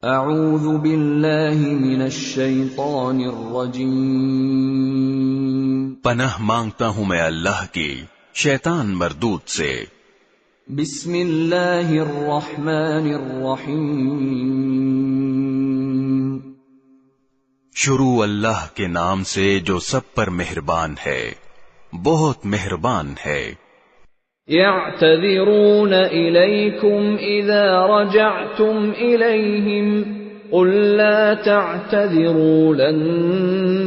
اعوذ باللہ من الشیطان الرجیم، پناہ مانگتا ہوں میں اللہ کی شیطان مردود سے۔ بسم اللہ الرحمن الرحیم، شروع اللہ کے نام سے جو سب پر مہربان ہے، بہت مہربان ہے۔ يعتذرون إليكم إذا رجعتم إليهم قل لا تعتذروا لن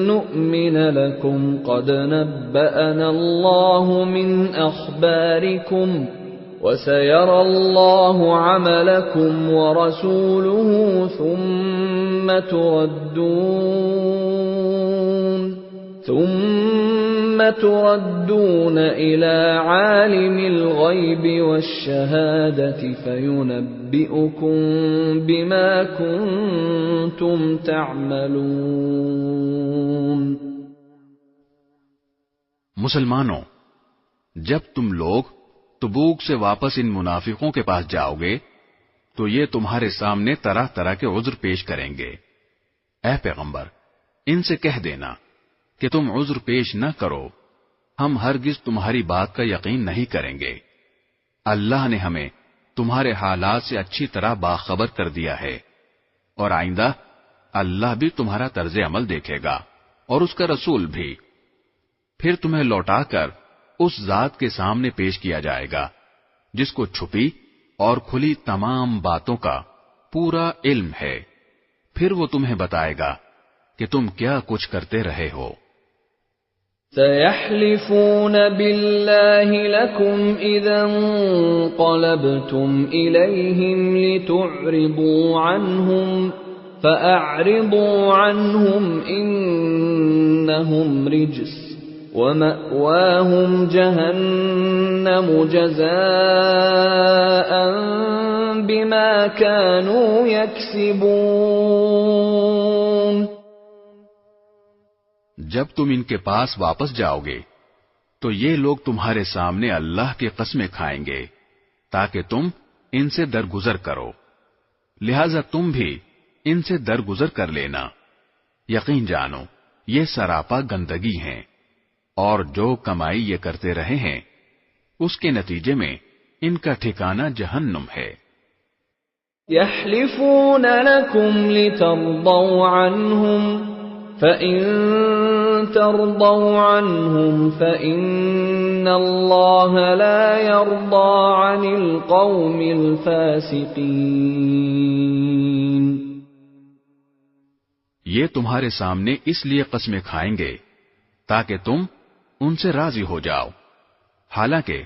نؤمن لكم قد نبأنا الله من أخباركم وسيرى الله عملكم ورسوله ثم تردون إلى عالم الغيب والشهادة فينبئكم بما كنتم تعملون۔ مسلمانوں، جب تم لوگ تبوک سے واپس ان منافقوں کے پاس جاؤ گے تو یہ تمہارے سامنے طرح طرح کے عذر پیش کریں گے۔ اے پیغمبر، ان سے کہہ دینا کہ تم عذر پیش نہ کرو، ہم ہرگز تمہاری بات کا یقین نہیں کریں گے۔ اللہ نے ہمیں تمہارے حالات سے اچھی طرح باخبر کر دیا ہے، اور آئندہ اللہ بھی تمہارا طرز عمل دیکھے گا اور اس کا رسول بھی۔ پھر تمہیں لوٹا کر اس ذات کے سامنے پیش کیا جائے گا جس کو چھپی اور کھلی تمام باتوں کا پورا علم ہے، پھر وہ تمہیں بتائے گا کہ تم کیا کچھ کرتے رہے ہو۔ سيحلفون بالله لكم إذا انقلبتم إليهم لتعرضوا عنهم فأعرضوا عنهم إنهم رجس ومأواهم جهنم جزاء بما كانوا يكسبون۔ جب تم ان کے پاس واپس جاؤ گے تو یہ لوگ تمہارے سامنے اللہ کی قسمیں کھائیں گے تاکہ تم ان سے درگزر کرو، لہذا تم بھی ان سے درگزر کر لینا۔ یقین جانو یہ سراپا گندگی ہیں، اور جو کمائی یہ کرتے رہے ہیں اس کے نتیجے میں ان کا ٹھکانہ جہنم ہے۔ يحلفون لكم لترضوا عنهم فإن ترضوا عنهم فإن الله لا يرضى عن القوم الفاسقين۔ یہ تمہارے سامنے اس لیے قسمیں کھائیں گے تاکہ تم ان سے راضی ہو جاؤ، حالانکہ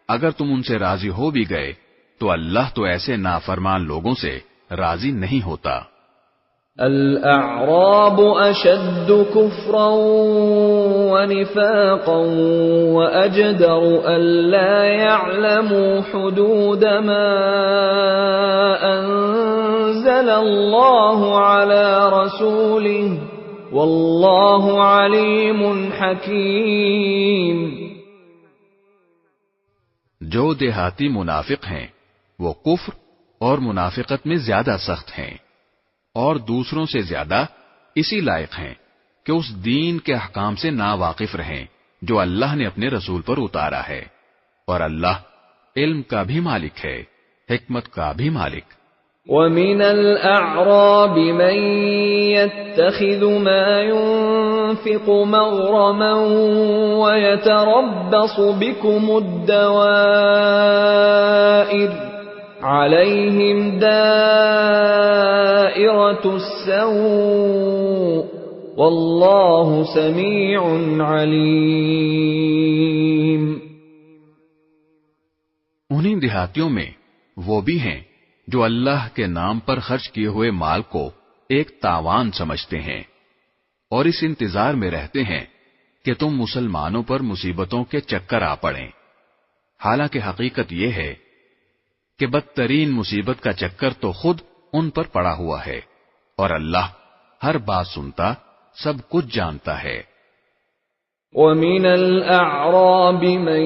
اگر تم ان سے راضی ہو بھی گئے تو اللہ تو ایسے نافرمان لوگوں سے راضی نہیں ہوتا۔ الأعراب أشد كفرا ونفاقا وأجدر ألا يعلموا حدود ما أنزل الله على رسوله والله عليم حكيم۔ جو دیہاتی منافق ہیں وہ کفر اور منافقت میں زیادہ سخت ہیں، اور دوسروں سے زیادہ اسی لائق ہیں کہ اس دین کے احکام سے ناواقف رہیں جو اللہ نے اپنے رسول پر اتارا ہے، اور اللہ علم کا بھی مالک ہے، حکمت کا بھی مالک۔ وَمِنَ الْأَعْرَابِ مَن يَتَّخِذُ مَا يُنفِقُ مَغْرَمًا وَيَتَرَبَّصُ بِكُمُ الدَّوَائِرَ عَلَيْهِمْ دَائِرَةُ السَّوْءِ وَاللَّهُ سَمِيعٌ عَلِيمٌ۔ انہی دیہاتیوں میں وہ بھی ہیں جو اللہ کے نام پر خرچ کیے ہوئے مال کو ایک تاوان سمجھتے ہیں اور اس انتظار میں رہتے ہیں کہ تم مسلمانوں پر مصیبتوں کے چکر آ پڑیں، حالانکہ حقیقت یہ ہے کہ بدترین مصیبت کا چکر تو خود ان پر پڑا ہوا ہے، اور اللہ ہر بات سنتا، سب کچھ جانتا ہے۔ وَمِنَ الْأَعْرَابِ مَن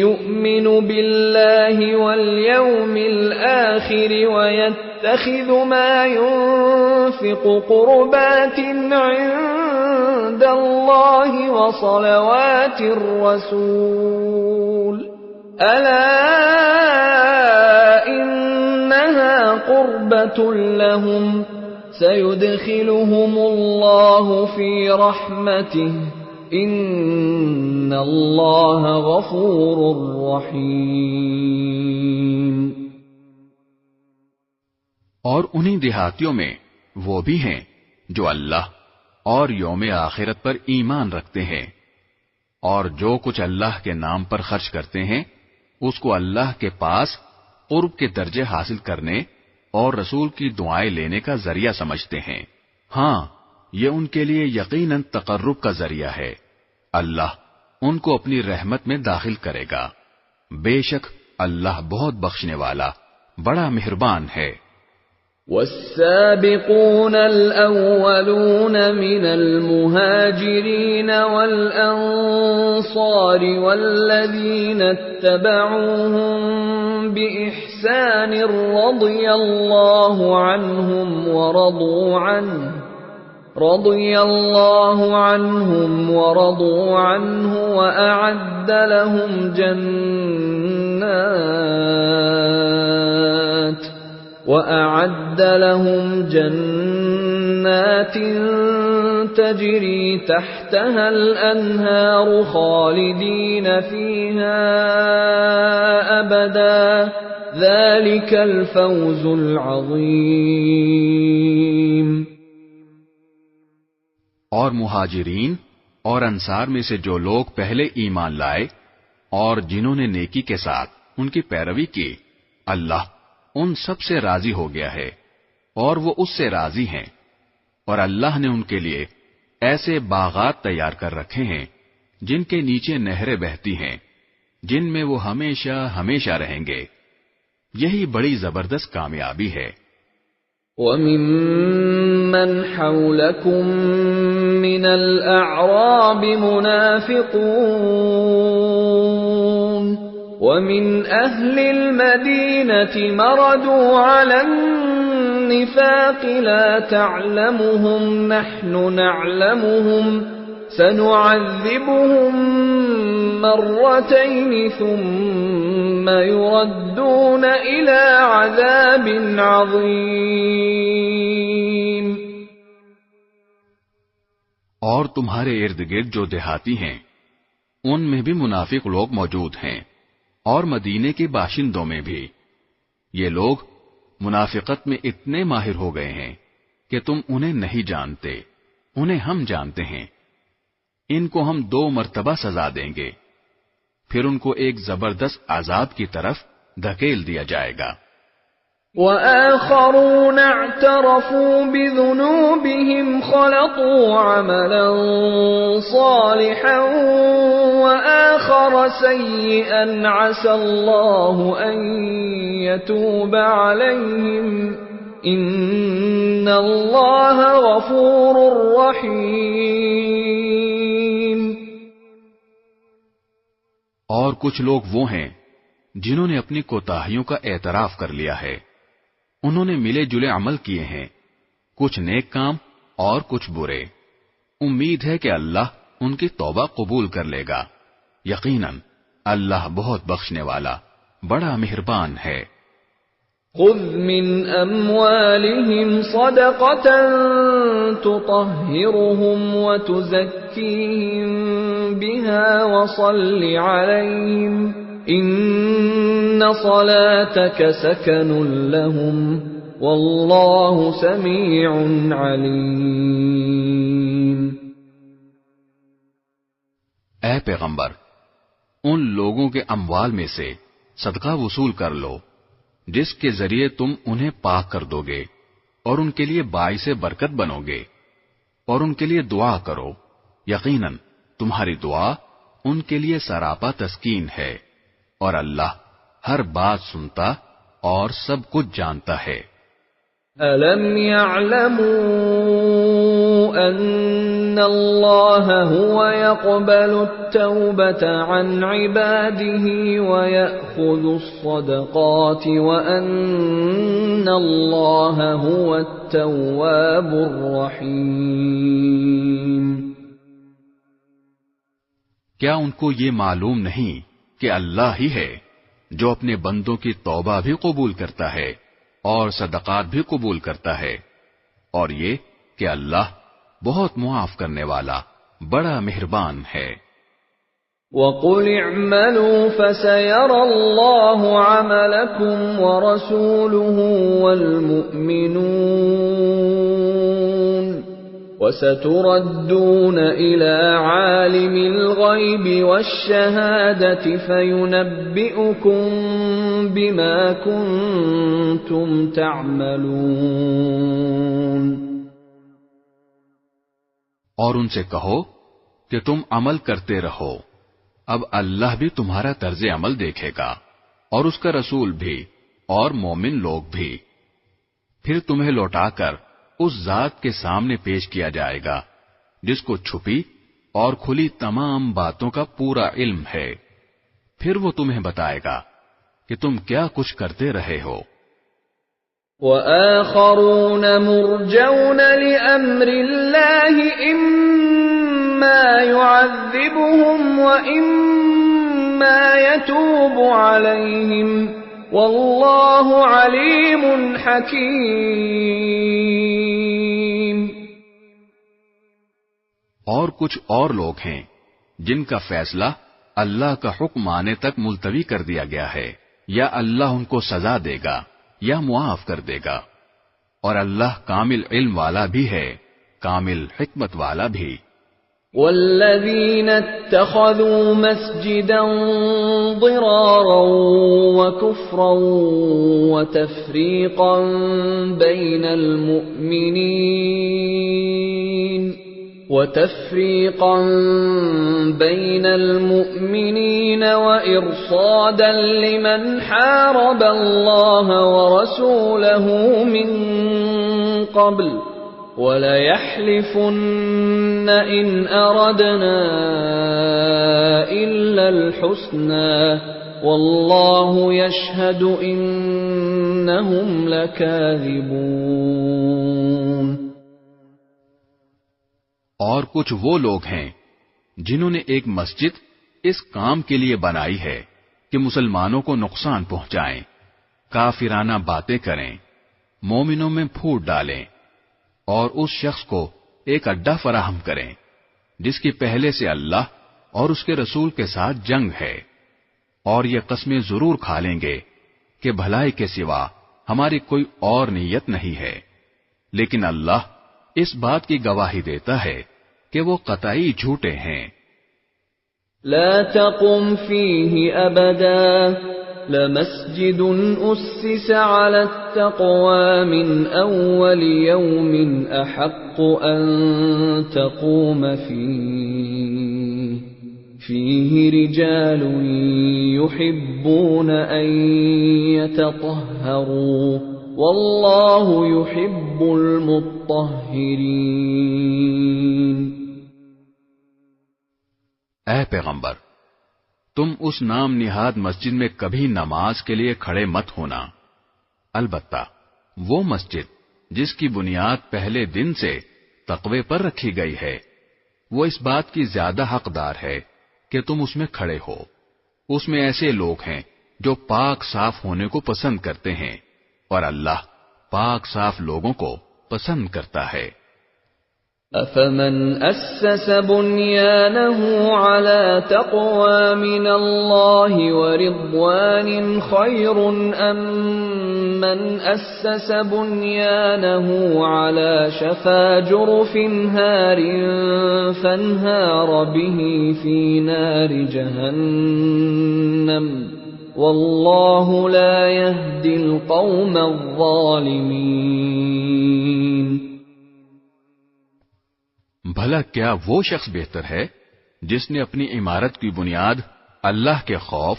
يُؤْمِنُ بِاللَّهِ وَالْيَوْمِ الْآخِرِ وَيَتَّخِذُ مَا يُنْفِقُ قُرُبَاتٍ عِندَ اللَّهِ وَصَلَوَاتِ الرَّسُولِ أَلَا إِنَّهَا قُرْبَةٌ لَهُمْ سَيُدْخِلُهُمُ اللَّهُ فِي رَحْمَتِهِ ان اللہ غفور رحیم۔ اور انہی دیہاتیوں میں وہ بھی ہیں جو اللہ اور یوم آخرت پر ایمان رکھتے ہیں، اور جو کچھ اللہ کے نام پر خرچ کرتے ہیں اس کو اللہ کے پاس قرب کے درجے حاصل کرنے اور رسول کی دعائیں لینے کا ذریعہ سمجھتے ہیں۔ ہاں، یہ ان کے لیے یقیناً تقرب کا ذریعہ ہے۔ اللہ ان کو اپنی رحمت میں داخل کرے گا، بے شک اللہ بہت بخشنے والا بڑا مہربان ہے۔ والسابقون الأولون من المهاجرين والأنصار والذين اتبعوهم بإحسان رضي الله عنهم ورضوا عنه وأعد لهم جنات تجري تحتها الأنهار خالدين فيها أبدا ذلك الفوز العظيم۔ اور مہاجرین اور انصار میں سے جو لوگ پہلے ایمان لائے اور جنہوں نے نیکی کے ساتھ ان کی پیروی کی، اللہ ان سب سے راضی ہو گیا ہے اور وہ اس سے راضی ہیں، اور اللہ نے ان کے لیے ایسے باغات تیار کر رکھے ہیں جن کے نیچے نہریں بہتی ہیں، جن میں وہ ہمیشہ ہمیشہ رہیں گے۔ یہی بڑی زبردست کامیابی ہے۔ وَمِمَّنْ حَوْلَكُمْ مِنَ الْأَعْرَابِ مُنَافِقُونَ وَمِنْ أَهْلِ الْمَدِينَةِ مَرَدُوا عَلَى النِّفَاقِ لَا تَعْلَمُهُمْ نَحْنُ نَعْلَمُهُمْ سَنُعَذِّبُهُمْ مرتين ثم يردون إلى عذاب عظيم۔ اور تمہارے ارد گرد جو دیہاتی ہیں ان میں بھی منافق لوگ موجود ہیں، اور مدینے کے باشندوں میں بھی۔ یہ لوگ منافقت میں اتنے ماہر ہو گئے ہیں کہ تم انہیں نہیں جانتے، انہیں ہم جانتے ہیں۔ ان کو ہم 2 مرتبہ سزا دیں گے، پھر ان کو ایک زبردست عذاب کی طرف دھکیل دیا جائے گا۔ وَآخَرُونَ اعْتَرَفُوا بِذُنُوبِهِمْ خَلَطُوا عَمَلًا صَالِحًا وَآخَرَ سَيِّئًا عَسَى اللَّهُ أَن يَتُوبَ عَلَيْهِمْ إِنَّ اللَّهَ غَفُورٌ رَّحِيمٌ۔ اور کچھ لوگ وہ ہیں جنہوں نے اپنی کوتاہیوں کا اعتراف کر لیا ہے، انہوں نے ملے جلے عمل کیے ہیں، کچھ نیک کام اور کچھ برے۔ امید ہے کہ اللہ ان کی توبہ قبول کر لے گا، یقیناً اللہ بہت بخشنے والا بڑا مہربان ہے۔ خذ من اموالهم صدقة تطهرهم وتزكيهم بها وصل عليهم ان صلاتك سكن لهم والله سميع عليم۔ اے پیغمبر، ان لوگوں کے اموال میں سے صدقہ وصول کر لو جس کے ذریعے تم انہیں پاک کر دو گے اور ان کے لیے باعث برکت بنو گے، اور ان کے لیے دعا کرو، یقیناً تمہاری دعا ان کے لیے سراپا تسکین ہے، اور اللہ ہر بات سنتا اور سب کچھ جانتا ہے۔ أَلَمْ يَعْلَمُوا أن الله هو يقبل التوبة عن عباده ويأخذ الصدقات وأن الله هو التواب الرحيم. کیا ان کو یہ معلوم نہیں کہ اللہ ہی ہے جو اپنے بندوں کی توبہ بھی قبول کرتا ہے اور صدقات بھی قبول کرتا ہے، اور یہ کہ اللہ بہت معاف کرنے والا بڑا مہربان ہے. وَقُلِ اعْمَلُوا فَسَيَرَى اللَّهُ عَمَلَكُمْ وَرَسُولُهُ وَالْمُؤْمِنُونَ وَسَتُرَدُّونَ إِلَى عَالِمِ الْغَيْبِ وَالشَّهَادَةِ فَيُنَبِّئُكُم بِمَا كُنتُمْ تَعْمَلُونَ. اور ان سے کہو کہ تم عمل کرتے رہو، اب اللہ بھی تمہارا طرز عمل دیکھے گا اور اس کا رسول بھی اور مومن لوگ بھی، پھر تمہیں لوٹا کر اس ذات کے سامنے پیش کیا جائے گا جس کو چھپی اور کھلی تمام باتوں کا پورا علم ہے، پھر وہ تمہیں بتائے گا کہ تم کیا کچھ کرتے رہے ہو. وَآخَرُونَ مُرْجَوْنَ لِأَمْرِ اللَّهِ إِمَّا يُعَذِّبُهُمْ وَإِمَّا يَتُوبُ عَلَيْهِمْ وَاللَّهُ عَلِيمٌ حَكِيمٌ. اور کچھ اور لوگ ہیں جن کا فیصلہ اللہ کا حکم آنے تک ملتوی کر دیا گیا ہے، یا اللہ ان کو سزا دے گا یا معاف کر دے گا، اور اللہ کامل علم والا بھی ہے، کامل حکمت والا بھی. والذین اتخذوا مسجدا ضرارا وكفرا وتفریقا بین المؤمنین وإرصادا لمن حارب اللہ ورسوله من قبل وَلَيَحْلِفُنَّ إِنْ أَرَدْنَا إِلَّا الْحُسْنَى وَاللَّهُ يَشْهَدُ إِنَّهُمْ لَكَاذِبُونَ. اور کچھ وہ لوگ ہیں جنہوں نے ایک مسجد اس کام کے لیے بنائی ہے کہ مسلمانوں کو نقصان پہنچائیں، کافرانہ باتیں کریں، مومنوں میں پھوٹ ڈالیں، اور اس شخص کو ایک اڈا فراہم کریں جس کی پہلے سے اللہ اور اس کے رسول کے ساتھ جنگ ہے، اور یہ قسمیں ضرور کھا لیں گے کہ بھلائی کے سوا ہماری کوئی اور نیت نہیں ہے، لیکن اللہ اس بات کی گواہی دیتا ہے کہ وہ قطعی جھوٹے ہیں. لا تقم فيه أبدا لمسجد أسس على التقوى من أول يوم أحق أن تقوم فيه رجال يحبون أن يتطهروا والله يحب المطهرين. اے پیغمبر، تم اس نام نہاد مسجد میں کبھی نماز کے لیے کھڑے مت ہونا، البتہ وہ مسجد جس کی بنیاد پہلے دن سے تقوی پر رکھی گئی ہے، وہ اس بات کی زیادہ حقدار ہے کہ تم اس میں کھڑے ہو. اس میں ایسے لوگ ہیں جو پاک صاف ہونے کو پسند کرتے ہیں، اور اللہ پاک صاف لوگوں کو پسند کرتا ہے. أَفَمَنْ أَسَّسَ بُنْيَانَهُ عَلَى تَقْوَى مِنَ اللَّهِ وَرِضْوَانٍ خَيْرٌ أَمْ مَنْ أَسَّسَ بُنْيَانَهُ عَلَى شَفَا جُرُفٍ هَارٍ فَانْهَارَ بِهِ فِي نَارِ جَهَنَّمَ وَاللَّهُ لَا يَهْدِي الْقَوْمَ الظَّالِمِينَ. بھلا کیا وہ شخص بہتر ہے جس نے اپنی عمارت کی بنیاد اللہ کے خوف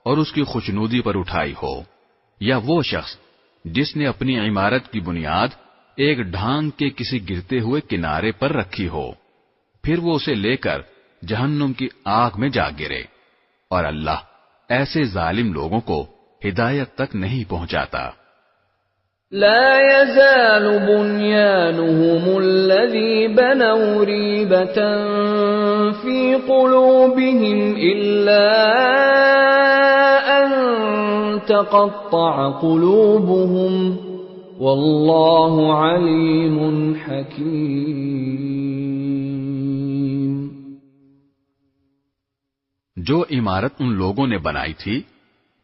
اور اس کی خوشنودی پر اٹھائی ہو، یا وہ شخص جس نے اپنی عمارت کی بنیاد ایک ڈھانگ کے کسی گرتے ہوئے کنارے پر رکھی ہو، پھر وہ اسے لے کر جہنم کی آگ میں جا گرے، اور اللہ ایسے ظالم لوگوں کو ہدایت تک نہیں پہنچاتا۔ لا يزال بنيانهم الذي بنوا ريبة في قلوبهم إلا أن تقطع قلوبهم والله عليم حكيم۔ جو عمارت ان لوگوں نے بنائی تھی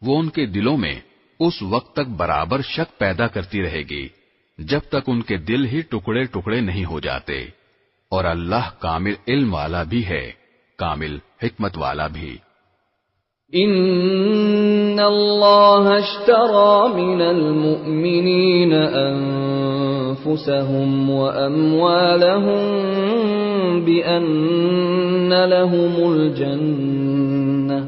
وہ ان کے دلوں میں اس وقت تک برابر شک پیدا کرتی رہے گی جب تک ان کے دل ہی ٹکڑے ٹکڑے نہیں ہو جاتے، اور اللہ کامل علم والا بھی ہے، کامل حکمت والا بھی۔ ان اللہ اشترى من المؤمنین انفسهم واموالهم بان لهم الجنة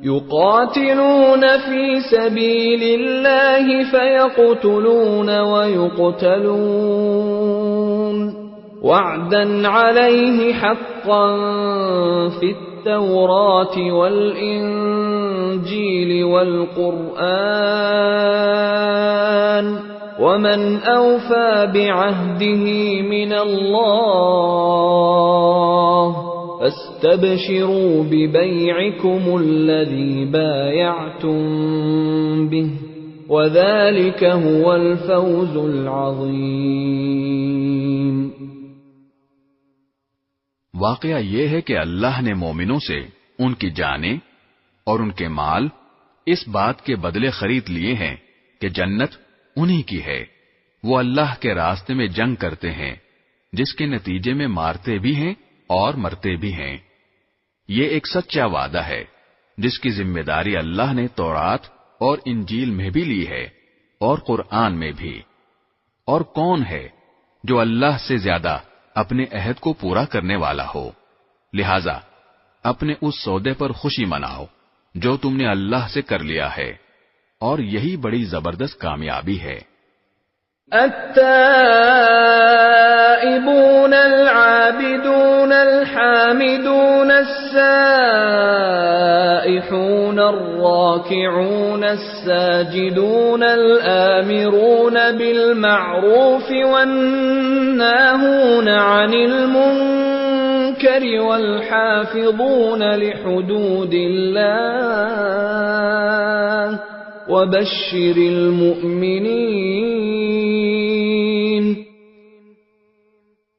يقاتلون في سبيل الله فيقتلون ويقتلون وعدا عليه حقا في التوراة والإنجيل والقرآن ومن أوفى بعهده من الله فاستبشروا ببيعكم الذي بايعتم به وذلك هو الفوز العظيم۔ واقعہ یہ ہے کہ اللہ نے مومنوں سے ان کی جانیں اور ان کے مال اس بات کے بدلے خرید لیے ہیں کہ جنت انہی کی ہے، وہ اللہ کے راستے میں جنگ کرتے ہیں جس کے نتیجے میں مارتے بھی ہیں اور مرتے بھی ہیں۔ یہ ایک سچا وعدہ ہے جس کی ذمہ داری اللہ نے تورات اور انجیل میں بھی لی ہے اور قرآن میں بھی۔ اور کون ہے جو اللہ سے زیادہ اپنے عہد کو پورا کرنے والا ہو؟ لہذا اپنے اس سودے پر خوشی مناؤ جو تم نے اللہ سے کر لیا ہے، اور یہی بڑی زبردست کامیابی ہے۔ التائبون العابدون الحامدون السائحون الراكعون الساجدون الآمرون بالمعروف والناهون عن المنكر والحافظون لحدود الله وبشر المؤمنین۔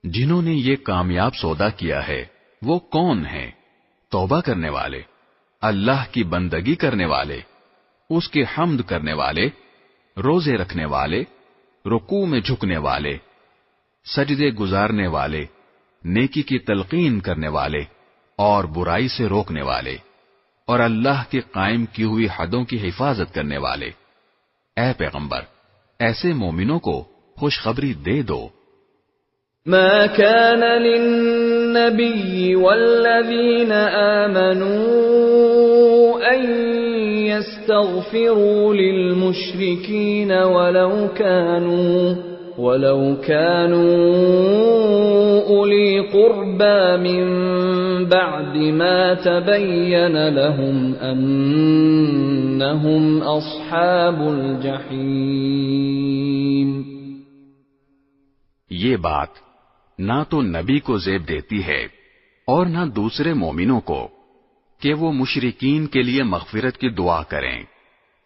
جنہوں نے یہ کامیاب سودا کیا ہے وہ کون ہیں؟ توبہ کرنے والے، اللہ کی بندگی کرنے والے، اس کے حمد کرنے والے، روزے رکھنے والے، رکوع میں جھکنے والے، سجدے گزارنے والے، نیکی کی تلقین کرنے والے اور برائی سے روکنے والے، اور اللہ کے قائم کی ہوئی حدوں کی حفاظت کرنے والے۔ اے پیغمبر، ایسے مومنوں کو خوشخبری دے دو۔ ما كان للنبي والذين آمنوا أن يستغفروا للمشركين ولو كانوا أولي قربى من بعد ما تبين لهم أنهم أصحاب الجحيم۔ یہ بات نہ تو نبی کو زیب دیتی ہے اور نہ دوسرے مومنوں کو کہ وہ مشرکین کے لیے مغفرت کی دعا کریں،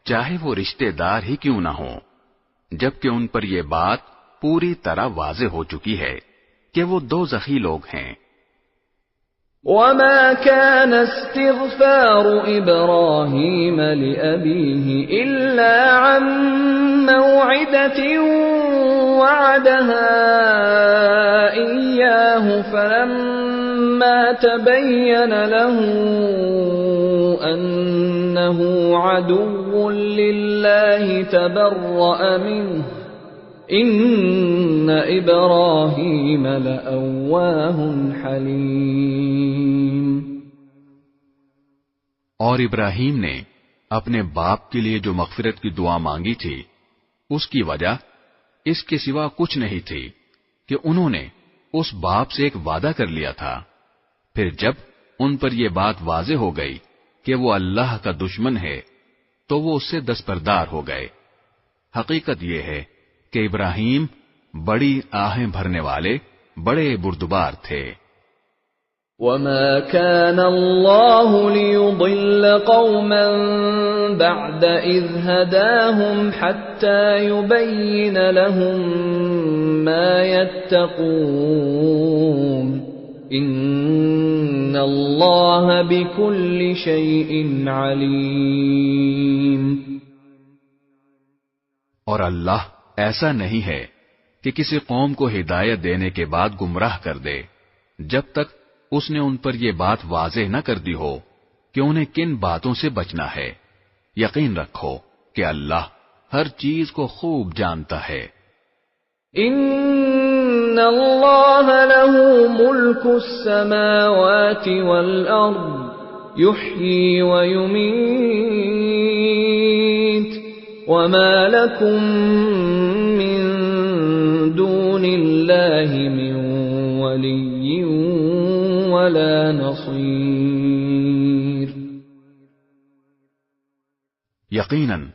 چاہے وہ رشتہ دار ہی کیوں نہ ہوں، جبکہ ان پر یہ بات پوری طرح واضح ہو چکی ہے کہ وہ دوزخی لوگ ہیں۔ وما كان استغفار إبراهيم لأبيه إلا عن موعدة وعدها إياه فلما تبين له أنه عدو لله تبرأ منه ان ابراہیم لأواہ حلیم۔ اور ابراہیم نے اپنے باپ کے لیے جو مغفرت کی دعا مانگی تھی اس کی وجہ اس کے سوا کچھ نہیں تھی کہ انہوں نے اس باپ سے ایک وعدہ کر لیا تھا۔ پھر جب ان پر یہ بات واضح ہو گئی کہ وہ اللہ کا دشمن ہے تو وہ اس سے دستبردار ہو گئے۔ حقیقت یہ ہے کہ ابراہیم بڑی آہیں بھرنے والے بڑے بردبار تھے۔ وَمَا كَانَ اللَّهُ لِيُضِلَّ قَوْمًا بَعْدَ إِذْ هَدَاهُمْ حَتَّى يُبَيِّنَ لَهُم مَّا يَتَّقُونَ إِنَّ اللَّهَ بِكُلِّ شَيْءٍ عَلِيمٌ۔ اور اللہ ایسا نہیں ہے کہ کسی قوم کو ہدایت دینے کے بعد گمراہ کر دے جب تک اس نے ان پر یہ بات واضح نہ کر دی ہو کہ انہیں کن باتوں سے بچنا ہے۔ یقین رکھو کہ اللہ ہر چیز کو خوب جانتا ہے۔ ان اللہ لہ ملک السماوات والارض یحیی ویمیت وما لکم من دون اللہ من ولی ولا نصیر۔ یقیناً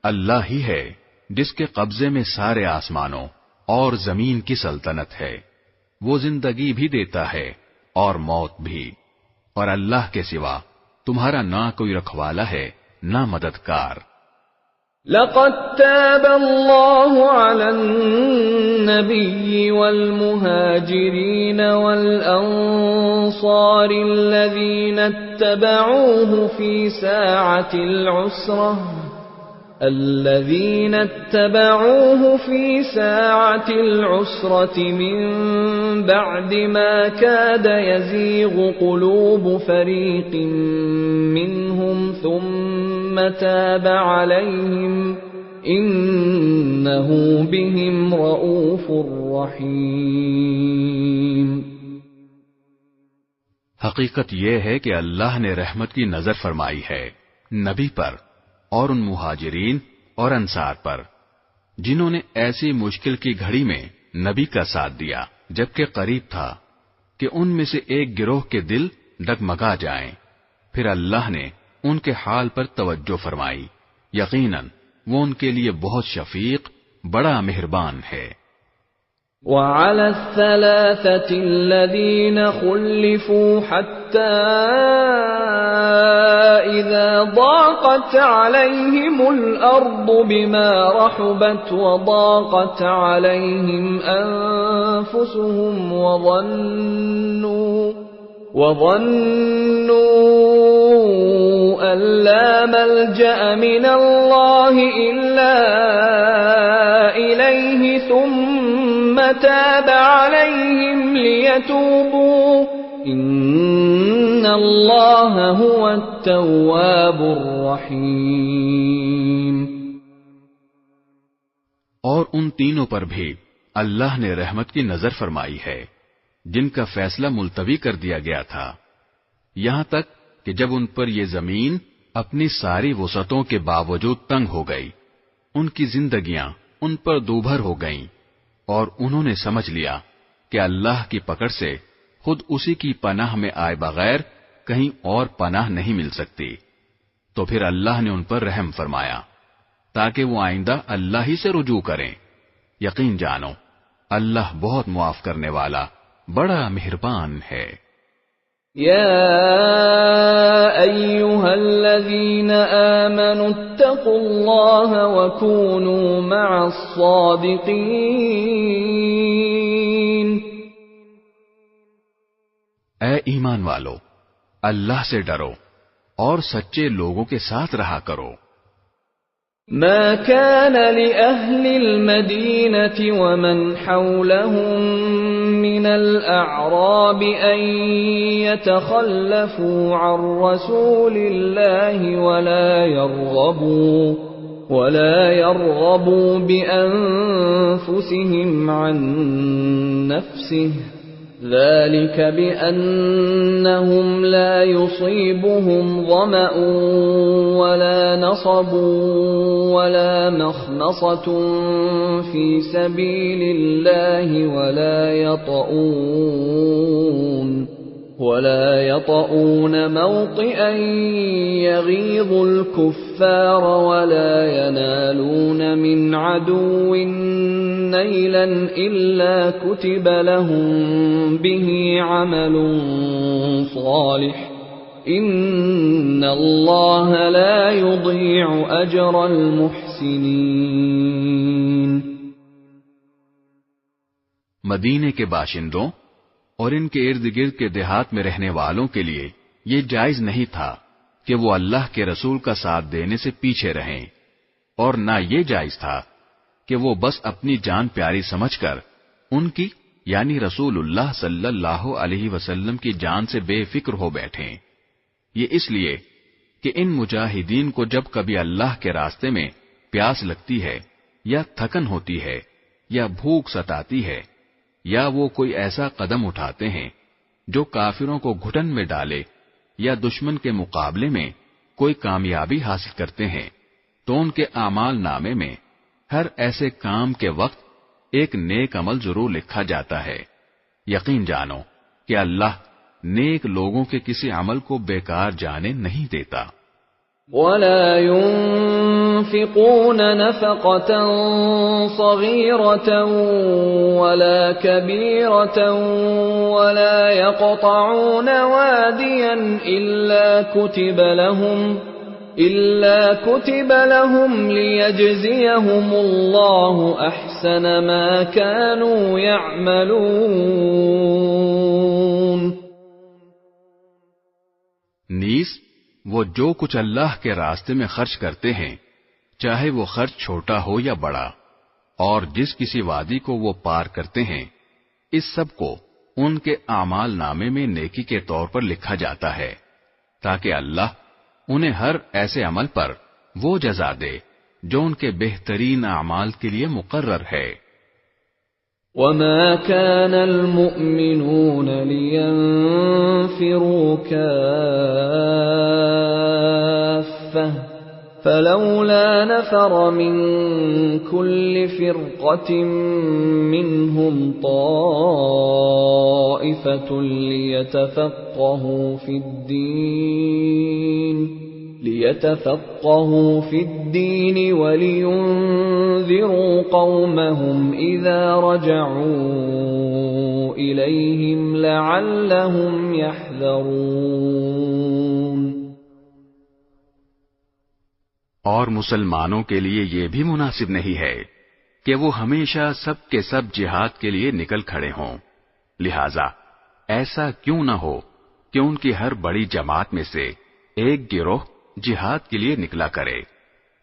اللہ ہی ہے جس کے قبضے میں سارے آسمانوں اور زمین کی سلطنت ہے۔ وہ زندگی بھی دیتا ہے اور موت بھی، اور اللہ کے سوا تمہارا نہ کوئی رکھوالا ہے نہ مددگار۔ لقد تاب الله على النبي والمهاجرين والأنصار الذين اتبعوه في ساعة العسرة من بعد ما كاد يزيغ قلوب فريق منهم ثم تاب عليهم إنه بهم رؤوف رحيم۔ حقیقت یہ ہے کہ اللہ نے رحمت کی نظر فرمائی ہے نبی پر اور ان مہاجرین اور انصار پر جنہوں نے ایسی مشکل کی گھڑی میں نبی کا ساتھ دیا جبکہ قریب تھا کہ ان میں سے ایک گروہ کے دل ڈگمگا جائیں۔ پھر اللہ نے ان کے حال پر توجہ فرمائی، یقیناً وہ ان کے لیے بہت شفیق بڑا مہربان ہے۔ وعلى الثلاثة الذين خلفوا حتى إذا ضاقت عليهم الأرض بما رحبت وضاقت عليهم أنفسهم وظنوا أن لا ملجأ من الله إلا إليه ثم تاب عليهم ليتوبوا إن الله هو التواب الرحيم۔ اور ان تینوں پر بھی اللہ نے رحمت کی نظر فرمائی ہے جن کا فیصلہ ملتوی کر دیا گیا تھا، یہاں تک کہ جب ان پر یہ زمین اپنی ساری وسعتوں کے باوجود تنگ ہو گئی، ان کی زندگیاں ان پر دوبھر ہو گئیں، اور انہوں نے سمجھ لیا کہ اللہ کی پکڑ سے خود اسی کی پناہ میں آئے بغیر کہیں اور پناہ نہیں مل سکتی، تو پھر اللہ نے ان پر رحم فرمایا تاکہ وہ آئندہ اللہ ہی سے رجوع کریں۔ یقین جانو اللہ بہت معاف کرنے والا بڑا مہربان ہے۔ يا أيها الذين آمنوا اتقوا الله وكونوا مع الصادقين۔ اے ایمان والو، اللہ سے ڈرو اور سچے لوگوں کے ساتھ رہا کرو۔ ما كان لأهل المدينة ومن حولهم من الأعراب أن يتخلفوا عن رسول الله ولا يرغبوا بأنفسهم عن نفسه ذلك بأنهم لا يصيبهم ظمأ ولا نصب ولا مخمصة في سبيل الله ولا يطؤون موطئا يغيظ الكفار ولا ينالون من عدو نيلا إلا كتب لهم به عمل صالح إن الله لا يضيع أجر المحسنين. مدینے کے باشندوں اور ان کے ارد گرد کے دیہات میں رہنے والوں کے لیے یہ جائز نہیں تھا کہ وہ اللہ کے رسول کا ساتھ دینے سے پیچھے رہیں، اور نہ یہ جائز تھا کہ وہ بس اپنی جان پیاری سمجھ کر ان کی یعنی رسول اللہ صلی اللہ علیہ وسلم کی جان سے بے فکر ہو بیٹھیں. یہ اس لیے کہ ان مجاہدین کو جب کبھی اللہ کے راستے میں پیاس لگتی ہے یا تھکن ہوتی ہے یا بھوک ستاتی ہے یا وہ کوئی ایسا قدم اٹھاتے ہیں جو کافروں کو گھٹن میں ڈالے یا دشمن کے مقابلے میں کوئی کامیابی حاصل کرتے ہیں، تو ان کے اعمال نامے میں ہر ایسے کام کے وقت ایک نیک عمل ضرور لکھا جاتا ہے. یقین جانو کہ اللہ نیک لوگوں کے کسی عمل کو بیکار جانے نہیں دیتا. وَلَا يُنْفِقُونَ نَفَقَةً صَغِيرَةً وَلَا كَبِيرَةً وَلَا يَقْطَعُونَ وَادِيًا إِلَّا كُتِبَ لَهُمْ لِيَجْزِيَهُمُ اللَّهُ أَحْسَنَ مَا كَانُوا يَعْمَلُونَ. نیز وہ جو کچھ اللہ کے راستے میں خرچ کرتے ہیں، چاہے وہ خرچ چھوٹا ہو یا بڑا، اور جس کسی وادی کو وہ پار کرتے ہیں، اس سب کو ان کے اعمال نامے میں نیکی کے طور پر لکھا جاتا ہے، تاکہ اللہ انہیں ہر ایسے عمل پر وہ جزا دے جو ان کے بہترین اعمال کے لیے مقرر ہے. وَمَا كَانَ الْمُؤْمِنُونَ لِيَنْفِرُوا كَافَّةً فَلَوْلَا نَفَرَ مِنْ كُلِّ فِرْقَةٍ مِّنْهُمْ طَائِفَةٌ لِيَتَفَقَّهُوا فِي الدِّينِ وَلِيُنذِرُوا قَوْمَهُمْ إِذَا رَجَعُوا إِلَيْهِمْ لَعَلَّهُمْ يَحْذَرُونَ. اور مسلمانوں کے لیے یہ بھی مناسب نہیں ہے کہ وہ ہمیشہ سب کے سب جہاد کے لیے نکل کھڑے ہوں. لہذا ایسا کیوں نہ ہو کہ ان کی ہر بڑی جماعت میں سے ایک گروہ جہاد کے لیے نکلا کرے،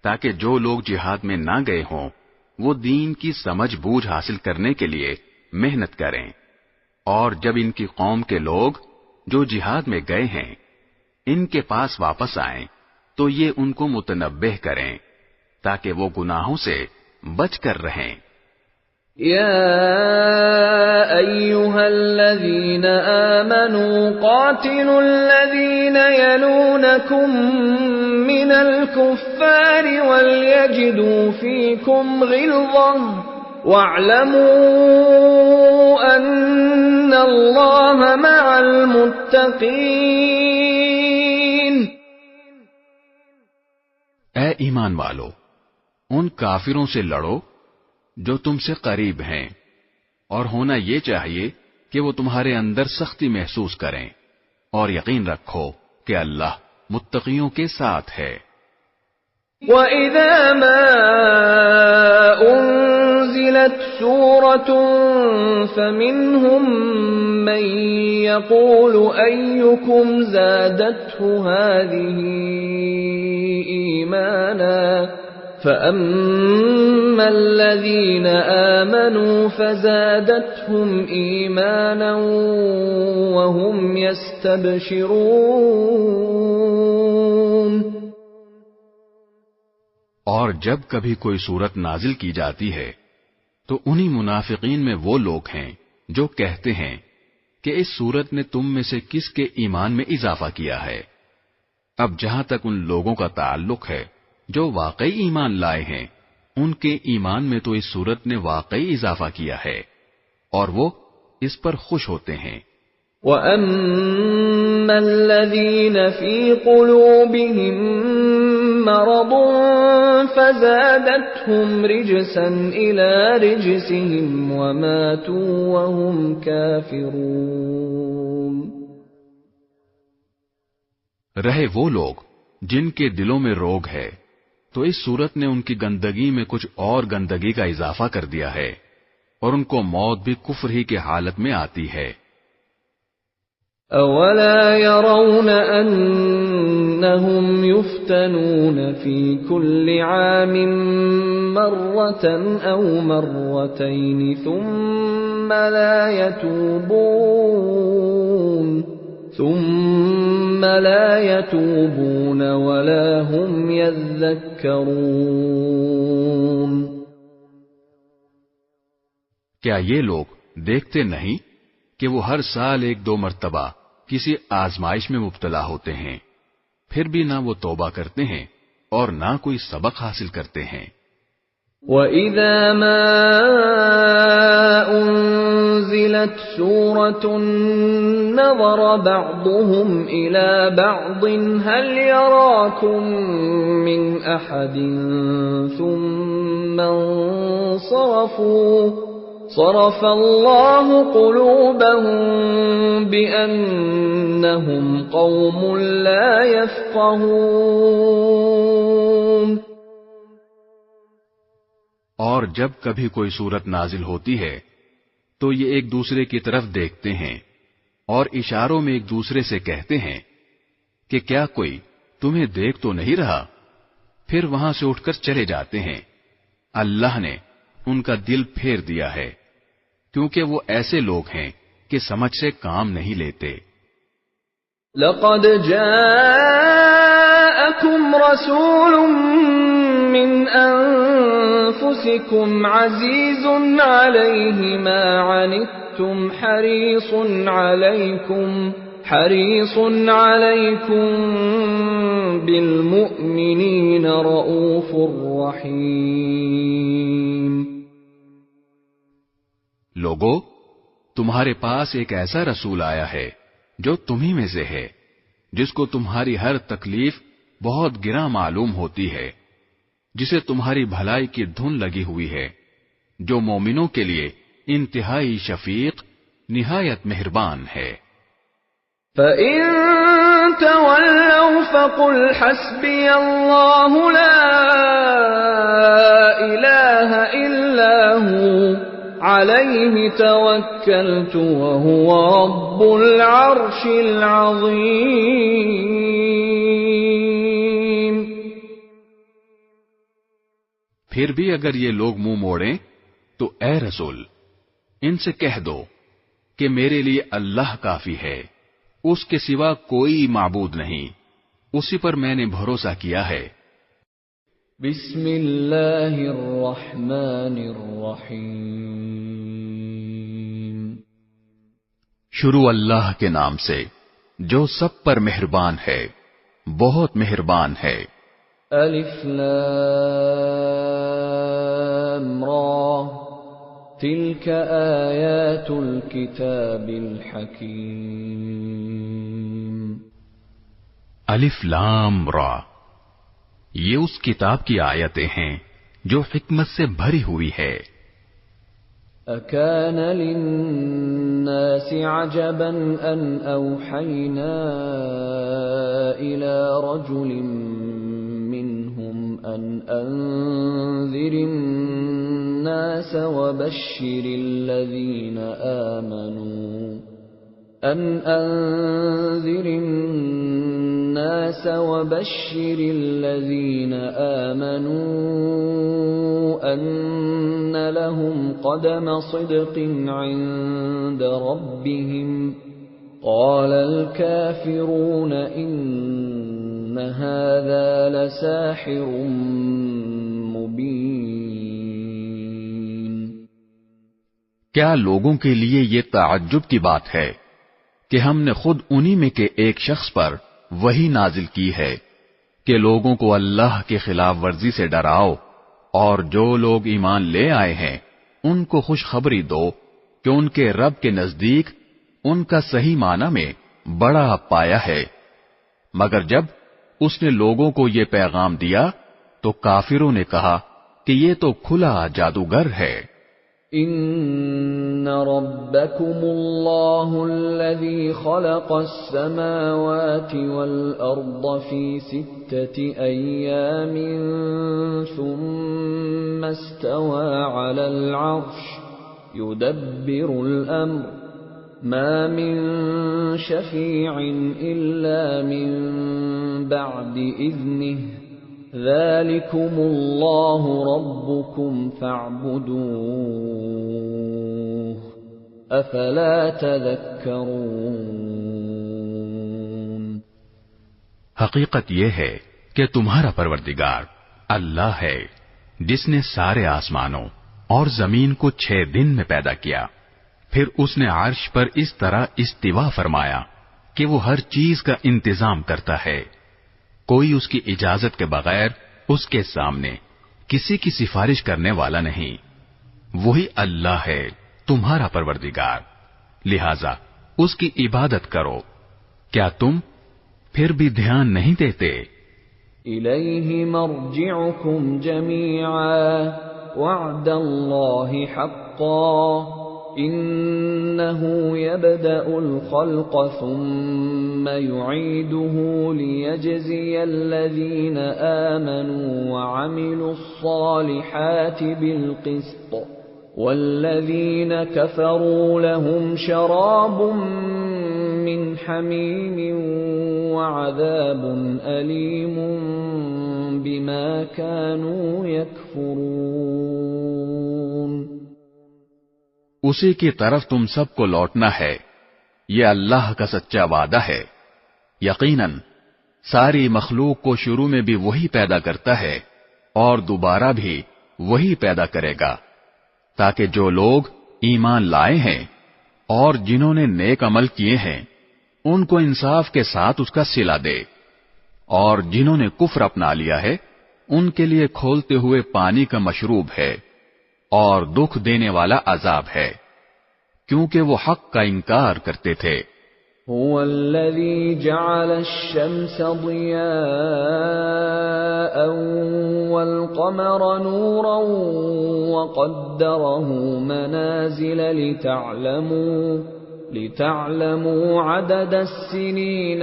تاکہ جو لوگ جہاد میں نہ گئے ہوں وہ دین کی سمجھ بوجھ حاصل کرنے کے لیے محنت کریں، اور جب ان کی قوم کے لوگ جو جہاد میں گئے ہیں ان کے پاس واپس آئیں تو یہ ان کو متنبہ کریں تاکہ وہ گناہوں سے بچ کر رہیں. يا أيها الذين آمنوا قاتلوا الذين يلونكم من الكفار وليجدوا فيكم غلظة واعلموا أن الله مع المتقين. اے ایمان والو، ان کافروں سے لڑو جو تم سے قریب ہیں، اور ہونا یہ چاہیے کہ وہ تمہارے اندر سختی محسوس کریں، اور یقین رکھو کہ اللہ متقیوں کے ساتھ ہے. وَإِذَا مَا أُنزِلَتْ سُورَةٌ فَمِنْهُم مَّن يَقُولُ أَيُّكُمْ زَادَتْهُ هَٰذِهِ إِيمَانًا فَأَمَّا الَّذِينَ آمَنُوا فَزَادَتْهُمْ إِيمَانًا وَهُمْ يَسْتَبْشِرُونَ. اور جب کبھی کوئی صورت نازل کی جاتی ہے تو انہی منافقین میں وہ لوگ ہیں جو کہتے ہیں کہ اس صورت نے تم میں سے کس کے ایمان میں اضافہ کیا ہے۔ اب جہاں تک ان لوگوں کا تعلق ہے جو واقعی ایمان لائے ہیں، ان کے ایمان میں تو اس صورت نے واقعی اضافہ کیا ہے اور وہ اس پر خوش ہوتے ہیں۔ وَأَمَّا الَّذِينَ فِي قُلُوبِهِم مَّرَضٌ فَزَادَتْهُمْ رِجْسًا إِلَى رِجْسِهِمْ وَمَاتُوا وَهُمْ كَافِرُونَ۔ رہے وہ لوگ جن کے دلوں میں روگ ہے تو اس صورت نے ان کی گندگی میں کچھ اور گندگی کا اضافہ کر دیا ہے اور ان کو موت بھی کفر ہی کی حالت میں آتی ہے۔ أَوَلَا يَرَوْنَ أَنَّهُمْ يُفْتَنُونَ فِي كُلِّ عَامٍ مَّرَّةً أَوْ مَرَّتَيْنِ ثُمَّ لَا يَتُوبُونَ وَلَا هُمْ يَذَّكَّرُونَ۔ کیا یہ لوگ دیکھتے نہیں کہ وہ ہر سال ایک دو مرتبہ کسی آزمائش میں مبتلا ہوتے ہیں، پھر بھی نہ وہ توبہ کرتے ہیں اور نہ کوئی سبق حاصل کرتے ہیں۔ وَإِذَا مَا أُنزِلَتْ سُورَةٌ نَظَرَ بَعْضُهُمْ إِلَى بَعْضٍ هَلْ يَرَاكُمْ مِنْ أَحَدٍ ثُمَّ انصَرَفُوا صَرَفَ اللَّهُ قُلُوبَهُم بِأَنَّهُمْ قَوْمٌ لَّا يَفْقَهُونَ۔ اور جب کبھی کوئی صورت نازل ہوتی ہے تو یہ ایک دوسرے کی طرف دیکھتے ہیں اور اشاروں میں ایک دوسرے سے کہتے ہیں کہ کیا کوئی تمہیں دیکھ تو نہیں رہا، پھر وہاں سے اٹھ کر چلے جاتے ہیں۔ اللہ نے ان کا دل پھیر دیا ہے کیونکہ وہ ایسے لوگ ہیں کہ سمجھ سے کام نہیں لیتے۔ لَقَدْ جَاءَكُمْ رَسُولٌ مِّنْ أَنفُسِكُمْ عَزِيزٌ عَلَيْهِ مَا عَنِتُّمْ حَرِيصٌ عَلَيْكُمْ بِالْمُؤْمِنِينَ رَءُوفٌ رَحِيمٌ۔ لوگو، تمہارے پاس ایک ایسا رسول آیا ہے جو تمہیں میں سے ہے، جس کو تمہاری ہر تکلیف بہت گراں معلوم ہوتی ہے، جسے تمہاری بھلائی کی دھن لگی ہوئی ہے، جو مومنوں کے لیے انتہائی شفیق، نہایت مہربان ہے۔ فَإِن تَوَلَّوْا فَقُلْ حَسْبِيَ اللَّهُ لَا إِلَٰهَ إِلَّا هُوَ عَلَيْهِ تَوَكَّلْتُ وَهُوَ رَبُّ الْعَرْشِ الْعَظِيمِ۔ پھر بھی اگر یہ لوگ منہ موڑیں تو اے رسول ان سے کہہ دو کہ میرے لیے اللہ کافی ہے، اس کے سوا کوئی معبود نہیں، اسی پر میں نے بھروسہ کیا ہے۔ بسم اللہ الرحمن الرحیم۔ شروع اللہ کے نام سے جو سب پر مہربان ہے، بہت مہربان ہے۔ الف لام را تلک آیات الکتاب الحکیم۔ الف لام را، یہ اس کتاب کی آیتیں ہیں جو حکمت سے بھری ہوئی ہے۔ اکان للناس عجبا ان اوحینا الى رجل منهم ان انذر الناس وبشر الذين آمنوا أن لهم قدم صدق عند ربهم قال الكافرون إن هذا لساحر مبين۔ کیا لوگوں کے لیے یہ تعجب کی بات ہے کہ ہم نے خود انہی میں کے ایک شخص پر وحی نازل کی ہے کہ لوگوں کو اللہ کی خلاف ورزی سے ڈراؤ، اور جو لوگ ایمان لے آئے ہیں ان کو خوشخبری دو کہ ان کے رب کے نزدیک ان کا صحیح معنی میں بڑا پایا ہے۔ مگر جب اس نے لوگوں کو یہ پیغام دیا تو کافروں نے کہا کہ یہ تو کھلا جادوگر ہے۔ ان ربکم اللہ الذی خلق السماوات والارض فی 6 ایام ثم استوى على العرش يدبر الامر ما من شفیع الا من بعد اذنه ذلكم اللہ ربکم فاعبدوه افلا تذکرون۔ حقیقت یہ ہے کہ تمہارا پروردگار اللہ ہے جس نے سارے آسمانوں اور زمین کو 6 دن میں پیدا کیا، پھر اس نے عرش پر اس طرح استوا فرمایا کہ وہ ہر چیز کا انتظام کرتا ہے، کوئی اس کی اجازت کے بغیر اس کے سامنے کسی کی سفارش کرنے والا نہیں۔ وہی اللہ ہے تمہارا پروردگار، لہذا اس کی عبادت کرو۔ کیا تم پھر بھی دھیان نہیں دیتے؟ الیہ مرجعکم جمیعا وعد اللہ حقا انه يبدأ الخلق ثم يعيده ليجزي الذين آمنوا وعملوا الصالحات بالقسط والذين كفروا لهم شراب من حميم وعذاب أليم بما كانوا يكفرون۔ اسی کی طرف تم سب کو لوٹنا ہے، یہ اللہ کا سچا وعدہ ہے۔ یقیناً ساری مخلوق کو شروع میں بھی وہی پیدا کرتا ہے اور دوبارہ بھی وہی پیدا کرے گا، تاکہ جو لوگ ایمان لائے ہیں اور جنہوں نے نیک عمل کیے ہیں ان کو انصاف کے ساتھ اس کا صلہ دے، اور جنہوں نے کفر اپنا لیا ہے ان کے لیے کھولتے ہوئے پانی کا مشروب ہے اور دکھ دینے والا عذاب ہے، کیونکہ وہ حق کا انکار کرتے تھے۔ هو الذي جعل الشمس ضياء والقمر نورا وقدره منازل لتعلموا عدد السنين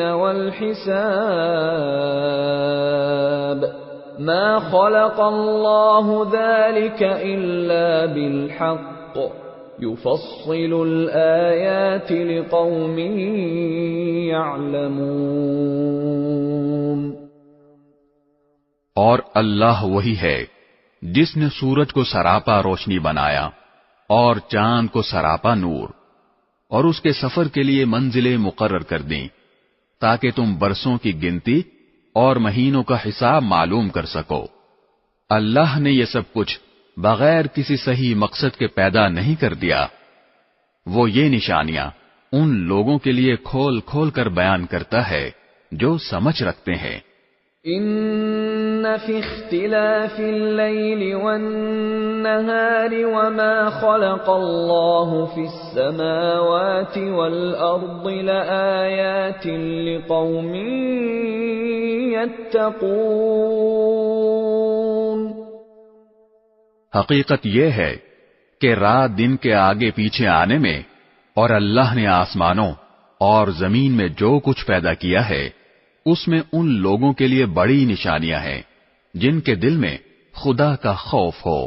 والحساب ما خلق الله ذلك إلا بالحق يفصل الآيات لقوم يعلمون۔ اور اللہ وہی ہے جس نے سورج کو سراپا روشنی بنایا اور چاند کو سراپا نور، اور اس کے سفر کے لیے منزلیں مقرر کر دیں تاکہ تم برسوں کی گنتی اور مہینوں کا حساب معلوم کر سکو۔ اللہ نے یہ سب کچھ بغیر کسی صحیح مقصد کے پیدا نہیں کر دیا، وہ یہ نشانیاں ان لوگوں کے لیے کھول کھول کر بیان کرتا ہے جو سمجھ رکھتے ہیں۔ ان فی اختلاف اللیل والنہار وما خلق اللہ فی السماوات والارض لآیات لقوم یتقون۔ حقیقت یہ ہے کہ رات دن کے آگے پیچھے آنے میں اور اللہ نے آسمانوں اور زمین میں جو کچھ پیدا کیا ہے اس میں ان لوگوں کے لیے بڑی نشانیاں ہیں جن کے دل میں خدا کا خوف ہو۔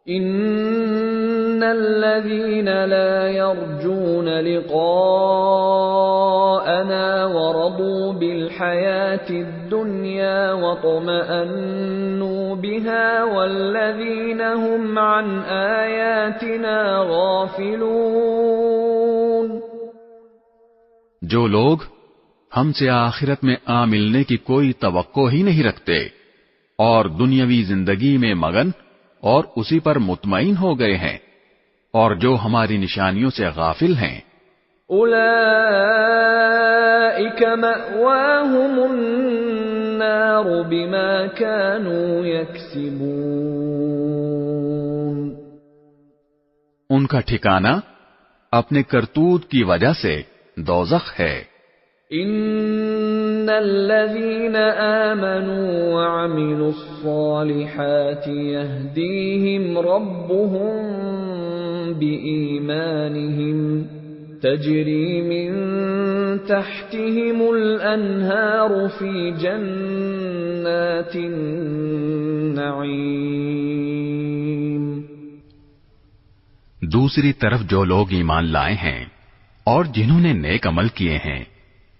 ان الذين لا يرجون لقاءنا ورضوا بالحياة الدنيا واطمأنوا بها والذين هم عن آياتنا غافلون۔ جو لوگ ہم سے آخرت میں آ ملنے کی کوئی توقع ہی نہیں رکھتے اور دنیاوی زندگی میں مگن اور اسی پر مطمئن ہو گئے ہیں، اور جو ہماری نشانیوں سے غافل ہیں، أولئك مأواهم النار بما كانوا يكسبون. ان کا ٹھکانہ اپنے کرتوت کی وجہ سے دوزخ ہے. ان الذين آمنوا وعملوا الصالحات يهديهم ربهم بإيمانهم تجري من تحتهم الأنهار في جنات النعيم. دوسری طرف جو لوگ ایمان لائے ہیں اور جنہوں نے نیک عمل کیے ہیں،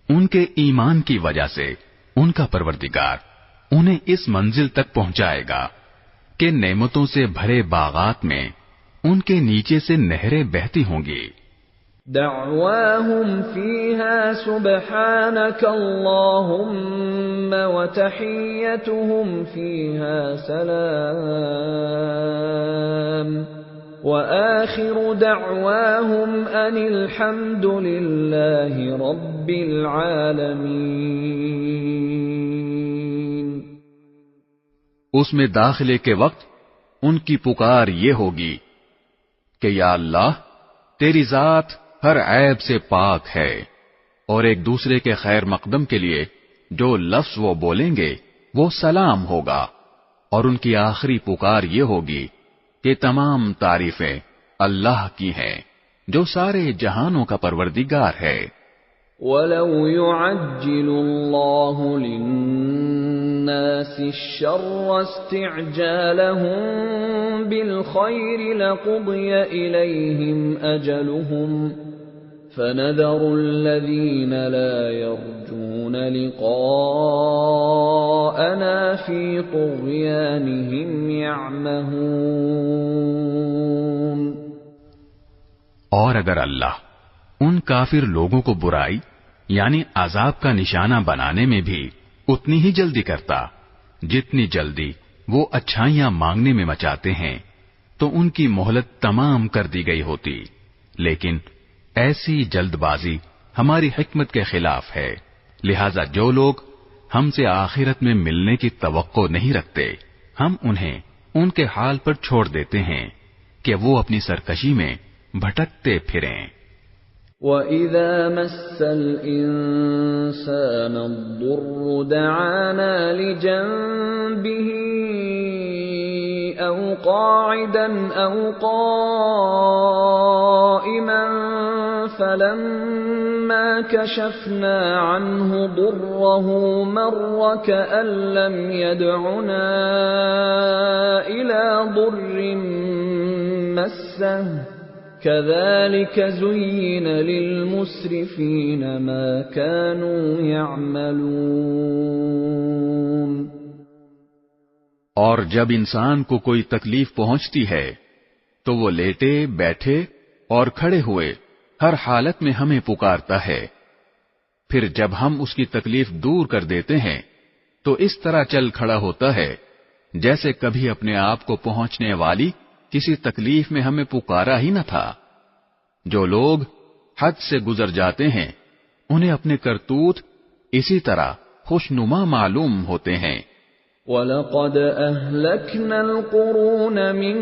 ان کے ایمان کی وجہ سے ان کا پروردگار انہیں اس منزل تک پہنچائے گا کہ نعمتوں سے بھرے باغات میں ان کے نیچے سے نہریں بہتی ہوں گی. دعواهم فيها سبحانك اللهم وتحيتهم فيها سلام وآخر دعواهم أن الحمد لله رب العالمين. اس میں داخلے کے وقت ان کی پکار یہ ہوگی کہ یا اللہ، تیری ذات ہر عیب سے پاک ہے، اور ایک دوسرے کے خیر مقدم کے لیے جو لفظ وہ بولیں گے وہ سلام ہوگا، اور ان کی آخری پکار یہ ہوگی کہ تمام تعریفیں اللہ کی ہیں جو سارے جہانوں کا پروردگار ہے. وَلَوْ يُعَجِّلُ اللَّهُ لِلنَّاسِ الشَّرَّ اسْتِعْجَالَهُم بِالْخَيْرِ لَقُضِيَ إِلَيْهِمْ أَجَلُهُمْ فَنَذَرُ الَّذِينَ لَا يَرْجُونَ لِقَاءَنَا فِي طُغْيَانِهِمْ يَعْمَهُونَ. اور اگر اللہ ان کافر لوگوں کو برائی یعنی عذاب کا نشانہ بنانے میں بھی اتنی ہی جلدی کرتا جتنی جلدی وہ اچھائیاں مانگنے میں مچاتے ہیں، تو ان کی مہلت تمام کر دی گئی ہوتی. لیکن ایسی جلد بازی ہماری حکمت کے خلاف ہے، لہذا جو لوگ ہم سے آخرت میں ملنے کی توقع نہیں رکھتے، ہم انہیں ان کے حال پر چھوڑ دیتے ہیں کہ وہ اپنی سرکشی میں بھٹکتے پھریں. وَإِذَا مَسَّ الْإِنسَانَ الضُّرُّ دَعَانَا لِجَنبِهِ أَوْ قَاعِدًا أَوْ قَائِمًا فَلَمَّا كَشَفْنَا عَنْهُ ضُرَّهُ مَرَّ كَأَن لَّمْ يَدْعُنَا إِلَى ضُرٍّ مَّسَّهُ كَذَلِكَ زُيِّنَ لِلْمُسْرِفِينَ مَا كَانُوا يَعْمَلُونَ. اور جب انسان کو کوئی تکلیف پہنچتی ہے تو وہ لیٹے بیٹھے اور کھڑے ہوئے ہر حالت میں ہمیں پکارتا ہے. پھر جب ہم اس کی تکلیف دور کر دیتے ہیں تو اس طرح چل کھڑا ہوتا ہے جیسے کبھی اپنے آپ کو پہنچنے والی کسی تکلیف میں ہمیں پکارا ہی نہ تھا. جو لوگ حد سے گزر جاتے ہیں انہیں اپنے کرتوت اسی طرح خوشنما معلوم ہوتے ہیں. وَلَقَدْ أَهْلَكْنَا الْقُرُونَ مِنْ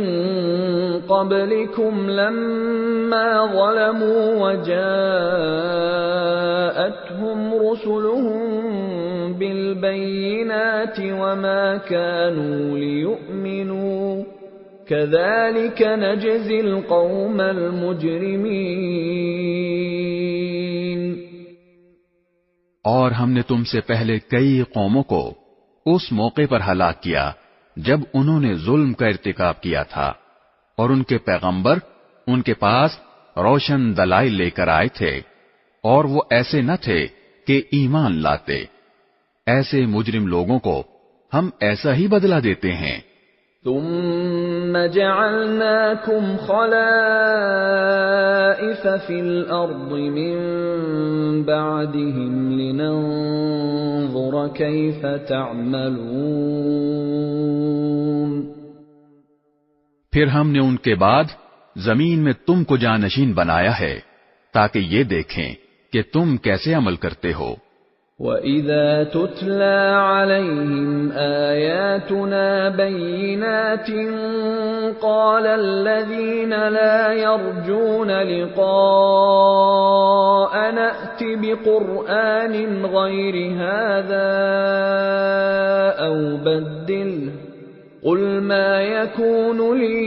قَبْلِكُمْ لَمَّا ظَلَمُوا وَجَاءَتْهُمْ رُسُلُهُم بِالْبَيِّنَاتِ وَمَا كَانُوا لِيُؤْمِنُوا كَذَلِكَ نَجْزِي الْقَوْمَ الْمُجْرِمِينَ. اور ہم نے تم سے پہلے کئی قوموں کو اس موقع پر ہلاک کیا جب انہوں نے ظلم کا ارتکاب کیا تھا، اور ان کے پیغمبر ان کے پاس روشن دلائل لے کر آئے تھے، اور وہ ایسے نہ تھے کہ ایمان لاتے. ایسے مجرم لوگوں کو ہم ایسا ہی بدلہ دیتے ہیں. ثم جعلناكم خلائف في الأرض من بعدهم لننظر كيف تعملون. پھر ہم نے ان کے بعد زمین میں تم کو جانشین بنایا ہے تاکہ یہ دیکھیں کہ تم کیسے عمل کرتے ہو۔ وَإِذَا تُتْلَى عَلَيْهِمْ آيَاتُنَا بَيِّنَاتٍ قَالَ الَّذِينَ لَا يَرْجُونَ لِقَاءَنَا ائْتِ بِقُرْآنٍ غَيْرِ هَذَا أَوْ بَدِّلْهُ قُلْ مَا يَكُونُ لِي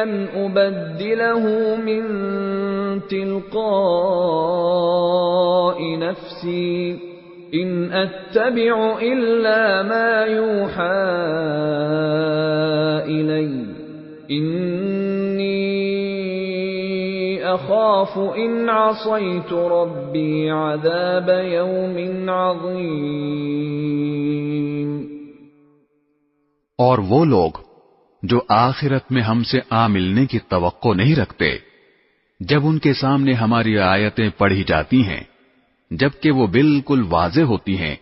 أَنْ أُبَدِّلَهُ مِنْ تِلْقَاءِ نَفْسِي إِنْ أَتَّبِعُ إِلَّا مَا يُوحَى إِلَيَّ إِنِّي أَخَافُ إِنْ عَصَيْتُ رَبِّي عَذَابَ يَوْمٍ عَظِيمٍ۔ اور وہ لوگ جو آخرت میں ہم سے آ ملنے کی توقع نہیں رکھتے، جب ان کے سامنے ہماری آیتیں پڑھی جاتی ہیں جبکہ وہ بالکل واضح ہوتی ہیں،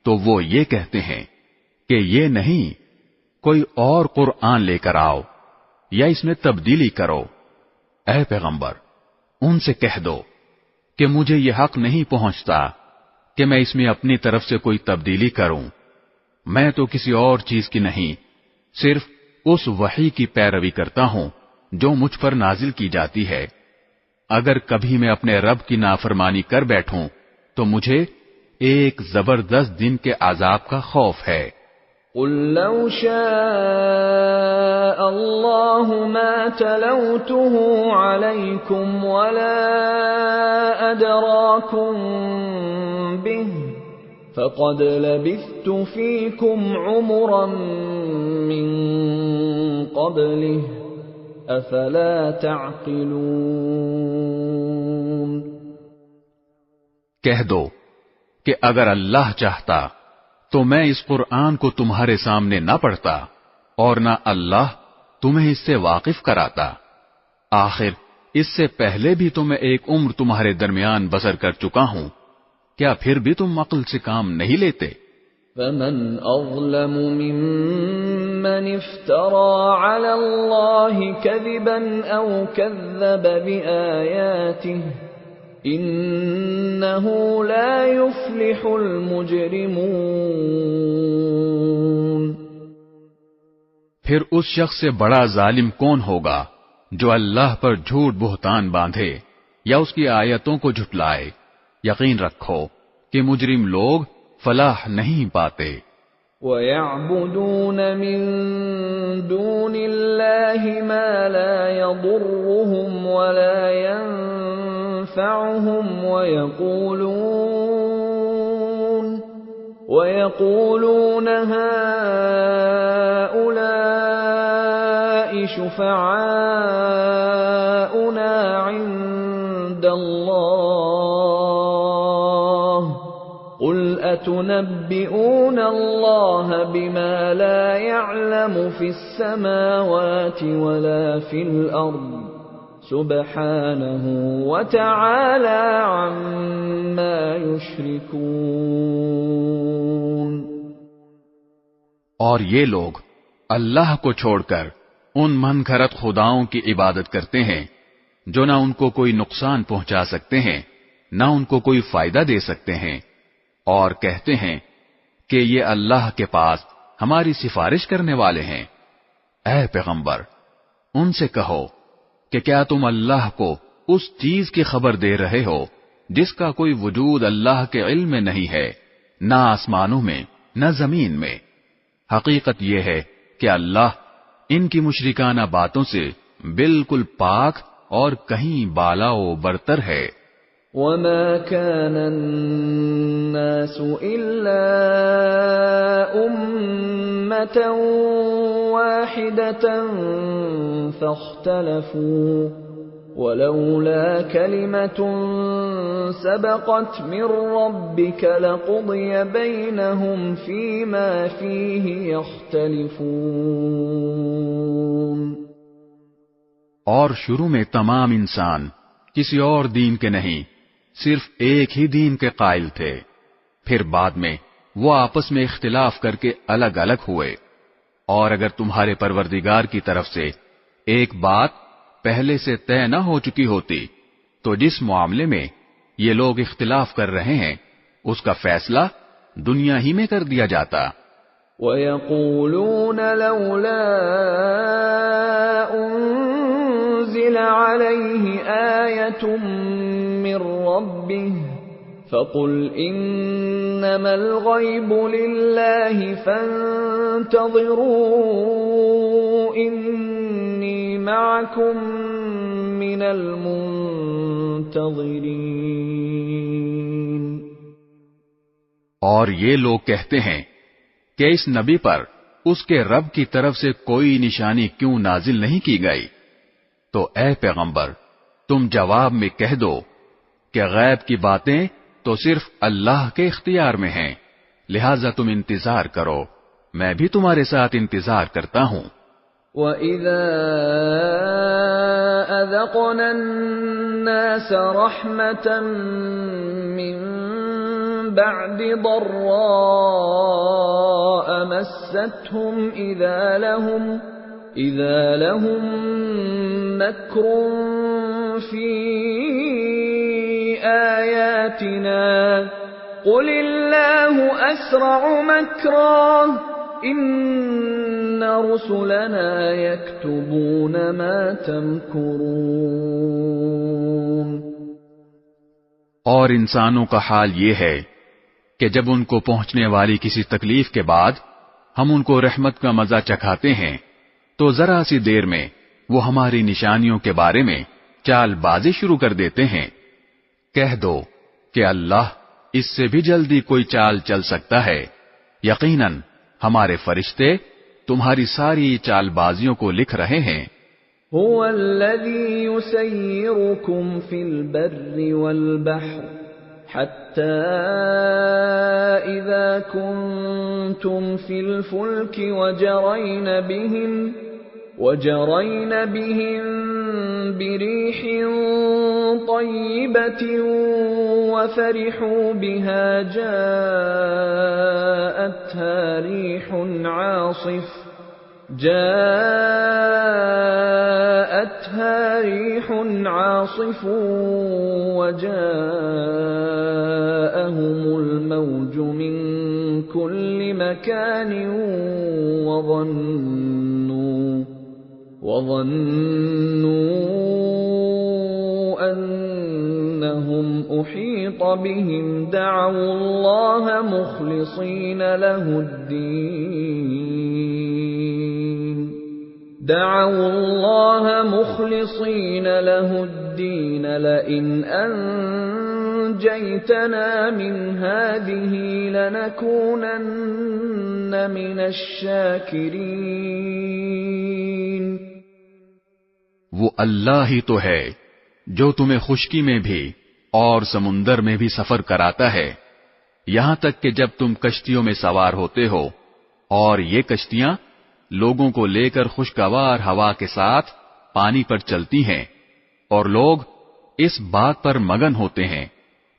تو وہ یہ کہتے ہیں کہ یہ نہیں، کوئی اور قرآن لے کر آؤ یا اس میں تبدیلی کرو۔ اے پیغمبر، ان سے کہہ دو کہ مجھے یہ حق نہیں پہنچتا کہ میں اس میں اپنی طرف سے کوئی تبدیلی کروں۔ میں تو کسی اور چیز کی نہیں، صرف اس وحی کی پیروی کرتا ہوں جو مجھ پر نازل کی جاتی ہے۔ اگر کبھی میں اپنے رب کی نافرمانی کر بیٹھوں تو مجھے ایک زبردست دن کے عذاب کا خوف ہے۔ قُل لَّوْ شَاءَ اللَّهُ مَا تَلَوْتُهُ عَلَيْكُمْ وَلَا أَدْرَاكُمْ بِهِ فَقَدْ لَبِثْتُ فِيكُمْ عُمُرًا مِّن قَبْلِهِ أَفَلَا تَعْقِلُونَ۔ کہہ دو کہ اگر اللہ چاہتا تو میں اس قرآن کو تمہارے سامنے نہ پڑھتا اور نہ اللہ تمہیں اس سے واقف کراتا۔ آخر اس سے پہلے بھی تو میں ایک عمر تمہارے درمیان بسر کر چکا ہوں، کیا پھر بھی تم عقل سے کام نہیں لیتے؟ فَمَنْ أَظْلَمُ مِمَّنِ افْتَرَى عَلَى اللَّهِ كَذِبًا أَوْ كَذَّبَ بِآيَاتِهِ إِنَّهُ لَا يُفْلِحُ الْمُجْرِمُونَ۔ پھر اس شخص سے بڑا ظالم کون ہوگا جو اللہ پر جھوٹ بہتان باندھے یا اس کی آیتوں کو جھٹلائے؟ یقین رکھو کہ مجرم لوگ فلاح نہیں پاتے۔ وَيَعْبُدُونَ مِن دُونِ اللَّهِ مَا لَا يَضُرُّهُمْ وَلَا يَنفَعُهُمْ وَيَقُولُونَ هَٰؤُلَاءِ شُفَعَاؤُنَا عِندَ اللَّهِ قُلْ أَتُنَبِّئُونَ اللَّهَ بِمَا لَا يَعْلَمُ فِي السَّمَاوَاتِ وَلَا فِي الْأَرْضِ سُبْحَانَهُ وَتَعَالَى عَمَّا يُشْرِكُونَ۔ اور یہ لوگ اللہ کو چھوڑ کر ان من گھڑت خداؤں کی عبادت کرتے ہیں جو نہ ان کو کوئی نقصان پہنچا سکتے ہیں نہ ان کو کوئی فائدہ دے سکتے ہیں، اور کہتے ہیں کہ یہ اللہ کے پاس ہماری سفارش کرنے والے ہیں۔ اے پیغمبر، ان سے کہو کہ کیا تم اللہ کو اس چیز کی خبر دے رہے ہو جس کا کوئی وجود اللہ کے علم میں نہیں ہے، نہ آسمانوں میں نہ زمین میں؟ حقیقت یہ ہے کہ اللہ ان کی مشرکانہ باتوں سے بالکل پاک اور کہیں بالا و برتر ہے۔ وَمَا كَانَ النَّاسُ إِلَّا أُمَّةً وَاحِدَةً فَاخْتَلَفُوا وَلَوْلَا كَلِمَةٌ سَبَقَتْ مِنْ رَبِّكَ لَقُضِيَ بَيْنَهُمْ فِيمَا فِيهِ يَخْتَلِفُونَ۔ اور شروع میں تمام انسان کسی اور دین کے نہیں، صرف ایک ہی دین کے قائل تھے، پھر بعد میں وہ آپس میں اختلاف کر کے الگ الگ ہوئے۔ اور اگر تمہارے پروردگار کی طرف سے ایک بات پہلے سے طے نہ ہو چکی ہوتی تو جس معاملے میں یہ لوگ اختلاف کر رہے ہیں اس کا فیصلہ دنیا ہی میں کر دیا جاتا۔ وَيَقُولُونَ لَوْلَا أُنزِلَ عَلَيْهِ آيَةٌ مِّن رَّبِّهِ فَقُلْ إِنَّمَا الْغَيْبُ لِلَّهِ فَانتَظِرُوا إِنِّي مَعَكُم مِّنَ الْمُنتَظِرِينَ۔ اور یہ لوگ کہتے ہیں کہ اس نبی پر اس کے رب کی طرف سے کوئی نشانی کیوں نازل نہیں کی گئی؟ تو اے پیغمبر تم جواب میں کہہ دو کہ غیب کی باتیں تو صرف اللہ کے اختیار میں ہیں، لہذا تم انتظار کرو، میں بھی تمہارے ساتھ انتظار کرتا ہوں۔ وَإِذَا أَذَقْنَا النَّاسَ رَحْمَةً مِّن بَعْدِ ضَرَّاءَ مَسَّتْهُمْ إِذَا لَهُم مَّكْرٌ فِي آيَاتِنَا قُلِ اللَّهُ أَسْرَعُ مَكْرًا إِنَّ رُسُلَنَا يَكْتُبُونَ مَا تَمْكُرُونَ۔ اور انسانوں کا حال یہ ہے کہ جب ان کو پہنچنے والی کسی تکلیف کے بعد ہم ان کو رحمت کا مزہ چکھاتے ہیں تو ذرا سی دیر میں وہ ہماری نشانیوں کے بارے میں چال بازی شروع کر دیتے ہیں۔ کہہ دو کہ اللہ اس سے بھی جلدی کوئی چال چل سکتا ہے، یقیناً ہمارے فرشتے تمہاری ساری چال بازیوں کو لکھ رہے ہیں۔ هو الذي يسيركم في البر والبحر حتى إذا كنتم في الفلك وجرين بهم بريح طيبة وفرحوا بها جاءتها ريح عاصف وجاءهم الموج من كل مكان وظنوا أنهم أحيط بهم دعوا الله مخلصين له الدين لئن أنجيتنا من هذه لنكونن من الشاكرين۔ وہ اللہ ہی تو ہے جو تمہیں خشکی میں بھی اور سمندر میں بھی سفر کراتا ہے، یہاں تک کہ جب تم کشتیوں میں سوار ہوتے ہو اور یہ کشتیاں لوگوں کو لے کر خوشگوار ہوا کے ساتھ پانی پر چلتی ہیں اور لوگ اس بات پر مگن ہوتے ہیں،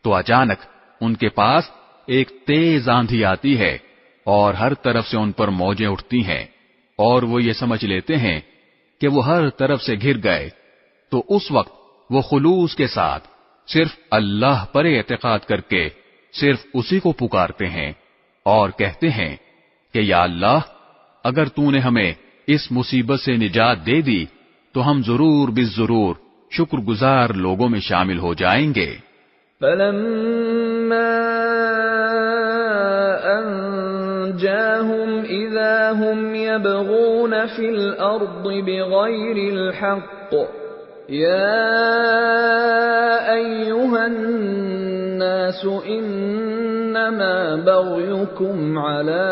تو اچانک ان کے پاس ایک تیز آندھی آتی ہے اور ہر طرف سے ان پر موجیں اٹھتی ہیں اور وہ یہ سمجھ لیتے ہیں کہ وہ ہر طرف سے گھر گئے، تو اس وقت وہ خلوص کے ساتھ صرف اللہ پر اعتقاد کر کے صرف اسی کو پکارتے ہیں اور کہتے ہیں کہ یا اللہ اگر تو نے ہمیں اس مصیبت سے نجات دے دی تو ہم ضرور بالضرور شکر گزار لوگوں میں شامل ہو جائیں گے۔ فَلَمَّا أَنْجَاهُمْ إِذَا هُمْ يَبْغُونَ فِي الْأَرْضِ بِغَيْرِ الْحَقِّ يَا أَيُّهَا النَّاسُ إِنَّمَا بَغْيُكُمْ عَلَى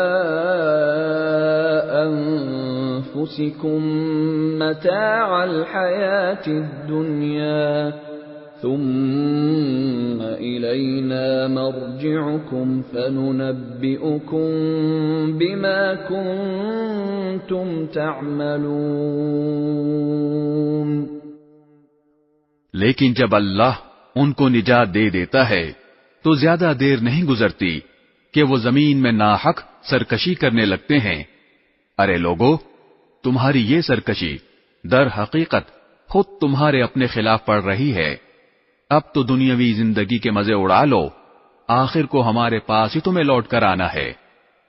أَنفُسِكُمْ مَتَاعَ الْحَيَاةِ الدُّنْيَا ثُمَّ إِلَيْنَا مَرْجِعُكُمْ فَنُنَبِّئُكُمْ بِمَا كُنْتُمْ تَعْمَلُونَ۔ لیکن جب اللہ ان کو نجات دے دیتا ہے تو زیادہ دیر نہیں گزرتی کہ وہ زمین میں ناحق سرکشی کرنے لگتے ہیں۔ ارے لوگو، تمہاری یہ سرکشی در حقیقت خود تمہارے اپنے خلاف پڑ رہی ہے، اب تو دنیاوی زندگی کے مزے اڑا لو، آخر کو ہمارے پاس ہی تمہیں لوٹ کر آنا ہے،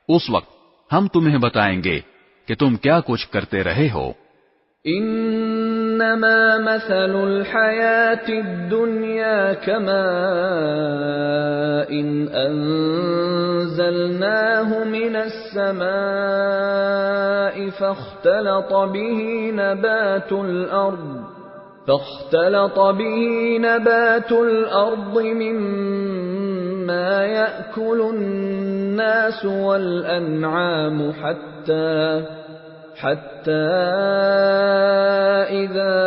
اس وقت ہم تمہیں بتائیں گے کہ تم کیا کچھ کرتے رہے ہو۔ انما مثل الحیات الدنیا كماء انزلناه من السماء فاختلط به نبات الأرض مما يأكل الناس والأنعام حتى إذا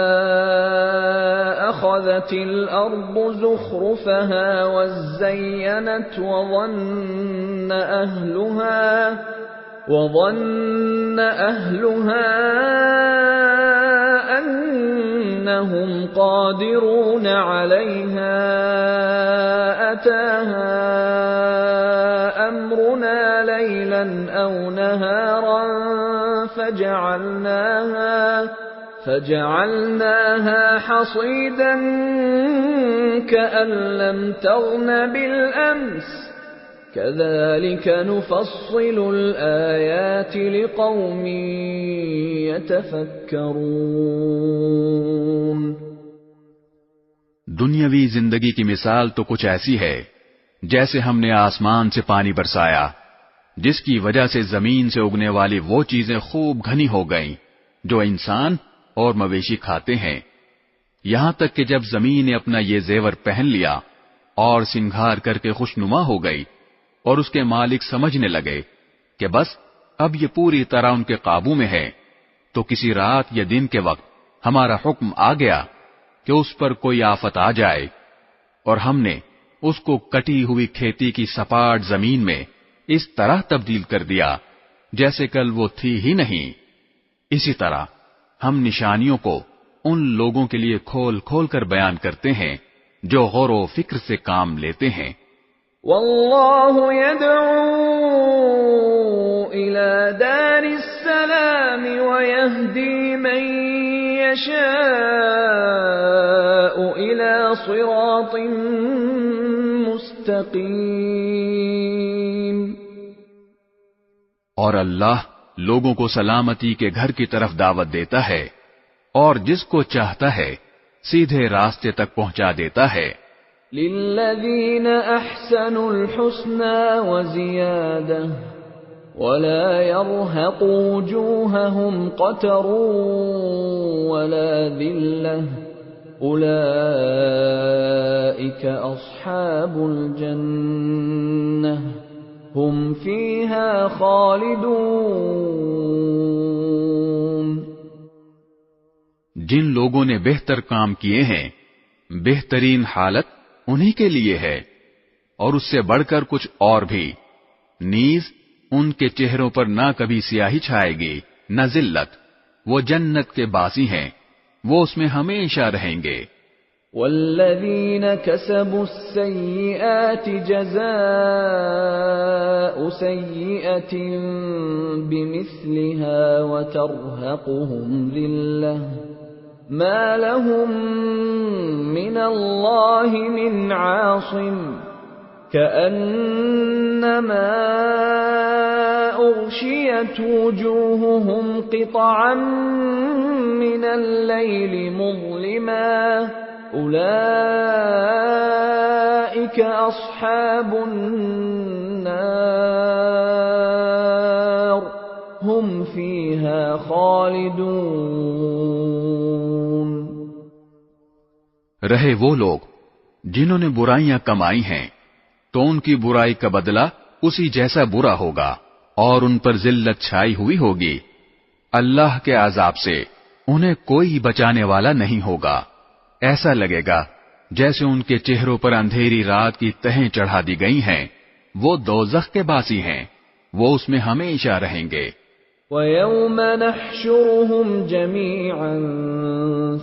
أخذت الأرض زخرفها وزينت وظن أهلها أنهم قادرون عليها أتاها أمرنا ليلا أو نهارا فجعلناها حصيدا كأن لم تغن بالأمس كذلك نفصل الآيات لقوم يتفكرون۔ دنیاوی زندگی کی مثال تو کچھ ایسی ہے جیسے ہم نے آسمان سے پانی برسایا، جس کی وجہ سے زمین سے اگنے والی وہ چیزیں خوب گھنی ہو گئیں جو انسان اور مویشی کھاتے ہیں، یہاں تک کہ جب زمین نے اپنا یہ زیور پہن لیا اور سنگھار کر کے خوشنما ہو گئی اور اس کے مالک سمجھنے لگے کہ بس اب یہ پوری طرح ان کے قابو میں ہے، تو کسی رات یا دن کے وقت ہمارا حکم آ گیا کہ اس پر کوئی آفت آ جائے، اور ہم نے اس کو کٹی ہوئی کھیتی کی سپاٹ زمین میں اس طرح تبدیل کر دیا جیسے کل وہ تھی ہی نہیں۔ اسی طرح ہم نشانیوں کو ان لوگوں کے لیے کھول کھول کر بیان کرتے ہیں جو غور و فکر سے کام لیتے ہیں۔ واللہ يدعو إلى دار السلام ويهدي من يشاء إلى صراط مستقیم۔ اور اللہ لوگوں کو سلامتی کے گھر کی طرف دعوت دیتا ہے اور جس کو چاہتا ہے سیدھے راستے تک پہنچا دیتا ہے۔ للذین احسنوا الحسنى وزیادہ ولا يرهق وجوههم قتر ولا ذلة أولئك أصحاب الجنة هم فيها خالدون۔ جن لوگوں نے بہتر کام کیے ہیں بہترین حالت انہی کے لیے ہے، اور اس سے بڑھ کر کچھ اور بھی، نیز ان کے چہروں پر نہ کبھی سیاہی چھائے گی نہ ذلت، وہ جنت کے باسی ہیں، وہ اس میں ہمیشہ رہیں گے۔ والذین کسبوا السیئات جزاء سیئة بمثلها وترهقهم ذلة ما لهم من اللہ من عاصم كأنما أغشيت وجوههم قطعا من الليل مظلما أولئك أصحاب النار هم فيها خالدون۔ رہے وہ لوگ جنہوں نے برائیاں کمائی ہیں تو ان کی برائی کا بدلہ اسی جیسا برا ہوگا اور ان پر ذلت چھائی ہوئی ہوگی، اللہ کے عذاب سے انہیں کوئی بچانے والا نہیں ہوگا، ایسا لگے گا جیسے ان کے چہروں پر اندھیری رات کی تہیں چڑھا دی گئی ہیں، وہ دوزخ کے باسی ہیں، وہ اس میں ہمیشہ رہیں گے۔ وَيَوْمَ نَحْشُرُهُمْ جَمِيعًا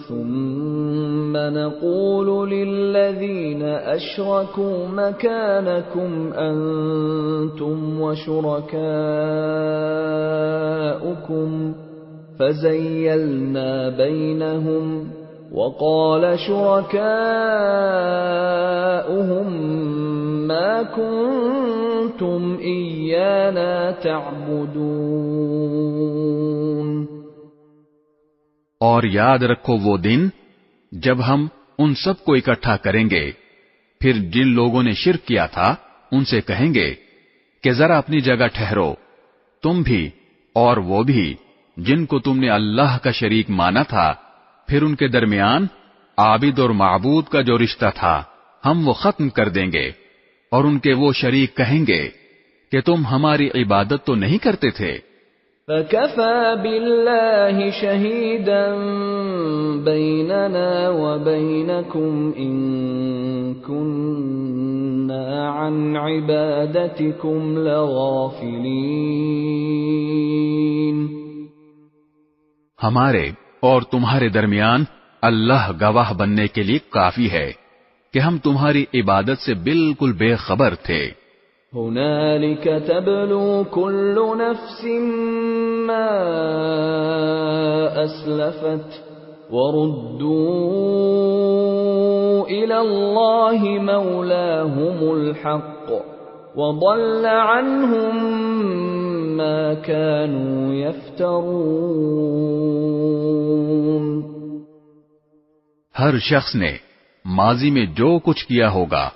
ثُمَّ نَقُولُ لِلَّذِينَ أَشْرَكُوا مَكَانَكُمْ أَنْتُمْ وَشُرَكَاؤُكُمْ فَزَيَّلْنَا بَيْنَهُمْ وقال شركاؤهم ما كنتم إيانا تعبدون. اور یاد رکھو وہ دن جب ہم ان سب کو اکٹھا کریں گے، پھر جن لوگوں نے شرک کیا تھا ان سے کہیں گے کہ ذرا اپنی جگہ ٹھہرو، تم بھی اور وہ بھی جن کو تم نے اللہ کا شریک مانا تھا، پھر ان کے درمیان عابد اور معبود کا جو رشتہ تھا ہم وہ ختم کر دیں گے، اور ان کے وہ شریک کہیں گے کہ تم ہماری عبادت تو نہیں کرتے تھے. فَكَفَى بِاللَّهِ شَهِيدًا بَيْنَنَا وَبَيْنَكُمْ إِن كُنَّا عَنْ عِبَادَتِكُمْ لَغَافِلِينَ. ہمارے اور تمہارے درمیان اللہ گواہ بننے کے لیے کافی ہے کہ ہم تمہاری عبادت سے بالکل بے خبر تھے. هنالك تبلو كل نفس ما أسلفت وردوا إلى الله مولاهم الحق وضل عنهم ما كانوا يفترون. ہر شخص نے ماضی میں جو کچھ کیا ہوگا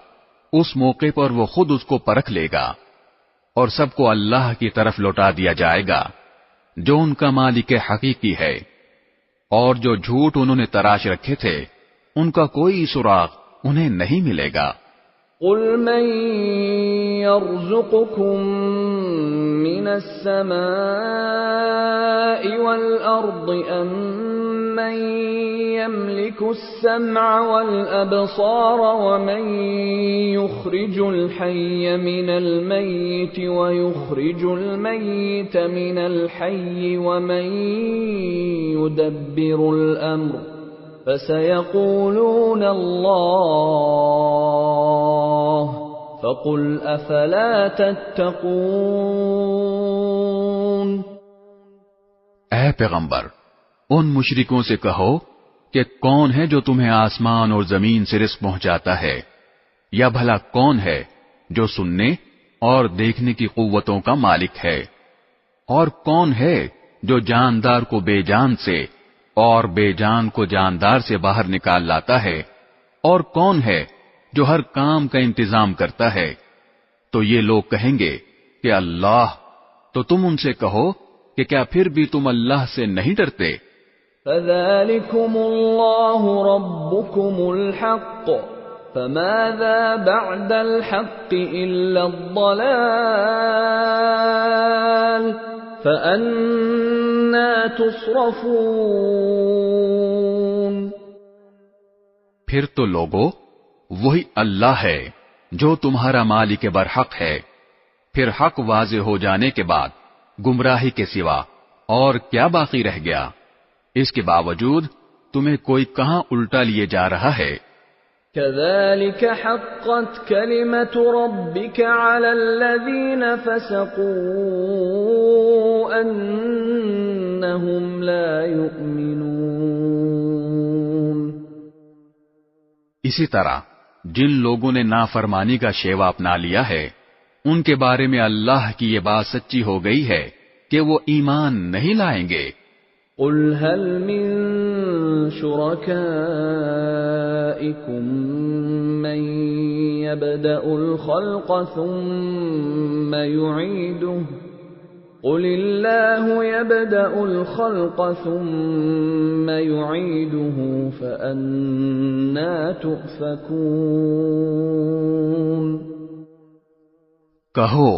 اس موقع پر وہ خود اس کو پرکھ لے گا، اور سب کو اللہ کی طرف لوٹا دیا جائے گا جو ان کا مالک حقیقی ہے، اور جو جھوٹ انہوں نے تراش رکھے تھے ان کا کوئی سراغ انہیں نہیں ملے گا. قل من يرزقكم من السماء والأرض أم من يملك السمع والأبصار ومن يخرج الحي من الميت ويخرج الميت من الحي ومن يدبر الأمر فسيقولون الله فقل افلا تتقون. اے پیغمبر، ان مشرکوں سے کہو کہ کون ہے جو تمہیں آسمان اور زمین سے رزق پہنچاتا ہے، یا بھلا کون ہے جو سننے اور دیکھنے کی قوتوں کا مالک ہے، اور کون ہے جو جاندار کو بے جان سے اور بے جان کو جاندار سے باہر نکال لاتا ہے، اور کون ہے جو ہر کام کا انتظام کرتا ہے. تو یہ لوگ کہیں گے کہ اللہ. تو تم ان سے کہو کہ کیا پھر بھی تم اللہ سے نہیں ڈرتے؟ فَذَلِكُمُ اللَّهُ رَبُّكُمُ الْحَقُّ فَمَاذَا بَعْدَ الْحَقِّ إِلَّا الضَّلَالُ فَأَنَّى تُصْرَفُونَ. پھر تو لوگو وہی اللہ ہے جو تمہارا مالک برحق ہے، پھر حق واضح ہو جانے کے بعد گمراہی کے سوا اور کیا باقی رہ گیا؟ اس کے باوجود تمہیں کوئی کہاں الٹا لیے جا رہا ہے. كَذَلِكَ حَقَّتْ كَلِمَةُ رَبِّكَ عَلَى الَّذِينَ فَسَقُوا أَنَّهُمْ لَا يُؤْمِنُونَ. اسی طرح جن لوگوں نے نافرمانی کا شیوا اپنا لیا ہے ان کے بارے میں اللہ کی یہ بات سچی ہو گئی ہے کہ وہ ایمان نہیں لائیں گے. قل هل من شركائكم من يبدأ الخلق ثم يعيده قل الله يبدأ الخلق ثم يعيده فأنى تؤفكون. کہو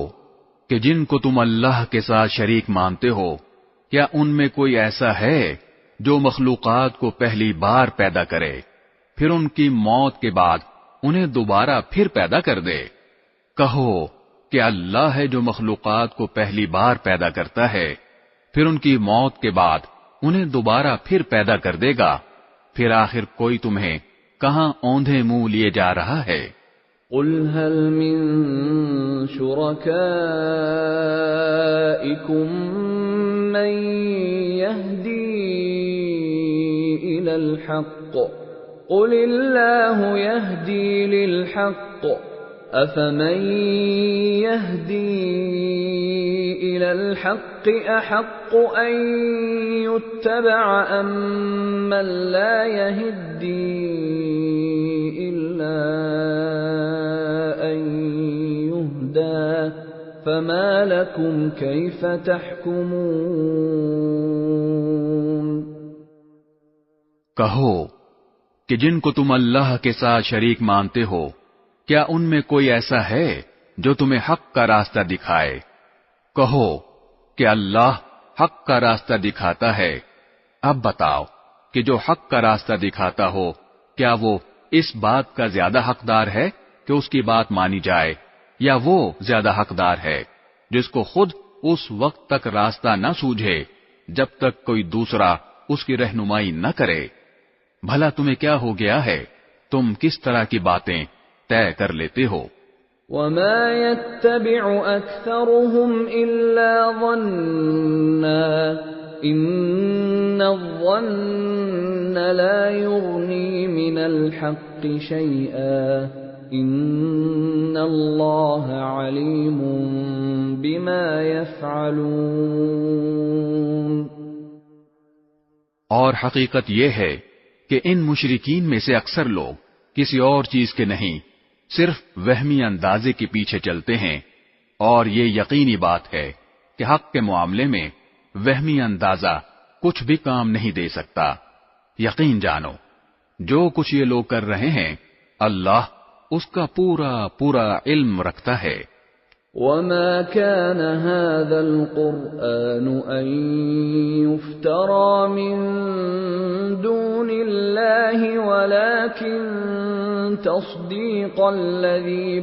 کہ جن کو تم اللہ کے ساتھ شریک مانتے ہو کیا ان میں کوئی ایسا ہے جو مخلوقات کو پہلی بار پیدا کرے پھر ان کی موت کے بعد انہیں دوبارہ پھر پیدا کر دے؟ کہو کہ اللہ ہے جو مخلوقات کو پہلی بار پیدا کرتا ہے پھر ان کی موت کے بعد انہیں دوبارہ پھر پیدا کر دے گا، پھر آخر کوئی تمہیں کہاں اوندھے منہ لیے جا رہا ہے؟ قل هل من شركائكم من يهدي إلى الحق قل الله يهدي للحق أفمن يهدي إلى الحق أحق أن يتبع أمن لا يهدي إلا أن يهدى فما لكم كيف تحكمون۔ کہو کہ جن کو تم اللہ کے ساتھ شریک مانتے ہو کیا ان میں کوئی ایسا ہے جو تمہیں حق کا راستہ دکھائے؟ کہو کہ اللہ حق کا راستہ دکھاتا ہے۔ اب بتاؤ کہ جو حق کا راستہ دکھاتا ہو کیا وہ اس بات کا زیادہ حقدار ہے کہ اس کی بات مانی جائے، یا وہ زیادہ حقدار ہے جس کو خود اس وقت تک راستہ نہ سوجھے جب تک کوئی دوسرا اس کی رہنمائی نہ کرے؟ بھلا تمہیں کیا ہو گیا ہے؟ تم کس طرح کی باتیں طے کر لیتے ہو؟ وَمَا يَتَّبِعُ أَكْثَرُهُمْ إِلَّا ظَنًّا إِنَّ الظَّنَّ لَا يُغْنِي مِنَ الْحَقِّ شَيْئًا إِنَّ اللَّهَ عَلِيمٌ بِمَا يَفْعَلُونَ۔ اور حقیقت یہ ہے کہ ان مشرکین میں سے اکثر لوگ کسی اور چیز کے نہیں صرف وہمی اندازے کے پیچھے چلتے ہیں، اور یہ یقینی بات ہے کہ حق کے معاملے میں وہمی اندازہ کچھ بھی کام نہیں دے سکتا۔ یقین جانو جو کچھ یہ لوگ کر رہے ہیں اللہ اس کا پورا پورا علم رکھتا ہے۔ وَمَا كَانَ هَذَا الْقُرْآنُ أَن يُفْتَرَى مِن دُونِ اللَّهِ وَلَكِن تَصْدِيقَ الَّذِي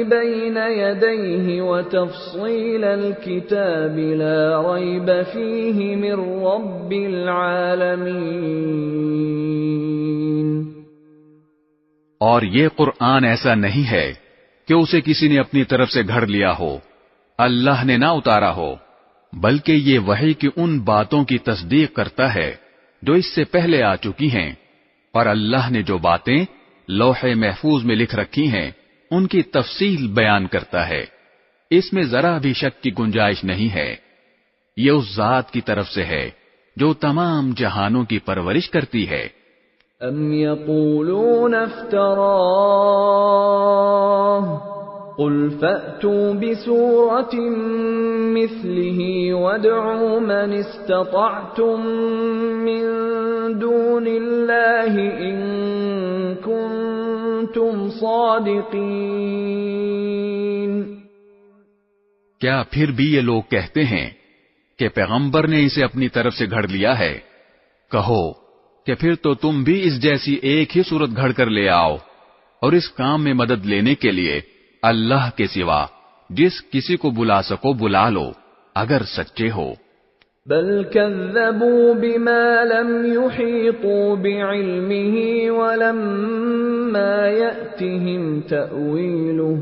بَيْنَ يَدَيْهِ وَتَفْصِيلَ الْكِتَابِ لَا رَيْبَ فِيهِ مِن رَّبِّ الْعَالَمِينَ۔ اور یہ قرآن ایسا نہیں ہے کہ اسے کسی نے اپنی طرف سے گھڑ لیا ہو، اللہ نے نہ اتارا ہو، بلکہ یہ وحی کی ان باتوں کی تصدیق کرتا ہے جو اس سے پہلے آ چکی ہیں، اور اللہ نے جو باتیں لوح محفوظ میں لکھ رکھی ہیں ان کی تفصیل بیان کرتا ہے، اس میں ذرا بھی شک کی گنجائش نہیں ہے۔ یہ اس ذات کی طرف سے ہے جو تمام جہانوں کی پرورش کرتی ہے۔ ام یقولون افتراہ قل فأتوا بسورة مثله وادعوا من استطعتم من دون الله إن كنتم صادقين۔ کیا پھر بھی یہ لوگ کہتے ہیں کہ پیغمبر نے اسے اپنی طرف سے گھڑ لیا ہے؟ کہو کہ پھر تو تم بھی اس جیسی ایک ہی صورت گھڑ کر لے آؤ، اور اس کام میں مدد لینے کے لیے اللہ کے سوا جس کسی کو بلا سکو بلا لو اگر سچے ہو۔ بل كذبوا بما لم يحيطوا بعلمه ولما يأتهم تأويله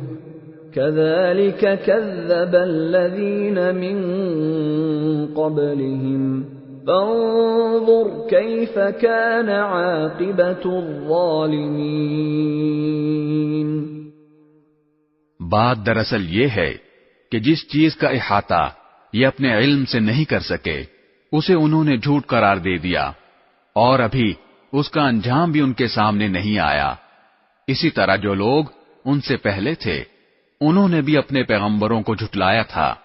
كذلك كذب الذين من قبلهم فانظر كيف كان عاقبة الظالمين۔ بات دراصل یہ ہے کہ جس چیز کا احاطہ یہ اپنے علم سے نہیں کر سکے اسے انہوں نے جھوٹ قرار دے دیا، اور ابھی اس کا انجام بھی ان کے سامنے نہیں آیا۔ اسی طرح جو لوگ ان سے پہلے تھے انہوں نے بھی اپنے پیغمبروں کو جھٹلایا تھا،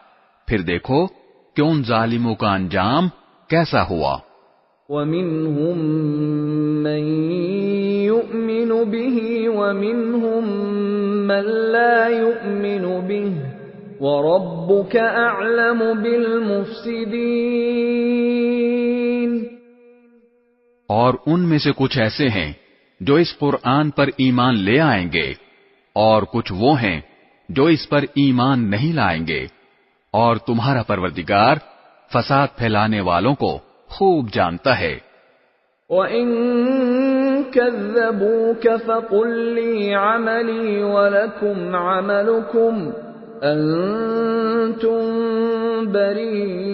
پھر دیکھو کہ ان ظالموں کا انجام کیسا ہوا۔ وَمِنْهُمْ مَنْ يُؤْمِنُ بِهِ وَمِنْهُمْ مَنْ لَا يُؤْمِنُ بِهِ وَرَبُّكَ أَعْلَمُ بِالْمُفْسِدِينَ۔ اور ان میں سے کچھ ایسے ہیں جو اس قرآن پر ایمان لے آئیں گے، اور کچھ وہ ہیں جو اس پر ایمان نہیں لائیں گے، اور تمہارا پروردگار فساد پھیلانے والوں کو خوب جانتا ہے۔ وَإِن كَذَّبُوكَ فَقُل لِّي عَمَلِي وَلَكُمْ عَمَلُكُمْ أنتم بريئون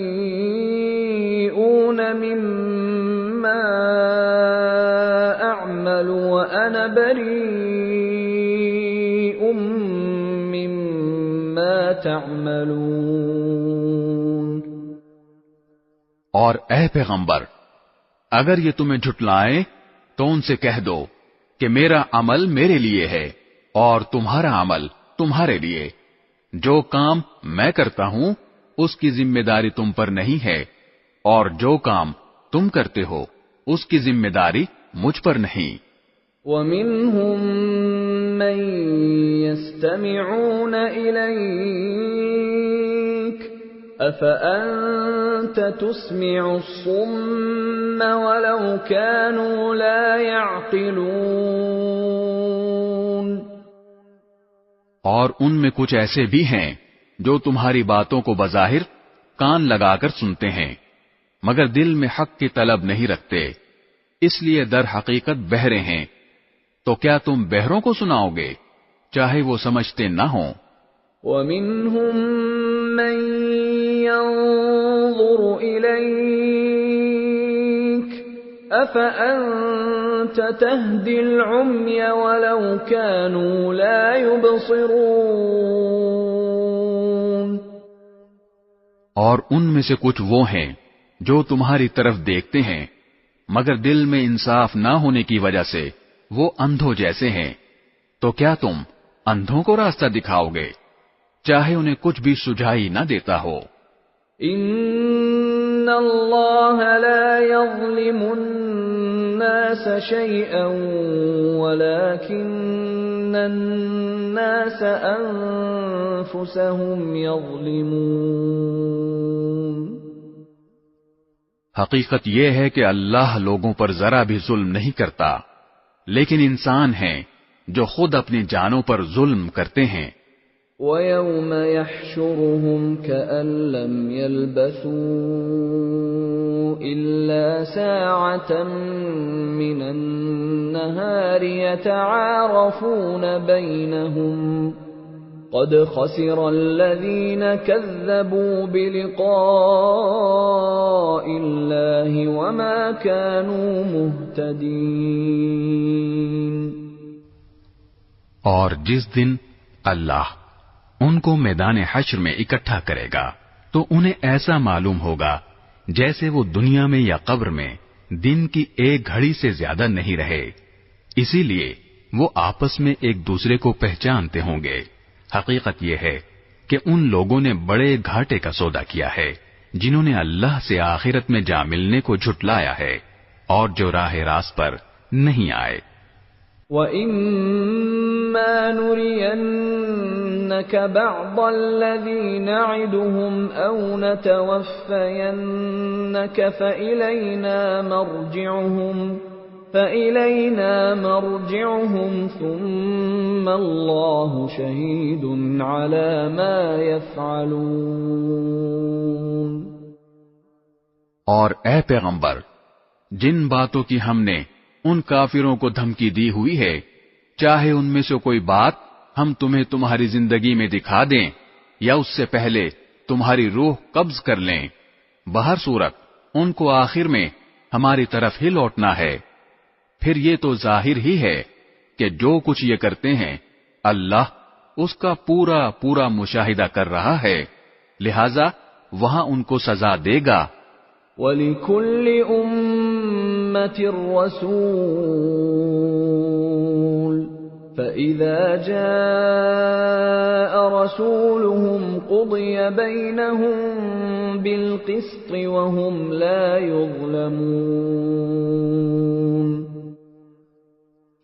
مما أعمل وأنا بريء مما تعملون. اور اے پیغمبر، اگر یہ تمہیں جھٹلائیں تو ان سے کہہ دو کہ میرا عمل میرے لیے ہے اور تمہارا عمل تمہارے لیے. جو کام میں کرتا ہوں اس کی ذمہ داری تم پر نہیں ہے، اور جو کام تم کرتے ہو اس کی ذمہ داری مجھ پر نہیں. وَمِنْهُمْ مَنْ يَسْتَمِعُونَ إِلَيْكَ أَفَأَنْتَ تُسْمِعُ الصُّمَّ وَلَوْ كَانُوا لَا يَعْقِلُونَ. اور ان میں کچھ ایسے بھی ہیں جو تمہاری باتوں کو بظاہر کان لگا کر سنتے ہیں مگر دل میں حق کی طلب نہیں رکھتے، اس لیے در حقیقت بہرے ہیں. تو کیا تم بہروں کو سناؤ گے چاہے وہ سمجھتے نہ ہوں؟ وَمِنْهُمْ مَنْ يَنظُرُ إِلَيْكَ أَفَأَنْتَ تَهْدِي الْعُمْيَ وَلَوْ كَانُوا لَا يُبْصِرُونَ. اور ان میں سے کچھ وہ ہیں جو تمہاری طرف دیکھتے ہیں مگر دل میں انصاف نہ ہونے کی وجہ سے وہ اندھوں جیسے ہیں. تو کیا تم اندھوں کو راستہ دکھاؤ گے چاہے انہیں کچھ بھی سجھائی نہ دیتا ہو؟ ان اللہ لا یظلم الناس شیئا ولکن الناس انفسهم یظلمون. حقیقت یہ ہے کہ اللہ لوگوں پر ذرا بھی ظلم نہیں کرتا، لیکن انسان ہیں جو خود اپنی جانوں پر ظلم کرتے ہیں. وَيَوْمَ يَحْشُرُهُمْ كَأَن لَّمْ يَلْبَثُوا إِلَّا سَاعَةً مِّنَ النَّهَارِ يَتَعَارَفُونَ بَيْنَهُمْ قَدْ خَسِرَ الَّذِينَ كَذَّبُوا بِلِقَاءِ اللَّهِ وَمَا كَانُوا مُهْتَدِينَ. اور جس دن اللہ ان کو میدان حشر میں اکٹھا کرے گا تو انہیں ایسا معلوم ہوگا جیسے وہ دنیا میں یا قبر میں دن کی ایک گھڑی سے زیادہ نہیں رہے. اسی لیے وہ آپس میں ایک دوسرے کو پہچانتے ہوں گے. حقیقت یہ ہے کہ ان لوگوں نے بڑے گھاٹے کا سودا کیا ہے جنہوں نے اللہ سے آخرت میں جا ملنے کو جھٹلایا ہے اور جو راہ راست پر نہیں آئے. وَإِمَّا نُرِيَنَّكَ بَعْضَ الَّذِي نَعِدُهُمْ أَوْ نَتَوَفَّيَنَّكَ فَإِلَيْنَا مَرْجِعُهُمْ ثُمَّ اللَّهُ شَهِيدٌ عَلَى مَا يَفْعَلُونَ. اور اے پیغمبر، جن باتوں کی ہم نے ان کافروں کو دھمکی دی ہوئی ہے، چاہے ان میں سے کوئی بات ہم تمہیں تمہاری زندگی میں دکھا دیں یا اس سے پہلے تمہاری روح قبض کر لیں، بہر صورت ان کو آخر میں ہماری طرف ہی لوٹنا ہے. پھر یہ تو ظاہر ہی ہے کہ جو کچھ یہ کرتے ہیں اللہ اس کا پورا پورا مشاہدہ کر رہا ہے، لہذا وہاں ان کو سزا دے گا. وَلِكُلِّ أُمَّةٍ رَّسُولٌ فَإِذَا جَاءَ رَسُولُهُمْ قُضِيَ بَيْنَهُم بِالْقِسْطِ وَهُمْ لَا يُظْلَمُونَ.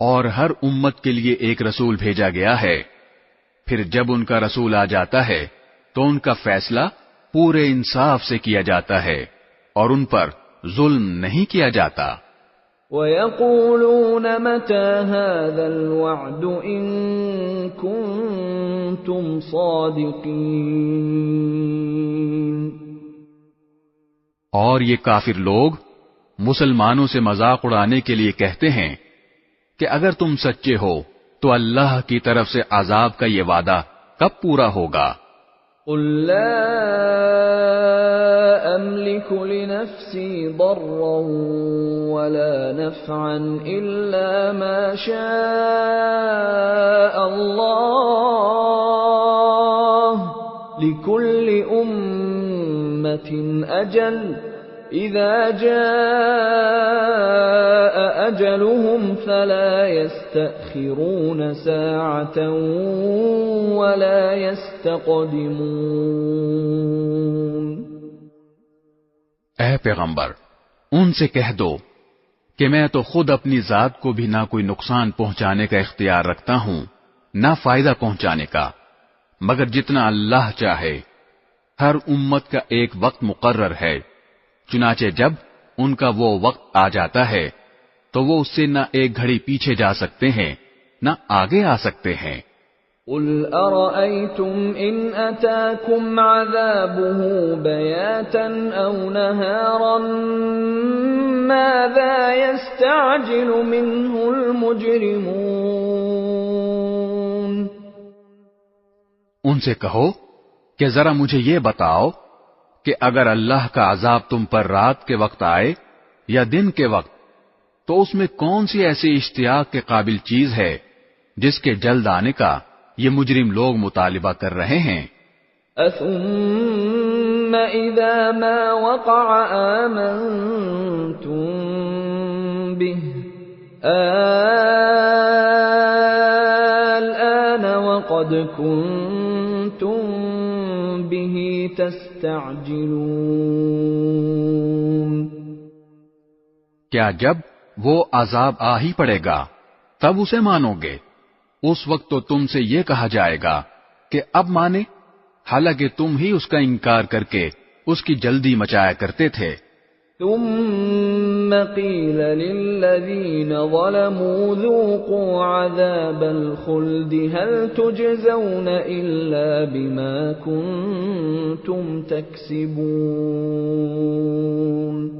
اور ہر امت کے لیے ایک رسول بھیجا گیا ہے، پھر جب ان کا رسول آ جاتا ہے تو ان کا فیصلہ پورے انصاف سے کیا جاتا ہے اور ان پر ظلم نہیں کیا جاتا. وَيَقُولُونَ مَتَى هَذَا الْوَعْدُ إِن كُنتُمْ صَادِقِينَ. اور یہ کافر لوگ مسلمانوں سے مذاق اڑانے کے لیے کہتے ہیں کہ اگر تم سچے ہو تو اللہ کی طرف سے عذاب کا یہ وعدہ کب پورا ہوگا؟ قل لا أملك لنفسي ضرا ولا نفعا إلا ما شاء الله لكل أمة أجل إذا جاء أجلهم فلا يستأخرون ساعة ولا يستقدمون۔ اے پیغمبر، ان سے کہہ دو کہ میں تو خود اپنی ذات کو بھی نہ کوئی نقصان پہنچانے کا اختیار رکھتا ہوں نہ فائدہ پہنچانے کا، مگر جتنا اللہ چاہے۔ ہر امت کا ایک وقت مقرر ہے، چنانچہ جب ان کا وہ وقت آ جاتا ہے تو وہ اس سے نہ ایک گھڑی پیچھے جا سکتے ہیں نہ آگے آ سکتے ہیں۔ قل أرأيتم إن أتاكم عذابه بياتا أو نهارا ماذا يستعجل منه المجرمون۔ ان سے کہو کہ ذرا مجھے یہ بتاؤ کہ اگر اللہ کا عذاب تم پر رات کے وقت آئے یا دن کے وقت تو اس میں کون سی ایسی اشتیاق کے قابل چیز ہے جس کے جلد آنے کا یہ مجرم لوگ مطالبہ کر رہے ہیں۔ اثم اذا ما وقع آمنتم به الآن وقد كنتم به تستعجلون۔ کیا جب وہ عذاب آ ہی پڑے گا تب اسے مانو گے؟ اس وقت تو تم سے یہ کہا جائے گا کہ اب مانے، حالانکہ تم ہی اس کا انکار کر کے اس کی جلدی مچایا کرتے تھے۔ ثم قيل للذين ظلموا ذوقوا عذاب الخلد هل تجزون إلا بما كنتم تكسبون۔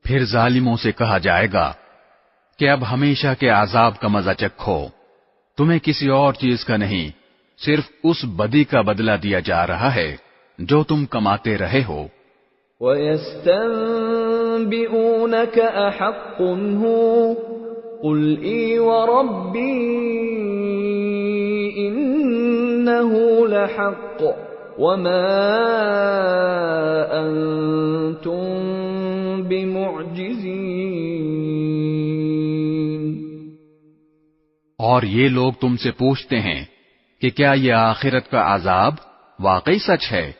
پھر ظالموں سے کہا جائے گا کہ اب ہمیشہ کے عذاب کا مزہ چکھو، تمہیں کسی اور چیز کا نہیں، صرف اس بدی کا بدلہ دیا جا رہا ہے جو تم کماتے رہے ہو۔ وَيَسْتَنبِئُونَكَ أَحَقٌّ هُوَ قُلْ إِي وَرَبِّي إِنَّهُ لَحَقٌّ وَمَا أَنْتُمْ بِمُعْجِزِينَ۔ اور یہ لوگ تم سے پوچھتے ہیں کہ کیا یہ آخرت کا عذاب واقعی سچ ہے؟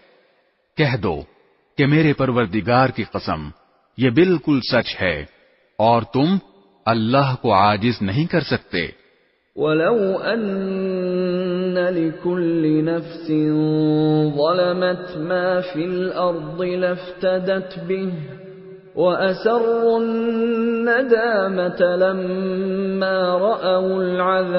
کہہ دو کہ میرے پروردگار کی قسم یہ بالکل سچ ہے اور تم اللہ کو عاجز نہیں کر سکتے۔ وَلَوْ أَنَّ لِكُلِّ نَفْسٍ ظَلَمَتْ مَا فِي الْأَرْضِ لَافْتَدَتْ بِهِ وَأَسَرُّوا النَّدَامَةَ لَمَّا رَأَوُا الْعَذَابَ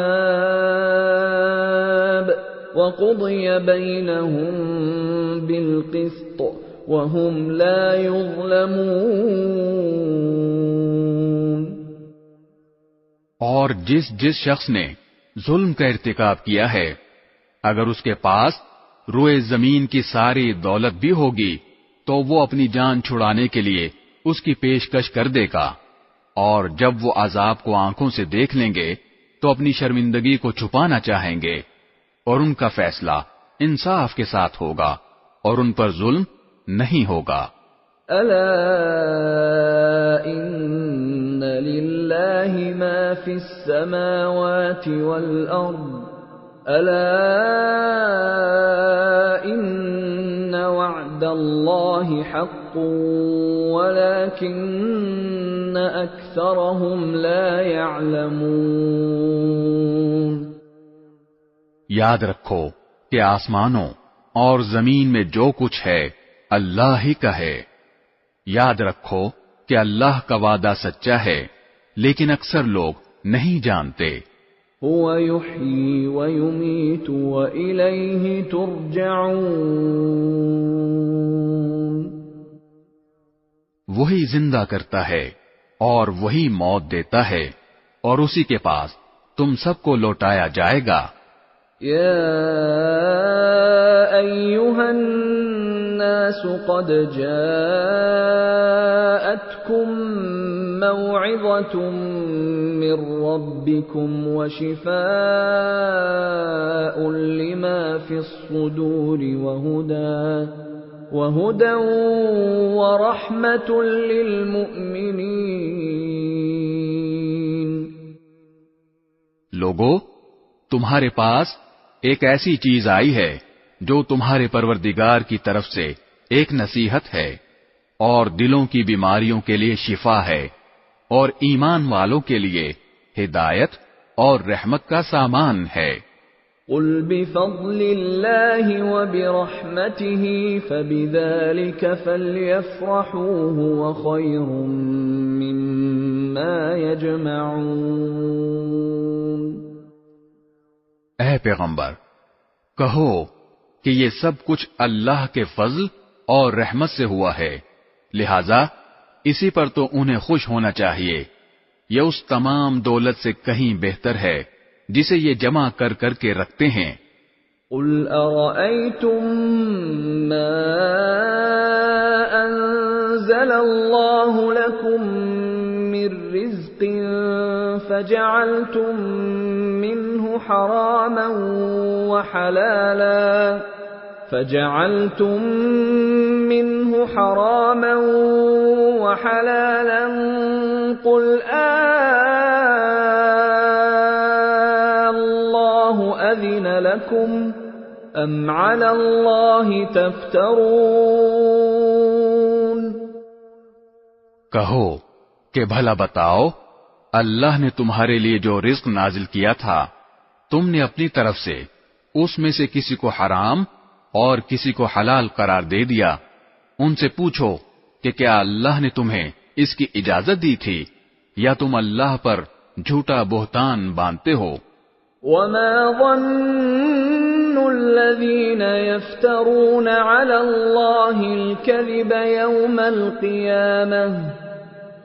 وَقُضِيَ بَيْنَهُم بِالْقِسْطِ وَهُمْ لَا يُظْلَمُونَ۔ اور جس شخص نے ظلم کا ارتکاب کیا ہے، اگر اس کے پاس روئے زمین کی ساری دولت بھی ہوگی تو وہ اپنی جان چھڑانے کے لیے اس کی پیشکش کر دے گا، اور جب وہ عذاب کو آنکھوں سے دیکھ لیں گے تو اپنی شرمندگی کو چھپانا چاہیں گے، اور ان کا فیصلہ انصاف کے ساتھ ہوگا اور ان پر ظلم نہیں ہوگا۔ الا ان للہ ما فی السماوات والارض الا ان وعد اللہ حق ولكن اکثرهم لا يعلمون۔ یاد رکھو کہ آسمانوں اور زمین میں جو کچھ ہے اللہ ہی کا ہے۔ یاد رکھو کہ اللہ کا وعدہ سچا ہے، لیکن اکثر لوگ نہیں جانتے۔ هو يحيي ويميت وإليه ترجعون۔ وہی زندہ کرتا ہے اور وہی موت دیتا ہے اور اسی کے پاس تم سب کو لوٹایا جائے گا۔ يا أيها الناس قد جاءتكم موعظة من ربكم وشفاء لما في الصدور وهدى ورحمة للمؤمنين۔ لوگو، تمہارے پاس ایک ایسی چیز آئی ہے جو تمہارے پروردگار کی طرف سے ایک نصیحت ہے اور دلوں کی بیماریوں کے لیے شفا ہے اور ایمان والوں کے لیے ہدایت اور رحمت کا سامان ہے۔ قل بفضل اللہ وبرحمته فبذلك فلیفرحوا هو خیر مما یجمعون۔ اے پیغمبر، کہو کہ یہ سب کچھ اللہ کے فضل اور رحمت سے ہوا ہے، لہذا اسی پر تو انہیں خوش ہونا چاہیے۔ یہ اس تمام دولت سے کہیں بہتر ہے جسے یہ جمع کر کر کے رکھتے ہیں۔ قل ارأيتم ما انزل الله لكم من رزق فجعلتم منه حراما وحلالا قل الله أذن لكم أم على الله تفترون۔ کہو کہ بھلا بتاؤ، اللہ نے تمہارے لیے جو رزق نازل کیا تھا تم نے اپنی طرف سے اس میں سے کسی کو حرام اور کسی کو حلال قرار دے دیا۔ ان سے پوچھو کہ کیا اللہ نے تمہیں اس کی اجازت دی تھی یا تم اللہ پر جھوٹا بہتان باندھتے ہو؟ وما ظن الذين يفترون على الله الكذب يوم القيامة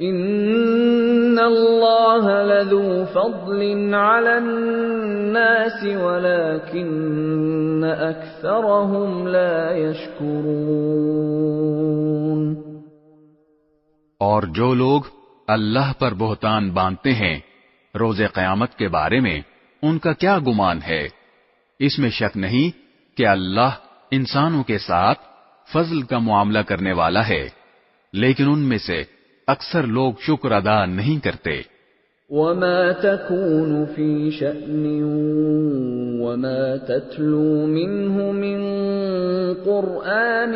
ان الله لذو فضل على الناس ولكن اكثرهم لا يشكرون۔ اور جو لوگ اللہ پر بہتان باندھتے ہیں روز قیامت کے بارے میں ان کا کیا گمان ہے؟ اس میں شک نہیں کہ اللہ انسانوں کے ساتھ فضل کا معاملہ کرنے والا ہے، لیکن ان میں سے اکثر لوگ شکر ادا نہیں کرتے۔ وما تكون في شأن وما تتلو منه من قرآن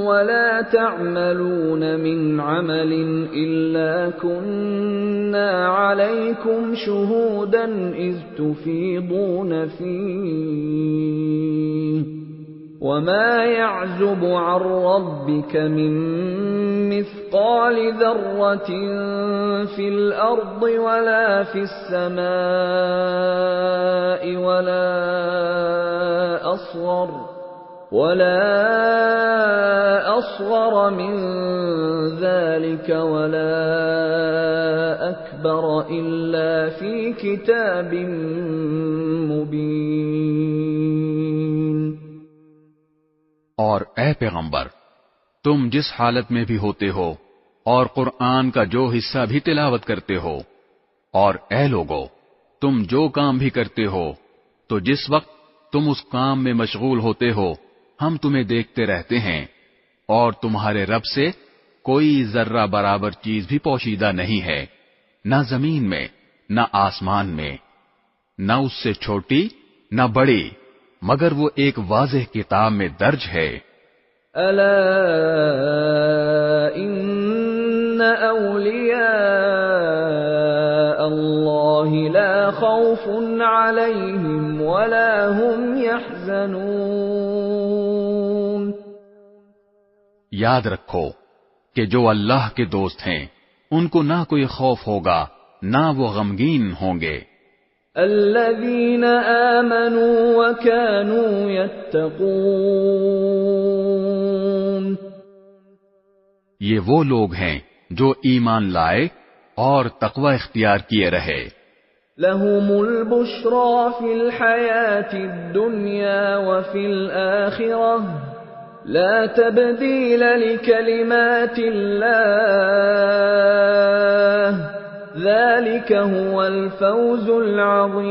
ولا تعملون من عمل إلا كنا عليكم شهودا إذ تفيضون فيه وما يعزب عن ربك من مثقال ذرة في الأرض ولا في السماء ولا أصغر من ذلك ولا أكبر إلا في كتاب مبين۔ اور اے پیغمبر، تم جس حالت میں بھی ہوتے ہو اور قرآن کا جو حصہ بھی تلاوت کرتے ہو، اور اے لوگو، تم جو کام بھی کرتے ہو تو جس وقت تم اس کام میں مشغول ہوتے ہو ہم تمہیں دیکھتے رہتے ہیں، اور تمہارے رب سے کوئی ذرہ برابر چیز بھی پوشیدہ نہیں ہے، نہ زمین میں نہ آسمان میں، نہ اس سے چھوٹی نہ بڑی، مگر وہ ایک واضح کتاب میں درج ہے۔ الا ان اولیاء اللہ لا خوف علیہم ولا هم يحزنون۔ یاد رکھو کہ جو اللہ کے دوست ہیں ان کو نہ کوئی خوف ہوگا نہ وہ غمگین ہوں گے۔ الذين آمنوا وكانوا يتقون، یہ وہ لوگ ہیں جو ایمان لائے اور تقوی اختیار کیے رہے۔ لهم البشرى في الحياة الدنيا وفي الآخرة لا تبديل لكلمات الله ذلك هو الفوز العظیم۔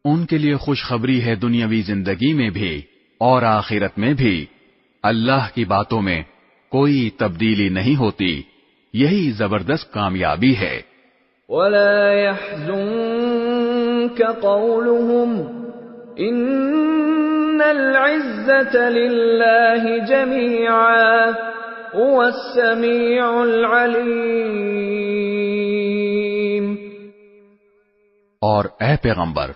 ان کے لیے خوشخبری ہے دنیاوی زندگی میں بھی اور آخرت میں بھی، اللہ کی باتوں میں کوئی تبدیلی نہیں ہوتی، یہی زبردست کامیابی ہے۔ ولا يحزنك قولهم ان العزة لله جميعا هو السميع العليم۔ اور اے پیغمبر،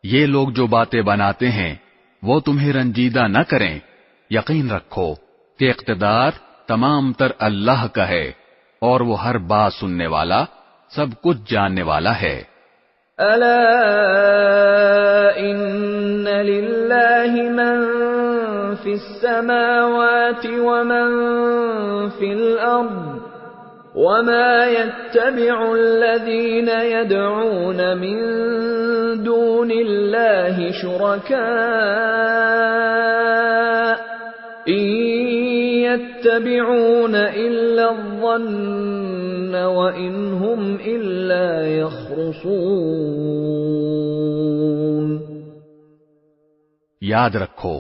یہ لوگ جو باتیں بناتے ہیں وہ تمہیں رنجیدہ نہ کریں، یقین رکھو کہ اقتدار تمام تر اللہ کا ہے اور وہ ہر بات سننے والا، سب کچھ جاننے والا ہے۔ الا ان للہ من فی السماوات ومن فی الارض وما يتبع الذين يدعون من دون الله شركاء إن يتبعون إلا الظن وإن هم إلا يخرصون۔ یاد رکھو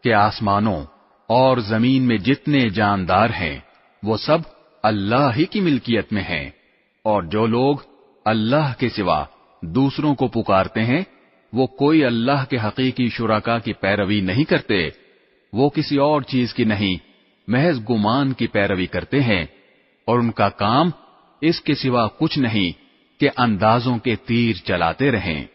کہ آسمانوں اور زمین میں جتنے جاندار ہیں وہ سب اللہ ہی کی ملکیت میں ہیں، اور جو لوگ اللہ کے سوا دوسروں کو پکارتے ہیں وہ کوئی اللہ کے حقیقی شرکا کی پیروی نہیں کرتے، وہ کسی اور چیز کی نہیں، محض گمان کی پیروی کرتے ہیں، اور ان کا کام اس کے سوا کچھ نہیں کہ اندازوں کے تیر چلاتے رہیں۔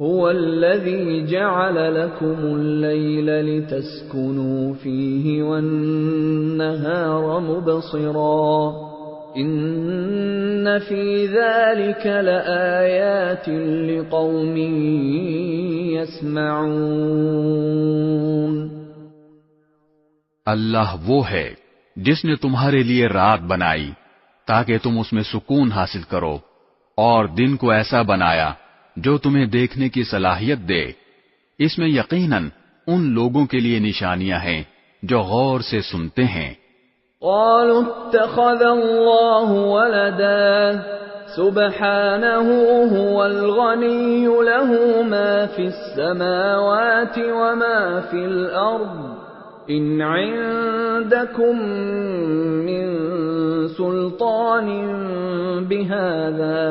هو الذي جعل لكم الليل لتسكنوا فيه والنهار مبصرا إن في ذلك لآيات لقوم يسمعون۔ اللہ وہ ہے جس نے تمہارے لیے رات بنائی تاکہ تم اس میں سکون حاصل کرو، اور دن کو ایسا بنایا جو تمہیں دیکھنے کی صلاحیت دے۔ اس میں یقیناً ان لوگوں کے لیے نشانیاں ہیں جو غور سے سنتے ہیں۔ قالوا اتخذ الله ولدا سبحانه هو الغني له ما في السماوات وما في الأرض إن عندكم من سلطان بهذا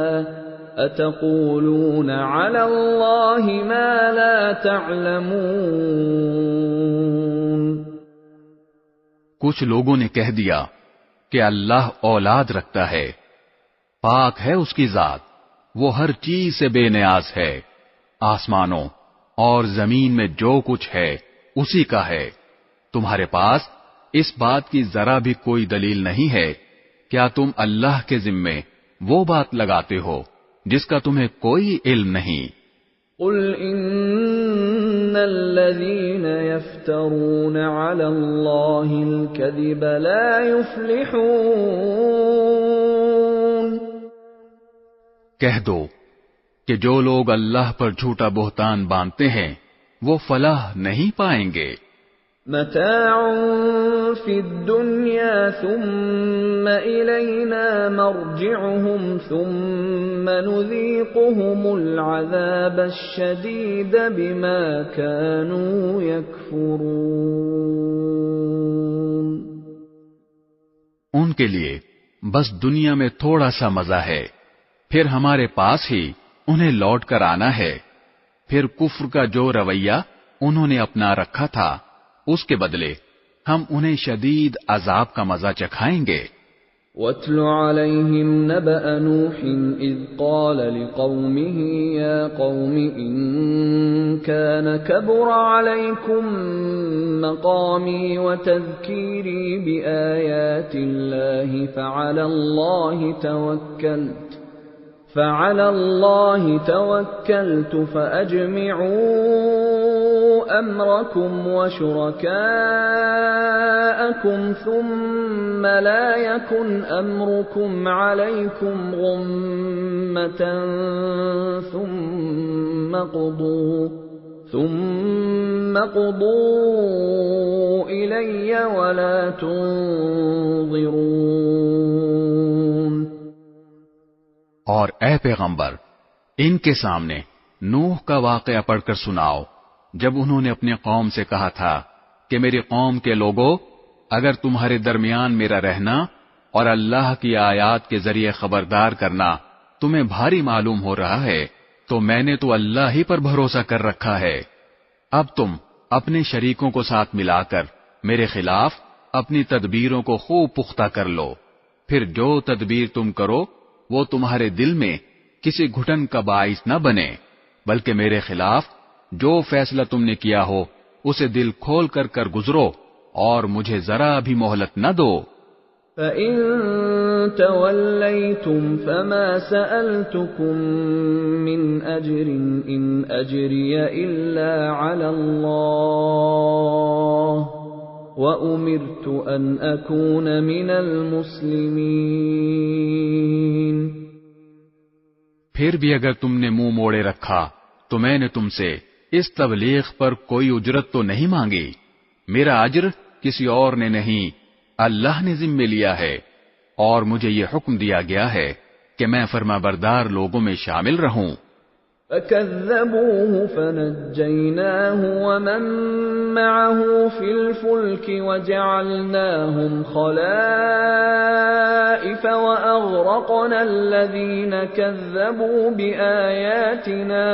أتقولون على الله ما لا تعلمون۔ کچھ لوگوں نے کہہ دیا کہ اللہ اولاد رکھتا ہے، پاک ہے اس کی ذات، وہ ہر چیز سے بے نیاز ہے، آسمانوں اور زمین میں جو کچھ ہے اسی کا ہے، تمہارے پاس اس بات کی ذرا بھی کوئی دلیل نہیں ہے، کیا تم اللہ کے ذمے وہ بات لگاتے ہو جس کا تمہیں کوئی علم نہیں؟ قل ان الذين يفترون على الله الكذب لا يفلحون۔ کہہ دو کہ جو لوگ اللہ پر جھوٹا بہتان باندھتے ہیں وہ فلاح نہیں پائیں گے۔ متاع فی الدنیا ثم الینا مرجعهم ثم نذیقهم العذاب الشدید بما كانوا یکفرون۔ ان کے لیے بس دنیا میں تھوڑا سا مزہ ہے، پھر ہمارے پاس ہی انہیں لوٹ کر آنا ہے، پھر کفر کا جو رویہ انہوں نے اپنا رکھا تھا اس کے بدلے ہم انہیں شدید عذاب کا مزہ چکھائیں گے۔ وَاتْلُ عَلَيْهِمْ نَبَأَ نُوحٍ إِذْ قَالَ لِقَوْمِهِ يَا قَوْمِ إِن كَانَ كَبُرَ عَلَيْكُمْ مَقَامِي وَتَذْكِيرِي بِآيَاتِ اللَّهِ فَعَلَى اللَّهِ تَوَكَّلْتُ فَأَجْمِعُوا أمركم وشركاءكم ثم لا يكن أمركم عليكم غمة ثم قضوا إلي ولا تنظرون۔ اور اے پیغمبر، ان کے سامنے نوح کا واقعہ پڑھ کر سناؤ، جب انہوں نے اپنی قوم سے کہا تھا کہ میری قوم کے لوگوں، اگر تمہارے درمیان میرا رہنا اور اللہ کی آیات کے ذریعے خبردار کرنا تمہیں بھاری معلوم ہو رہا ہے تو میں نے تو اللہ ہی پر بھروسہ کر رکھا ہے۔ اب تم اپنے شریکوں کو ساتھ ملا کر میرے خلاف اپنی تدبیروں کو خوب پختہ کر لو، پھر جو تدبیر تم کرو وہ تمہارے دل میں کسی گھٹن کا باعث نہ بنے، بلکہ میرے خلاف جو فیصلہ تم نے کیا ہو اسے دل کھول کر گزرو اور مجھے ذرا بھی مہلت نہ دو۔ فَإِن تَوَلَّيْتُمْ فَمَا سَأَلْتُكُم مِّنْ أَجْرٍ إِنْ أَجْرِيَ إِلَّا عَلَى اللَّهِ وَأُمِرْتُ أَنْ أَكُونَ مِنَ الْمُسْلِمِينَ۔ پھر بھی اگر تم نے منہ موڑے رکھا تو میں نے تم سے اس تبلیغ پر کوئی اجرت تو نہیں مانگی، میرا اجر کسی اور نے نہیں، اللہ نے ذمہ لیا ہے، اور مجھے یہ حکم دیا گیا ہے کہ میں فرمانبردار لوگوں میں شامل رہوں۔ فَكَذَّبُوهُ فَنَجَّيْنَاهُ وَمَن مَّعَهُ فِي الْفُلْكِ وَجَعَلْنَاهُمْ خَلَائِفَ وَأَغْرَقْنَا الَّذِينَ كَذَّبُوا بِآيَاتِنَا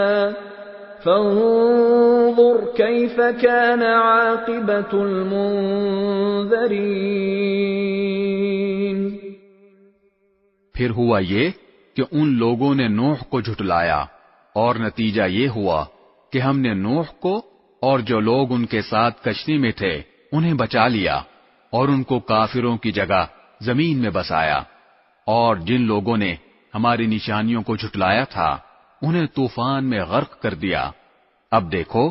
فَانظُرْ كَيْفَ كَانَ عَاقِبَةُ الْمُنذَرِينَ۔ پھر ہوا یہ کہ ان لوگوں نے نوح کو جھٹلایا، اور نتیجہ یہ ہوا کہ ہم نے نوح کو اور جو لوگ ان کے ساتھ کشتی میں تھے انہیں بچا لیا، اور ان کو کافروں کی جگہ زمین میں بسایا، اور جن لوگوں نے ہماری نشانیوں کو جھٹلایا تھا انہیں طوفان میں غرق کر دیا۔ اب دیکھو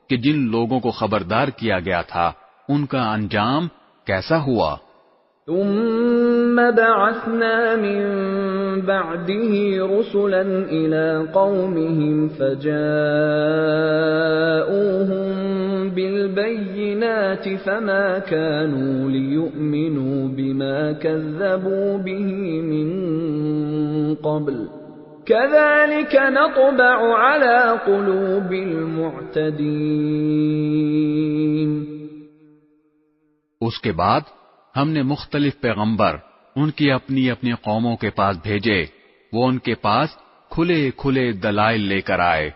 کہ جن لوگوں کو خبردار کیا گیا تھا ان کا انجام کیسا ہوا۔ ثم بعثنا من بعده رسلا إلى قومهم فجاءوهم بالبينات فما كانوا ليؤمنوا بما كذبوا به من قبل كذلك نطبع على قلوب المعتدين۔ اس کے بعد ہم نے مختلف پیغمبر ان کی اپنی اپنی قوموں کے پاس بھیجے، وہ ان کے پاس کھلے کھلے دلائل لے کر آئے،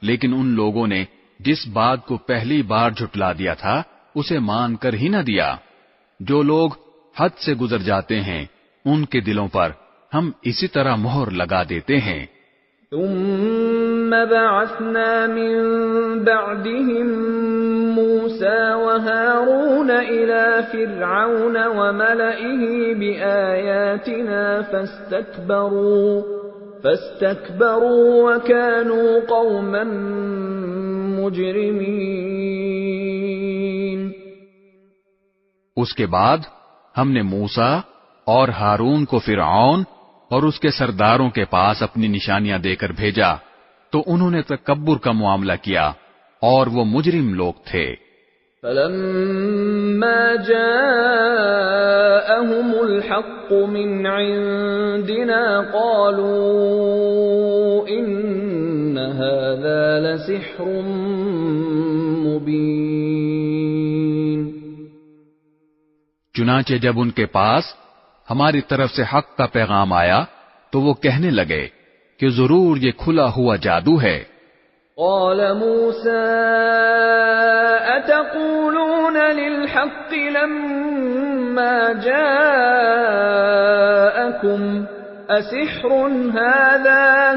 لیکن ان لوگوں نے جس بات کو پہلی بار جھٹلا دیا تھا اسے مان کر ہی نہ دیا۔ جو لوگ حد سے گزر جاتے ہیں ان کے دلوں پر ہم اسی طرح مہر لگا دیتے ہیں۔ ثم بعثنا من بعدهم موسى وهارون إلى فرعون وملئه بآياتنا فاستكبروا وكانوا قوما مجرمين۔ اس کے بعد ہم نے موسیٰ اور ہارون کو فرعون اور اس کے سرداروں کے پاس اپنی نشانیاں دے کر بھیجا تو انہوں نے تکبر کا معاملہ کیا اور وہ مجرم لوگ تھے۔ فَلَمَّا جَاءَهُمُ الْحَقُّ مِنْ عِنْدِنَا قَالُوا إِنَّ هَذَا لَسِحْرٌ مُبِينٌ۔ چنانچہ جب ان کے پاس ہماری طرف سے حق کا پیغام آیا تو وہ کہنے لگے کہ ضرور یہ کھلا ہوا جادو ہے۔ قال موسى أتقولون للحق لما جاءكم أسحر هذا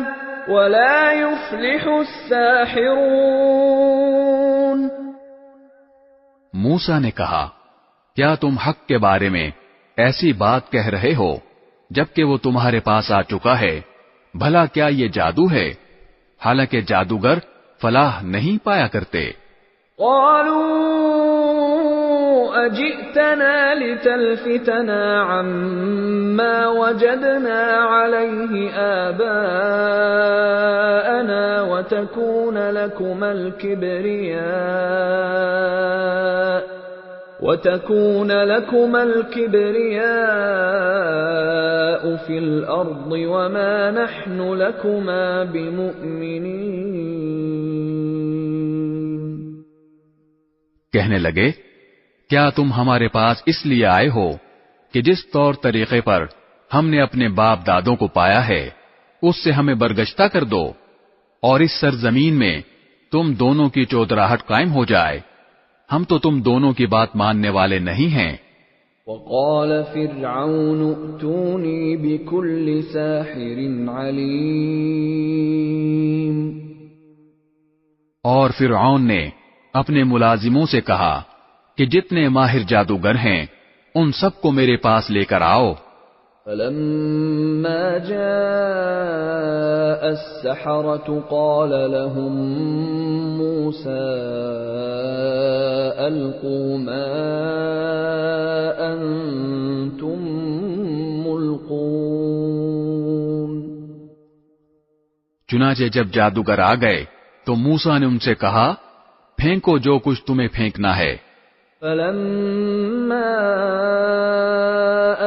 ولا يفلح الساحرون۔ موسیٰ نے کہا کیا تم حق کے بارے میں ایسی بات کہہ رہے ہو جبکہ وہ تمہارے پاس آ چکا ہے؟ بھلا کیا یہ جادو ہے؟ حالانکہ جادوگر فلاح نہیں پایا کرتے۔ قالوا أجئتنا لتلفتنا عما وجدنا عليه آباءنا وتكون لكما الكبرياء في الأرض وما نحن لكما بمؤمنين. کہنے لگے کیا تم ہمارے پاس اس لیے آئے ہو کہ جس طور طریقے پر ہم نے اپنے باپ دادوں کو پایا ہے اس سے ہمیں برگشتہ کر دو اور اس سرزمین میں تم دونوں کی چودراہٹ قائم ہو جائے. ہم تو تم دونوں کی بات ماننے والے نہیں ہیں. وقال فرعون ائتوني بكل ساحر عليم. اور فرعون نے اپنے ملازموں سے کہا کہ جتنے ماہر جادوگر ہیں ان سب کو میرے پاس لے کر آؤ. فلما جاء السحرة قال لهم موسى ألقوا ما أنتم ملقون. چنانچہ جب جادوگر آ گئے تو موسیٰ نے ان سے کہا پھینکو جو کچھ تمہیں پھینکنا ہے. فلما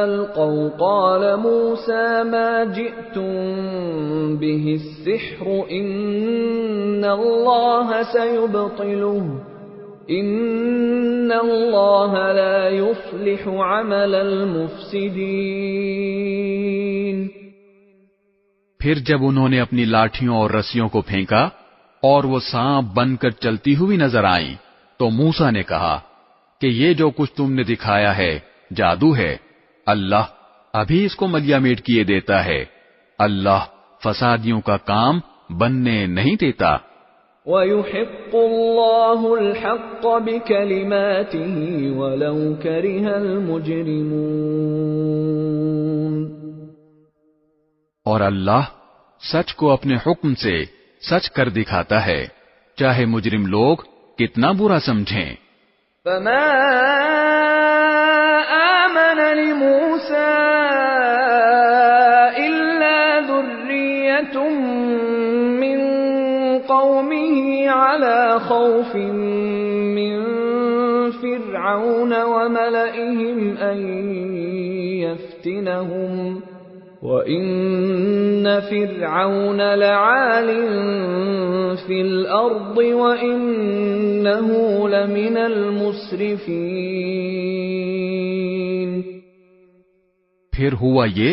ألقوا قال موسى ما جئتم به السحر إن الله سيبطله إن الله لا يفلح عمل المفسدين. پھر جب انہوں نے اپنی لاٹھیوں اور رسیوں کو پھینکا اور وہ سانپ بن کر چلتی ہوئی نظر آئیں تو موسیٰ نے کہا کہ یہ جو کچھ تم نے دکھایا ہے جادو ہے. اللہ ابھی اس کو ملیا میٹ کیے دیتا ہے. اللہ فسادیوں کا کام بننے نہیں دیتا. وَيُحِقُّ اللَّهُ الْحَقَّ بِكَلِمَاتِهِ وَلَوْ كَرِهَ الْمُجْرِمُونَ. اور اللہ سچ کو اپنے حکم سے سچ کر دکھاتا ہے چاہے مجرم لوگ کتنا برا سمجھیں. فما آمن لموسى إلا ذرية من قومه على خوف من فرعون وملئهم أن يفتنهم وَإِنَّ فِرْعَوْنَ لَعَالٍ فِي الْأَرْضِ وَإِنَّهُ لَمِنَ الْمُسْرِفِينَ. پھر ہوا یہ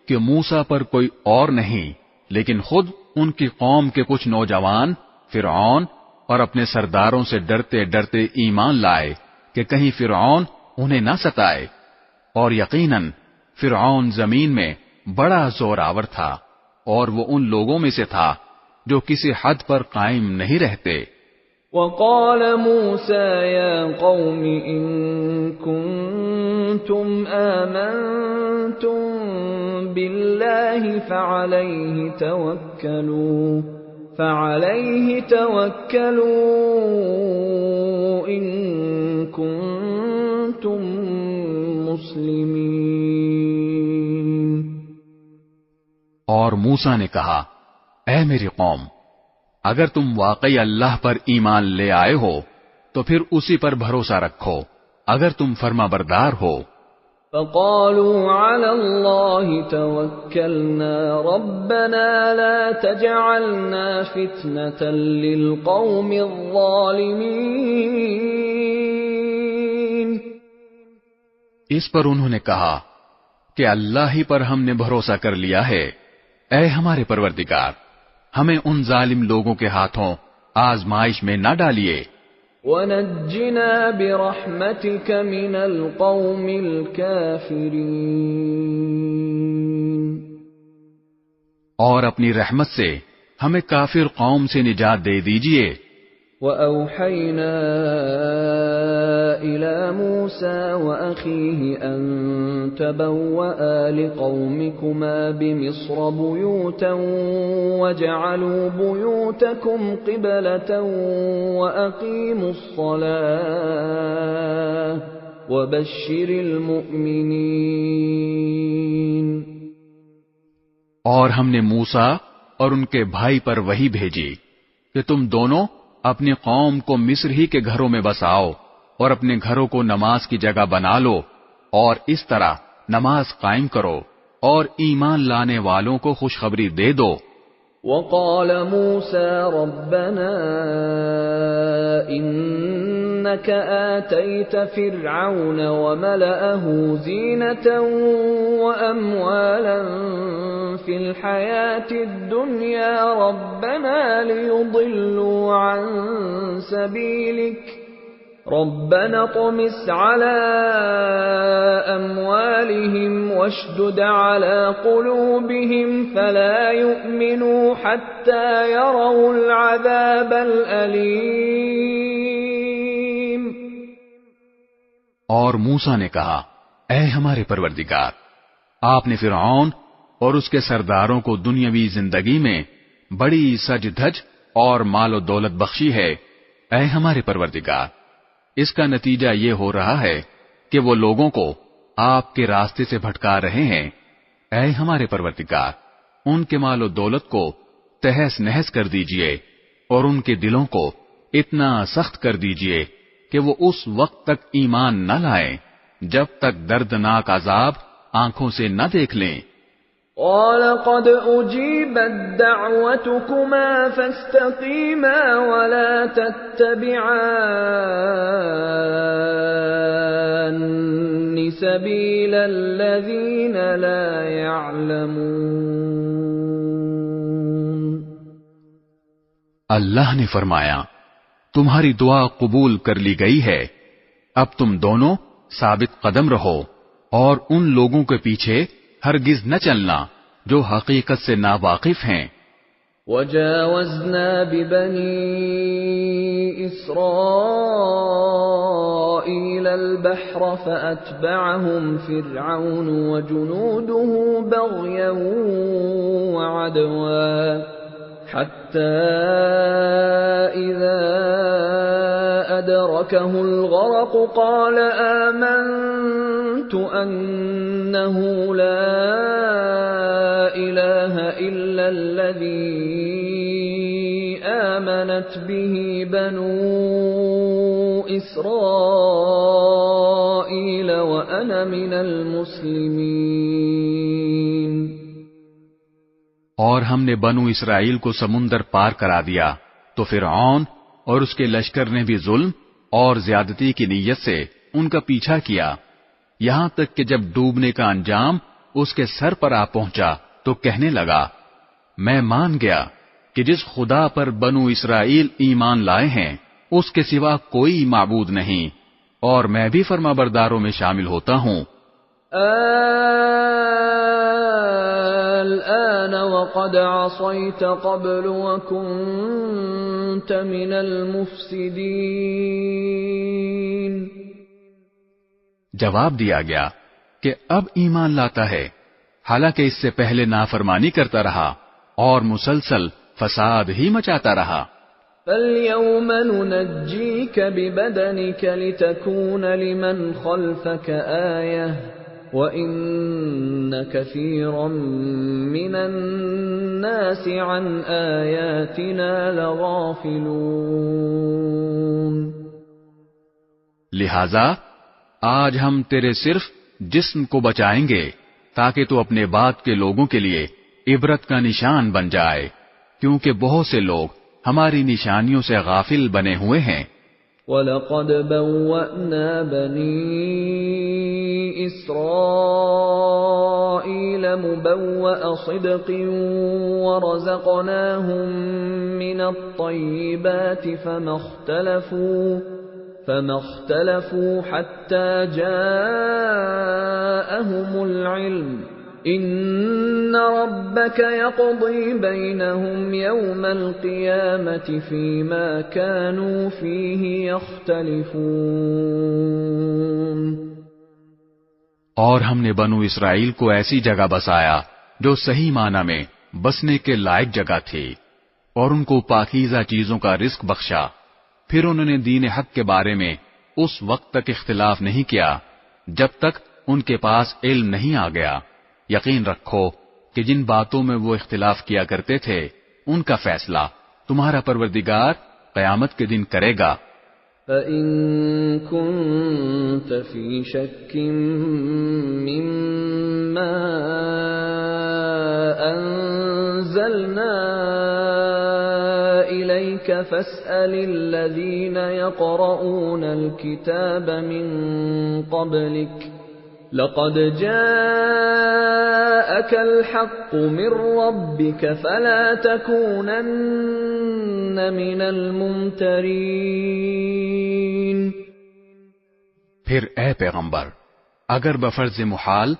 کہ موسیٰ پر کوئی اور نہیں لیکن خود ان کی قوم کے کچھ نوجوان فرعون اور اپنے سرداروں سے ڈرتے ڈرتے ایمان لائے کہ کہیں فرعون انہیں نہ ستائے. اور یقیناً فرعون زمین میں بڑا زور آور تھا اور وہ ان لوگوں میں سے تھا جو کسی حد پر قائم نہیں رہتے. وقال موسى يا قوم إن كنتم آمنتم بالله فعليه توكلوا إن كنتم مسلمين. اور موسیٰ نے کہا اے میری قوم اگر تم واقعی اللہ پر ایمان لے آئے ہو تو پھر اسی پر بھروسہ رکھو اگر تم فرما بردار ہو. فقالوا على الله توكلنا ربنا لا تجعلنا فتنة للقوم الظالمين. اس پر انہوں نے کہا کہ اللہ ہی پر ہم نے بھروسہ کر لیا ہے. اے ہمارے پروردگار ہمیں ان ظالم لوگوں کے ہاتھوں آزمائش میں نہ ڈالیے. وَنَجِّنَا بِرَحْمَتِكَ مِنَ الْقَوْمِ الْكَافِرِينَ. اور اپنی رحمت سے ہمیں کافر قوم سے نجات دے دیجیے. وَأَوْحَيْنَا إلى موسى وأخيه أن تبوأ لقومكما بمصر بيوتا وجعلوا بيوتكم قبلة وأقيموا الصلاة وبشر المؤمنين۔ اور ہم نے موسیٰ اور ان کے بھائی پر وحی بھیجی کہ تم دونوں اپنی قوم کو مصر ہی کے گھروں میں بساؤ اور اپنے گھروں کو نماز کی جگہ بنا لو، اور اس طرح نماز قائم کرو اور ایمان لانے والوں کو خوشخبری دے دو۔ وقال موسى ربنا إنك آتيت فرعون وملأه زينة وأموالا في الحياة الدنيا ربنا ليضلوا عن سبيلك ربنا اطمس على أموالهم واشدد على قلوبهم فلا يؤمنوا حتى يروا العذاب الأليم۔ اور موسیٰ نے کہا، اے ہمارے پروردگار، آپ نے فرعون اور اس کے سرداروں کو دنیاوی زندگی میں بڑی سج دھج اور مال و دولت بخشی ہے۔ اے ہمارے پروردگار، اس کا نتیجہ یہ ہو رہا ہے کہ وہ لوگوں کو آپ کے راستے سے بھٹکا رہے ہیں۔ اے ہمارے پروردگار، ان کے مال و دولت کو تہس نہس کر دیجئے اور ان کے دلوں کو اتنا سخت کر دیجئے کہ وہ اس وقت تک ایمان نہ لائیں جب تک دردناک عذاب آنکھوں سے نہ دیکھ لیں۔ قال قد أجيبت دعوتكما فاستقيما ولا تتبعان سبيل الذين لا يعلمون۔ اللہ نے فرمایا، تمہاری دعا قبول کر لی گئی ہے، اب تم دونوں ثابت قدم رہو اور ان لوگوں کے پیچھے ہرگز نہ چلنا جو حقیقت سے ناواقف ہیں۔ وجاوزنا ببني إسرائيل البحر فأتبعهم فرعون وجنوده بغيا وعدوا حتى إذا أدركه الغرق قال آمنت أنه لا إله إلا الذي آمنت به بنو إسرائيل وأنا من المسلمين۔ اور ہم نے بنو اسرائیل کو سمندر پار کرا دیا تو فرعون اور اس کے لشکر نے بھی ظلم اور زیادتی کی نیت سے ان کا پیچھا کیا، یہاں تک کہ جب ڈوبنے کا انجام اس کے سر پر آ پہنچا تو کہنے لگا، میں مان گیا کہ جس خدا پر بنو اسرائیل ایمان لائے ہیں اس کے سوا کوئی معبود نہیں، اور میں بھی فرما برداروں میں شامل ہوتا ہوں۔ الآن وقد عصيت قبل وكنت من المفسدين۔ جواب دیا گیا کہ اب ایمان لاتا ہے، حالانکہ اس سے پہلے نافرمانی کرتا رہا اور مسلسل فساد ہی مچاتا رہا۔ فَالْيَوْمَ نُنَجِّيكَ بِبَدَنِكَ لِتَكُونَ لِمَنْ خَلْفَكَ آيَةً وَإِنَّ كَثِيرًا مِنَ النَّاسِ عَنْ آيَاتِنَا لَغَافِلُونَ۔ لہذا آج ہم تیرے صرف جسم کو بچائیں گے تاکہ تو اپنے بعد کے لوگوں کے لیے عبرت کا نشان بن جائے، کیونکہ بہت سے لوگ ہماری نشانیوں سے غافل بنے ہوئے ہیں۔ وَلَقَدْ بَوَّأْنَا بَنِي إِسْرَائِيلَ مُبَوَّأَ صِدْقٍ وَرَزَقْنَاهُمْ مِنَ الطَّيِّبَاتِ فَمَا اخْتَلَفُوا حَتَّى جَاءَهُمُ الْعِلْمُ ان ربك يقضي بينهم يوم القيامة فيما كانوا فيه يختلفون۔ اور ہم نے بنو اسرائیل کو ایسی جگہ بسایا جو صحیح معنی میں بسنے کے لائق جگہ تھی، اور ان کو پاکیزہ چیزوں کا رزق بخشا۔ پھر انہوں نے دین حق کے بارے میں اس وقت تک اختلاف نہیں کیا جب تک ان کے پاس علم نہیں آ گیا۔ یقین رکھو کہ جن باتوں میں وہ اختلاف کیا کرتے تھے ان کا فیصلہ تمہارا پروردگار قیامت کے دن کرے گا۔ فَإِن كُنتَ فِي شَكٍّ مِّمَّا أَنزَلْنَا إِلَيْكَ فَاسْأَلِ الَّذِينَ يَقْرَؤُونَ الْكِتَابَ مِن قَبْلِكَ لَقَدْ جَاءَكَ الْحَقُّ مِن رَّبِّكَ فَلَا تَكُونَنَّ مِنَ الْمُمْتَرِينَ۔ پھر اے پیغمبر، اگر بفرض محال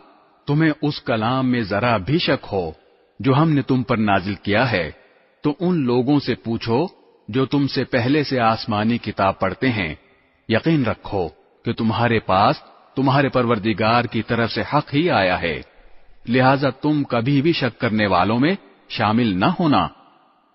تمہیں اس کلام میں ذرا بھی شک ہو جو ہم نے تم پر نازل کیا ہے، تو ان لوگوں سے پوچھو جو تم سے پہلے سے آسمانی کتاب پڑھتے ہیں۔ یقین رکھو کہ تمہارے پاس تمہارے پروردگار کی طرف سے حق ہی آیا ہے، لہذا تم کبھی بھی شک کرنے والوں میں شامل نہ ہونا۔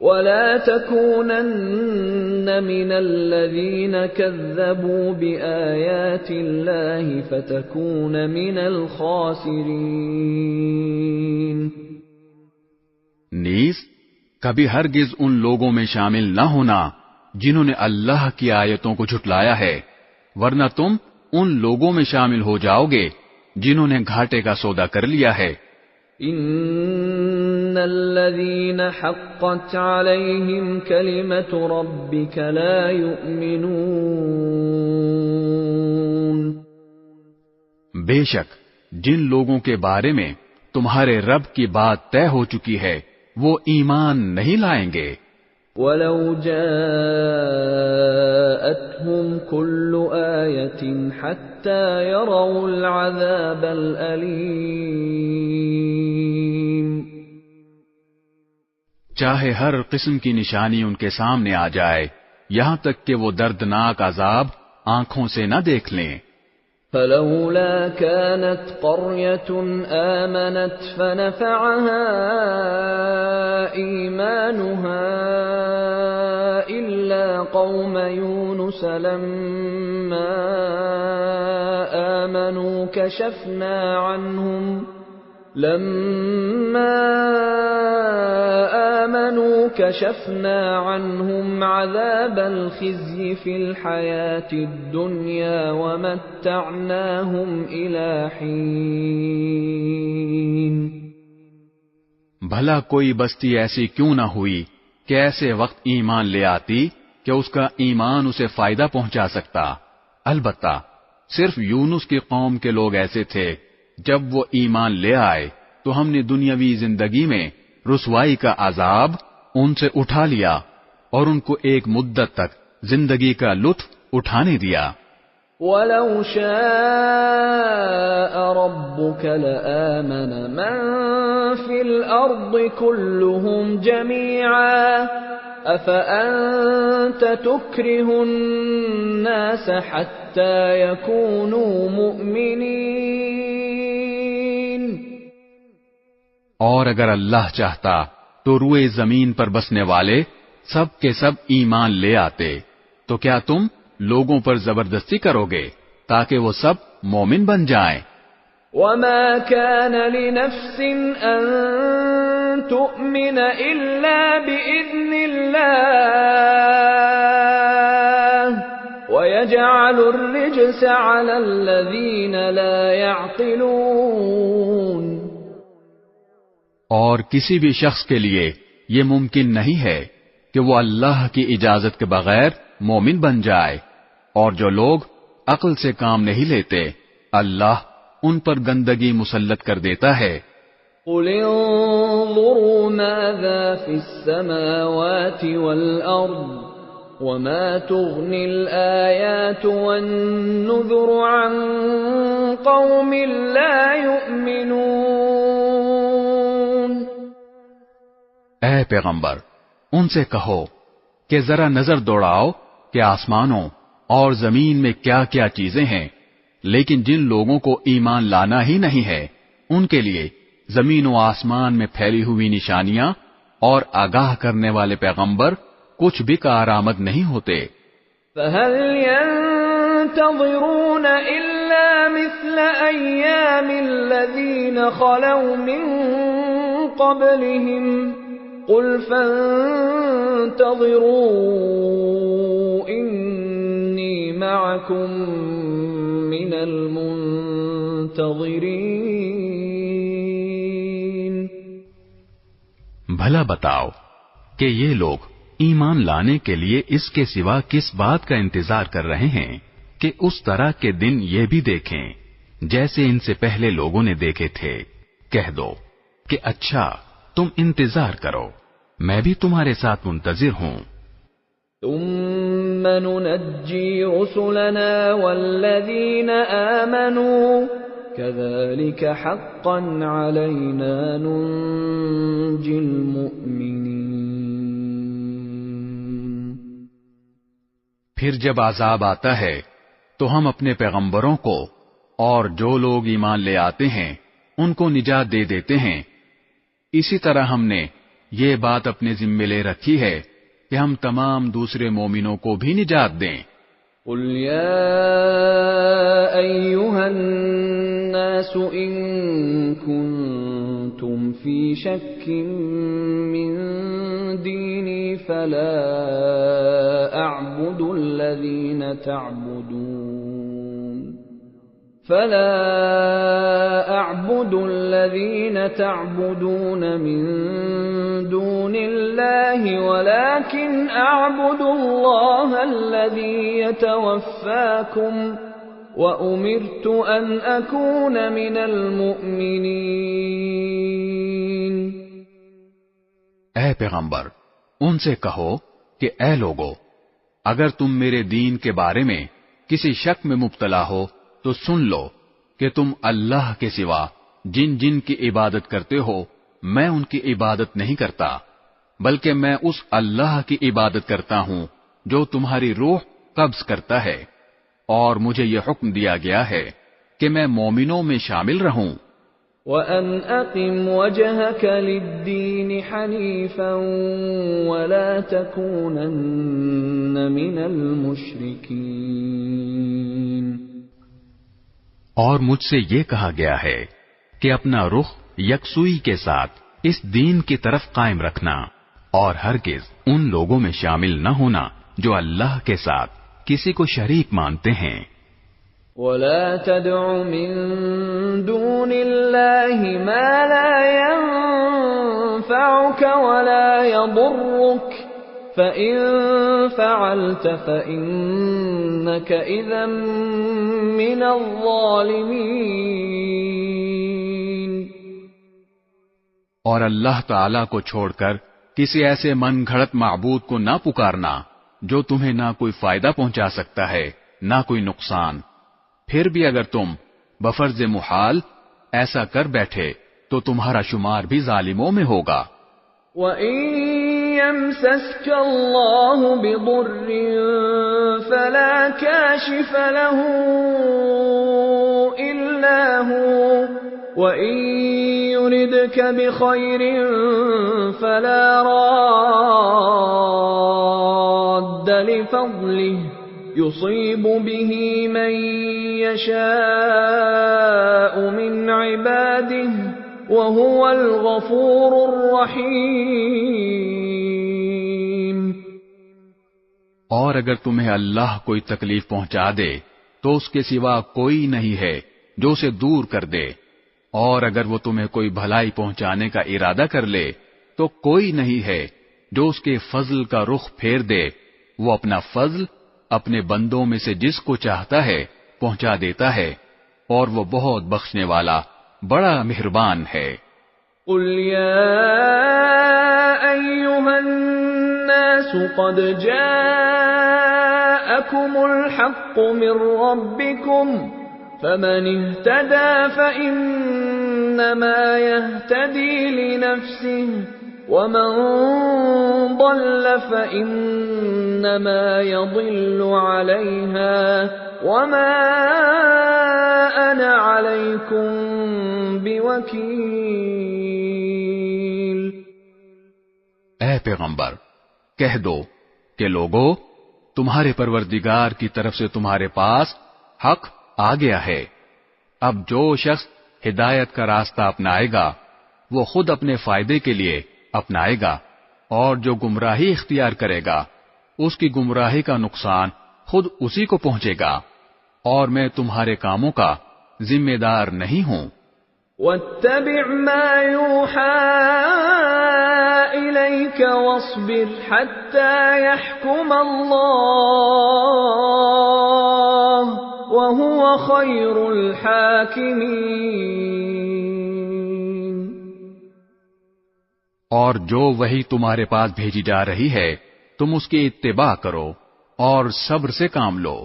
وَلَا تَكُونَنَّ مِنَ الَّذِينَ كَذَّبُوا بِآيَاتِ اللَّهِ فَتَكُونَ مِنَ الْخَاسِرِينَ۔ نیز کبھی ہرگز ان لوگوں میں شامل نہ ہونا جنہوں نے اللہ کی آیتوں کو جھٹلایا ہے، ورنہ تم ان لوگوں میں شامل ہو جاؤ گے جنہوں نے گھاٹے کا سودا کر لیا ہے۔ ان الذين حقت عليهم كلمة ربك لا يؤمنون۔ بے شک جن لوگوں کے بارے میں تمہارے رب کی بات طے ہو چکی ہے وہ ایمان نہیں لائیں گے۔ وَلَوْ جَاءَتْهُمْ كُلُّ آيَةٍ حَتَّى يَرَوْا الْعَذَابَ الْأَلِيمَ۔ چاہے ہر قسم کی نشانی ان کے سامنے آ جائے، یہاں تک کہ وہ دردناک عذاب آنکھوں سے نہ دیکھ لیں۔ فَلَوْلَا كَانَتْ قَرْيَةٌ آمَنَتْ فَنَفَعَهَا إِيمَانُهَا إِلَّا قَوْمَ يُونُسَ لَمَّا آمَنُوا كَشَفْنَا عَنْهُمْ عَذَابَ الْخِزْيِ فِي الْحَيَاةِ الدُّنْيَا وَمَتَّعْنَاهُمْ إِلَى حِينٍ۔ بھلا کوئی بستی ایسی کیوں نہ ہوئی کہ ایسے وقت ایمان لے آتی کہ اس کا ایمان اسے فائدہ پہنچا سکتا۔ البتہ صرف یونس کی قوم کے لوگ ایسے تھے، جب وہ ایمان لے آئے تو ہم نے دنیاوی زندگی میں رسوائی کا عذاب ان سے اٹھا لیا اور ان کو ایک مدت تک زندگی کا لطف اٹھانے دیا۔ وَلَوْ شَاءَ رَبُّكَ لَآمَنَ مَن فِي الْأَرْضِ كُلُّهُمْ جَمِيعًا أَفَأَنْتَ تُكْرِهُ النَّاسَ حَتَّى يَكُونُوا مُؤْمِنِينَ۔ اور اگر اللہ چاہتا تو روئے زمین پر بسنے والے سب کے سب ایمان لے آتے، تو کیا تم لوگوں پر زبردستی کرو گے تاکہ وہ سب مومن بن جائیں؟ وَمَا كَانَ لِنَفْسٍ أَن تُؤْمِنَ إِلَّا بِإِذْنِ اللَّهِ وَيَجْعَلُ الرِّجْسَ عَلَى الَّذِينَ لَا يَعْقِلُونَ۔ اور کسی بھی شخص کے لیے یہ ممکن نہیں ہے کہ وہ اللہ کی اجازت کے بغیر مومن بن جائے، اور جو لوگ عقل سے کام نہیں لیتے اللہ ان پر گندگی مسلط کر دیتا ہے۔ قُلِ انظُرُوا مَاذَا فِي السَّمَاوَاتِ وَالْأَرْضِ وَمَا تُغْنِي الْآيَاتُ وَالنُّذُرُ عَن قَوْمٍ لَّا يُؤْمِنُونَ۔ اے پیغمبر ان سے کہو کہ ذرا نظر دوڑاؤ کہ آسمانوں اور زمین میں کیا کیا چیزیں ہیں، لیکن جن لوگوں کو ایمان لانا ہی نہیں ہے ان کے لیے زمین و آسمان میں پھیلی ہوئی نشانیاں اور آگاہ کرنے والے پیغمبر کچھ بھی کارآمد نہیں ہوتے۔ فَهَلْ يَنتَظِرُونَ إِلَّا مِثْلَ أَيَّامِ الَّذِينَ خَلَوْا مِن قَبْلِهِمْ قُلْ فَانتَظِرُوا إِنِّي مَعَكُمْ مِنَ الْمُنتَظِرِينَ۔ بھلا بتاؤ کہ یہ لوگ ایمان لانے کے لیے اس کے سوا کس بات کا انتظار کر رہے ہیں کہ اس طرح کے دن یہ بھی دیکھیں جیسے ان سے پہلے لوگوں نے دیکھے تھے۔ کہہ دو کہ اچھا تم انتظار کرو، میں بھی تمہارے ساتھ منتظر ہوں۔ ثم ننجي رسلنا والذين آمنوا كذلك حقا علينا ننجي المؤمنين۔ پھر جب عذاب آتا ہے تو ہم اپنے پیغمبروں کو اور جو لوگ ایمان لے آتے ہیں ان کو نجات دے دیتے ہیں۔ اسی طرح ہم نے یہ بات اپنے ذمے لے رکھی ہے کہ ہم تمام دوسرے مومنوں کو بھی نجات دیں۔ قل يا أيها الناس إن كنتم في شك من ديني فلا أعبد الذين تعبدون من دون الله ولكن أعبد الله الذي يتوفاكم وأمرت أن أكون من المؤمنين۔ اے پیغمبر ان سے کہو کہ اے لوگو، اگر تم میرے دین کے بارے میں کسی شک میں مبتلا ہو تو سن لو کہ تم اللہ کے سوا جن جن کی عبادت کرتے ہو میں ان کی عبادت نہیں کرتا، بلکہ میں اس اللہ کی عبادت کرتا ہوں جو تمہاری روح قبض کرتا ہے، اور مجھے یہ حکم دیا گیا ہے کہ میں مومنوں میں شامل رہوں۔ وَأَنْ أَقِمْ وَجْهَكَ لِلدِّينِ حَنِيفًا وَلَا تَكُونَنَّ مِنَ الْمُشْرِكِينَ۔ اور مجھ سے یہ کہا گیا ہے کہ اپنا رخ یکسوئی کے ساتھ اس دین کی طرف قائم رکھنا، اور ہرگز ان لوگوں میں شامل نہ ہونا جو اللہ کے ساتھ کسی کو شریک مانتے ہیں۔ وَلَا تَدْعُ مِن دُونِ اللَّهِ مَا لَا يَنفَعُكَ وَلَا يَضُرُّكَ فَإِن فَعَلْتَ فَإِنَّكَ إِذًا مِّنَ الظَّالِمِينَ۔ اور اللہ تعالی کو چھوڑ کر کسی ایسے من گھڑت معبود کو نہ پکارنا جو تمہیں نہ کوئی فائدہ پہنچا سکتا ہے نہ کوئی نقصان۔ پھر بھی اگر تم بفرض محال ایسا کر بیٹھے تو تمہارا شمار بھی ظالموں میں ہوگا۔ وَإِن يَمْسَسْكَ اللَّهُ بِضُرٍّ فَلَا كَاشِفَ لَهُ إِلَّا هُوَ وَإِن يُرِدْكَ بِخَيْرٍ فَلَا رَادَّ لِفَضْلِهِ يُصِيبُ بِهِ مَن يَشَاءُ مِنْ عِبَادِهِ وَهُوَ الْغَفُورُ الرَّحِيمُ۔ اور اگر تمہیں اللہ کوئی تکلیف پہنچا دے تو اس کے سوا کوئی نہیں ہے جو اسے دور کر دے، اور اگر وہ تمہیں کوئی بھلائی پہنچانے کا ارادہ کر لے تو کوئی نہیں ہے جو اس کے فضل کا رخ پھیر دے۔ وہ اپنا فضل اپنے بندوں میں سے جس کو چاہتا ہے پہنچا دیتا ہے، اور وہ بہت بخشنے والا بڑا مہربان ہے۔ قُلْ يَا أَيُّهَا النَّاسُ قَدْ جَاءَكُمُ الْحَقُّ مِنْ رَبِّكُمْ فَمَنِ اهْتَدَى فَإِنَّمَا يَهْتَدِي لِنَفْسِهِ ومن ضل فإنما يضل عليها وما أنا عليكم بوكيل۔ اے پیغمبر کہہ دو کہ لوگو تمہارے پروردگار کی طرف سے تمہارے پاس حق آ گیا ہے۔ اب جو شخص ہدایت کا راستہ اپنائے گا وہ خود اپنے فائدے کے لیے اپنائے گا، اور جو گمراہی اختیار کرے گا اس کی گمراہی کا نقصان خود اسی کو پہنچے گا، اور میں تمہارے کاموں کا ذمہ دار نہیں ہوں۔ واتبع ما يوحى إليك واصبر حتى يحكم الله وهو خير الحاكمين۔ اور جو وحی تمہارے پاس بھیجی جا رہی ہے تم اس کی اتباع کرو اور صبر سے کام لو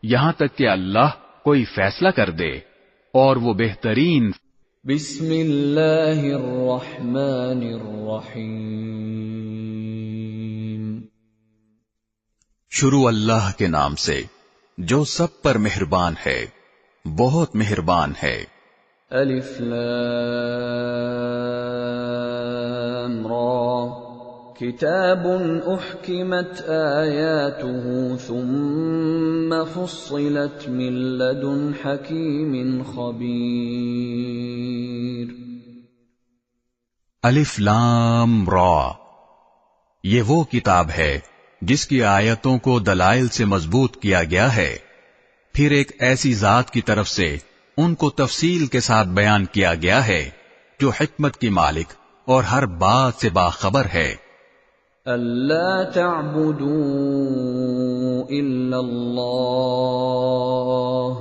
یہاں تک کہ اللہ کوئی فیصلہ کر دے، اور وہ بہترین۔ بسم اللہ الرحمن الرحیم۔ شروع اللہ کے نام سے جو سب پر مہربان ہے، بہت مہربان ہے۔ الف لام را کتاب احکمت آیاته ثم فصلت من لدن حکیم خبیر۔ الف لام را، یہ وہ کتاب ہے جس کی آیتوں کو دلائل سے مضبوط کیا گیا ہے، پھر ایک ایسی ذات کی طرف سے ان کو تفصیل کے ساتھ بیان کیا گیا ہے جو حکمت کی مالک اور ہر بات سے باخبر ہے۔ الا تعبدوا الا اللہ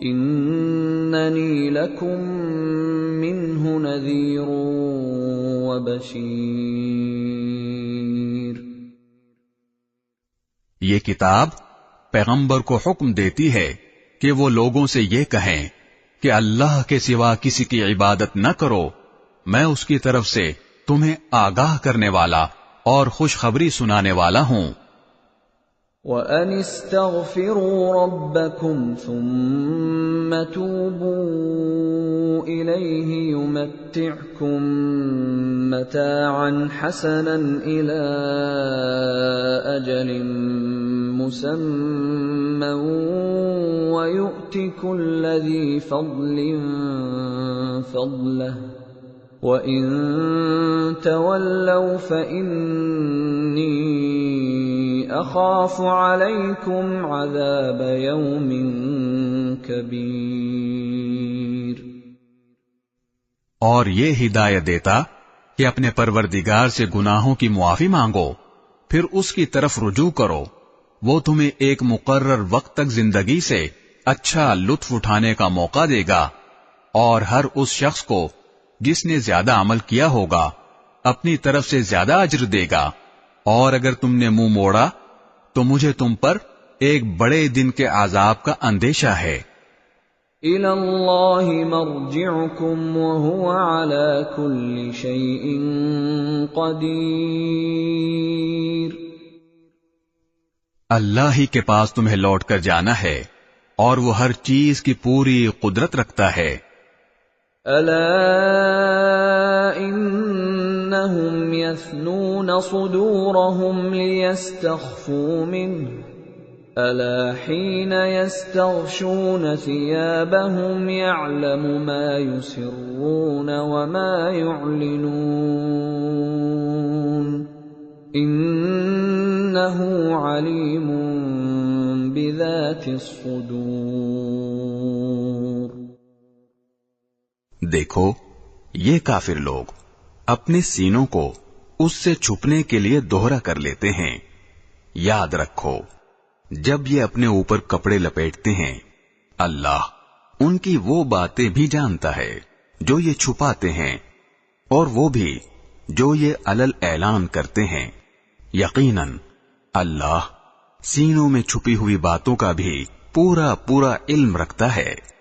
اننی لکم منہ نذیر وبشیر۔ یہ کتاب پیغمبر کو حکم دیتی ہے کہ وہ لوگوں سے یہ کہیں کہ اللہ کے سوا کسی کی عبادت نہ کرو، میں اس کی طرف سے تمہیں آگاہ کرنے والا اور خوشخبری سنانے والا ہوں۔ وَأَنِ اسْتَغْفِرُوا رَبَّكُمْ ثُمَّ تُوبُوا إِلَيْهِ يُمَتِّعْكُمْ مَتَاعًا حَسَنًا إِلَى أَجَلٍ مُّسَمًّى وَيُؤْتِ كُلَّ ذِي فَضْلٍ فَضْلَهُ وَإِن تَوَلَّوْا فَإِنِّي أَخَافُ عَلَيْكُمْ عَذَابَ يَوْمٍ كَبِيرٍ۔ اور یہ ہدایت دیتا کہ اپنے پروردگار سے گناہوں کی معافی مانگو، پھر اس کی طرف رجوع کرو، وہ تمہیں ایک مقرر وقت تک زندگی سے اچھا لطف اٹھانے کا موقع دے گا، اور ہر اس شخص کو جس نے زیادہ عمل کیا ہوگا اپنی طرف سے زیادہ اجر دے گا، اور اگر تم نے منہ موڑا تو مجھے تم پر ایک بڑے دن کے عذاب کا اندیشہ ہے۔ إِلَى اللَّهِ مَرْجِعُكُمْ وَهُوَ عَلَى كُلِّ شَيْءٍ قَدِيرٌ۔ اللہ ہی کے پاس تمہیں لوٹ کر جانا ہے، اور وہ ہر چیز کی پوری قدرت رکھتا ہے۔ أَلَا إِنَّهُمْ يَثْنُونَ صُدُورَهُمْ لِيَسْتَخْفُوا مِنْهُ أَلَا حِينَ يَسْتَغْشُونَ ثِيَابَهُمْ يَعْلَمُ مَا يُسِرُّونَ وَمَا يُعْلِنُونَ إِنَّهُ عَلِيمٌ بِذَاتِ الصُّدُورِ۔ دیکھو یہ کافر لوگ اپنے سینوں کو اس سے چھپنے کے لیے دوہرا کر لیتے ہیں۔ یاد رکھو جب یہ اپنے اوپر کپڑے لپیٹتے ہیں اللہ ان کی وہ باتیں بھی جانتا ہے جو یہ چھپاتے ہیں، اور وہ بھی جو یہ علل اعلان کرتے ہیں۔ یقیناً اللہ سینوں میں چھپی ہوئی باتوں کا بھی پورا علم رکھتا ہے۔